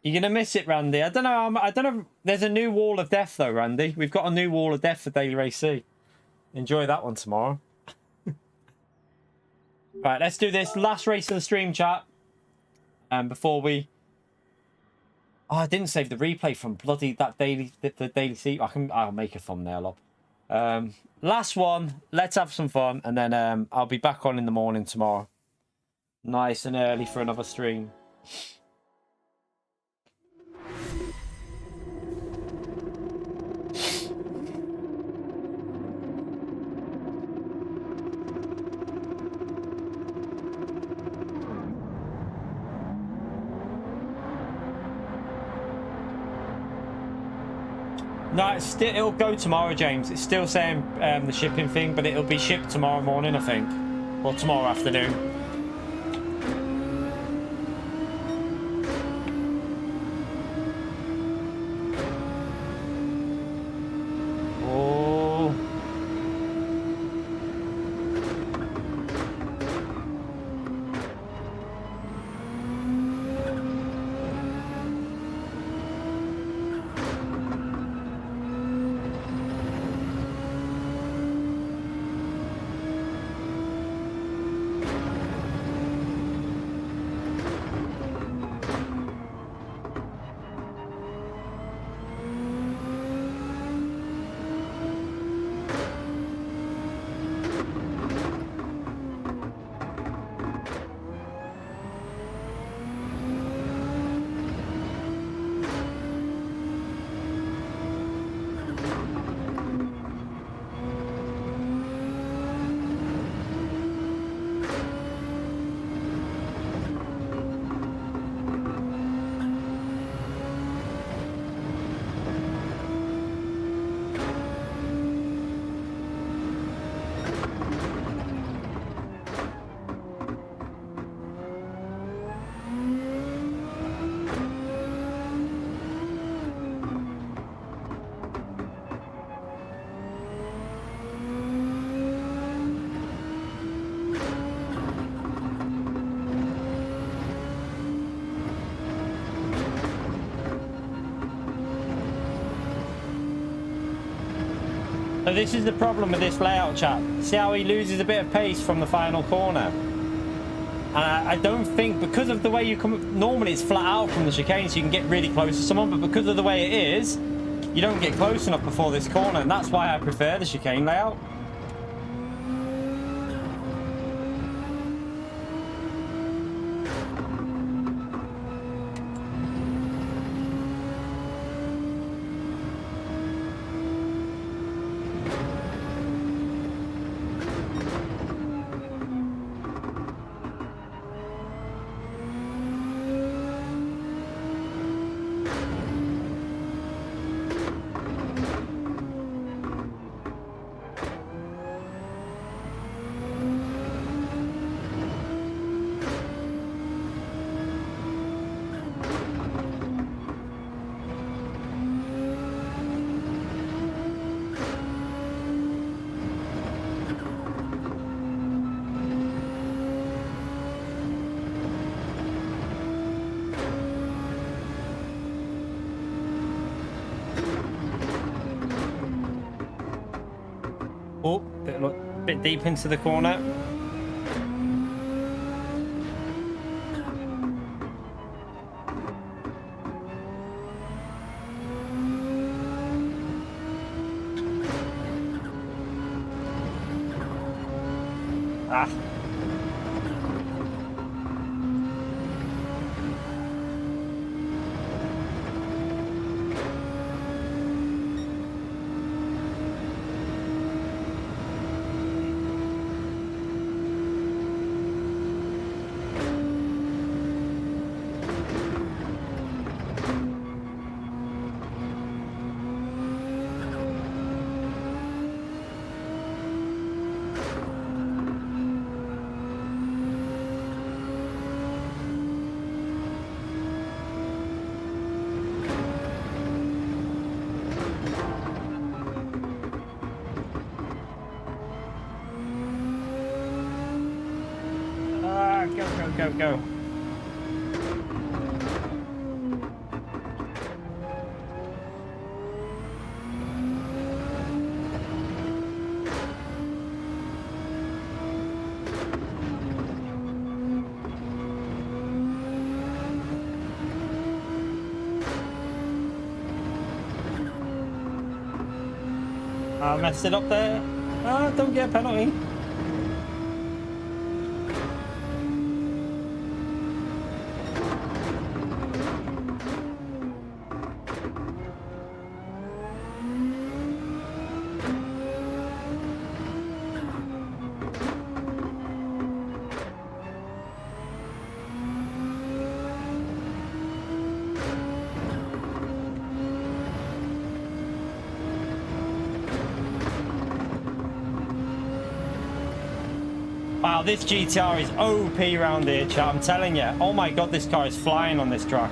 You're gonna miss it, Randy. I don't know. I don't know. There's a new wall of death, though, Randy. We've got a new wall of death for Daily Race C. Enjoy that one tomorrow. Right, let's do this last race of the stream chat. And before we, I didn't save the replay from bloody that the daily C. I'll make a thumbnail up. Last one. Let's have some fun, and then I'll be back on in the morning tomorrow. Nice and early for another stream. No, it'll go tomorrow, James. It's still saying the shipping thing, but it'll be shipped tomorrow morning, I think. Or tomorrow afternoon. So this is the problem with this layout, chat. See how he loses a bit of pace from the final corner? And I don't think, because of the way you come... Normally it's flat out from the chicane, so you can get really close to someone, but because of the way it is, you don't get close enough before this corner, and that's why I prefer the chicane layout. Oh, bit deep into the corner. Ah. Go. I messed it up there. Oh, don't get a penalty. Wow, this GTR is OP around here, chat. I'm telling you. Oh my god, this car is flying on this track.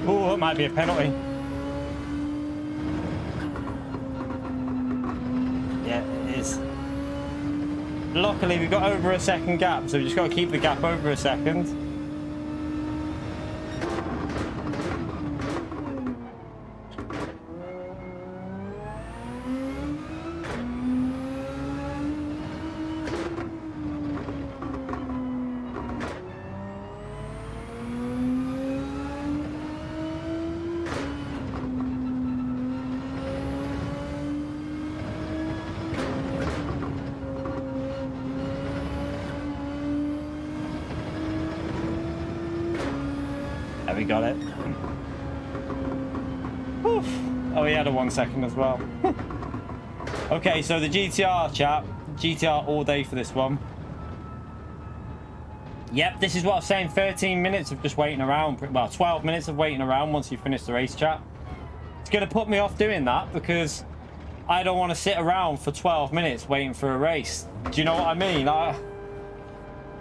Oh, it might be a penalty. Yeah, it is. Luckily, we've got over a second gap, so we just got to keep the gap over a second. We got it. Oof. Oh, he had a 1 second as well. Okay, so the GTR, chat. GTR all day for this one. Yep, this is what I'm saying. 13 minutes of just waiting around. Well, 12 minutes of waiting around once you finish the race, chat. It's going to put me off doing that because I don't want to sit around for 12 minutes waiting for a race. Do you know what I mean?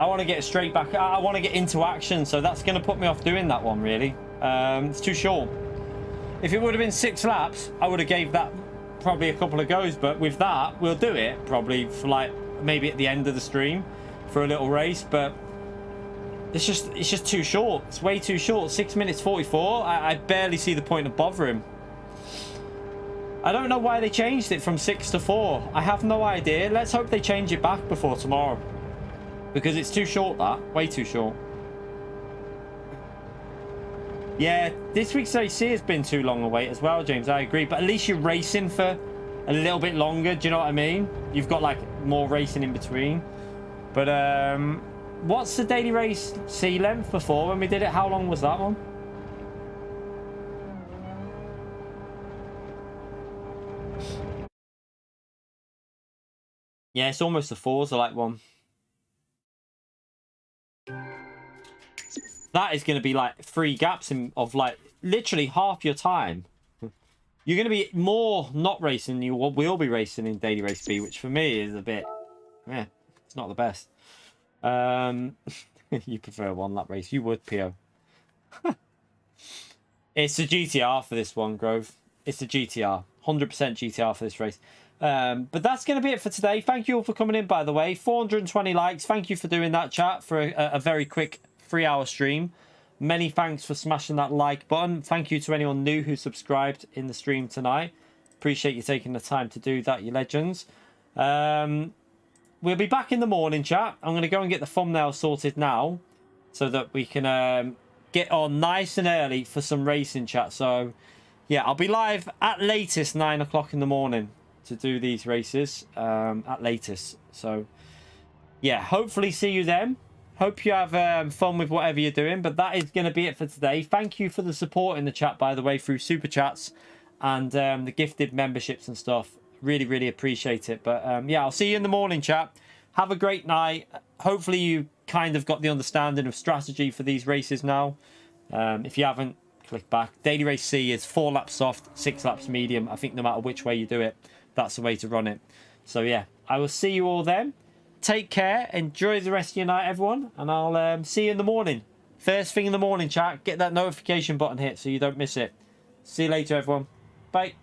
I want to get straight back. I want to get into action, so that's going to put me off doing that one, really. It's too short. If it would have been 6 laps, I would have gave that probably a couple of goes, but with that, we'll do it probably for like maybe at the end of the stream for a little race, but it's just too short. It's way too short. 6 minutes 44. I barely see the point of bothering. I don't know why they changed it from 6 to 4. I have no idea. Let's hope they change it back before tomorrow. Because it's too short, that. Way too short. Yeah, this week's AC has been too long a wait as well, James. I agree. But at least you're racing for a little bit longer. Do you know what I mean? You've got, like, more racing in between. But, what's the daily race C length before when we did it? How long was that one? Yeah, it's almost the Forza like one. That is going to be like 3 gaps of like literally half your time. You're going to be more not racing than you will be racing in daily race B, which for me is a bit, yeah, it's not the best. You prefer 1 lap race? You would, Pio. It's the GTR for this one, Grove. It's the GTR. 100% GTR for this race. But that's going to be it for today. Thank you all for coming in, by the way. 420 likes. Thank you for doing that, chat, for a very quick 3-hour stream. Many thanks for smashing that like button. Thank you to anyone new who subscribed in the stream tonight. Appreciate you taking the time to do that, you legends. We'll be back in the morning, chat. I'm going to go and get the thumbnail sorted now so that we can get on nice and early for some racing, chat. So, yeah, I'll be live at latest 9 o'clock in the morning to do these races at latest. So, yeah, hopefully see you then. Hope you have fun with whatever you're doing. But that is going to be it for today. Thank you for the support in the chat, by the way, through Super Chats and the gifted memberships and stuff. Really, really appreciate it. But, yeah, I'll see you in the morning, chat. Have a great night. Hopefully you kind of got the understanding of strategy for these races now. If you haven't, click back. Daily race C is 4 laps soft, 6 laps medium. I think no matter which way you do it, that's the way to run it. So yeah, I will see you all then. Take care. Enjoy the rest of your night, everyone. And I'll see you in the morning. First thing in the morning, chat. Get that notification button hit so you don't miss it. See you later, everyone. Bye.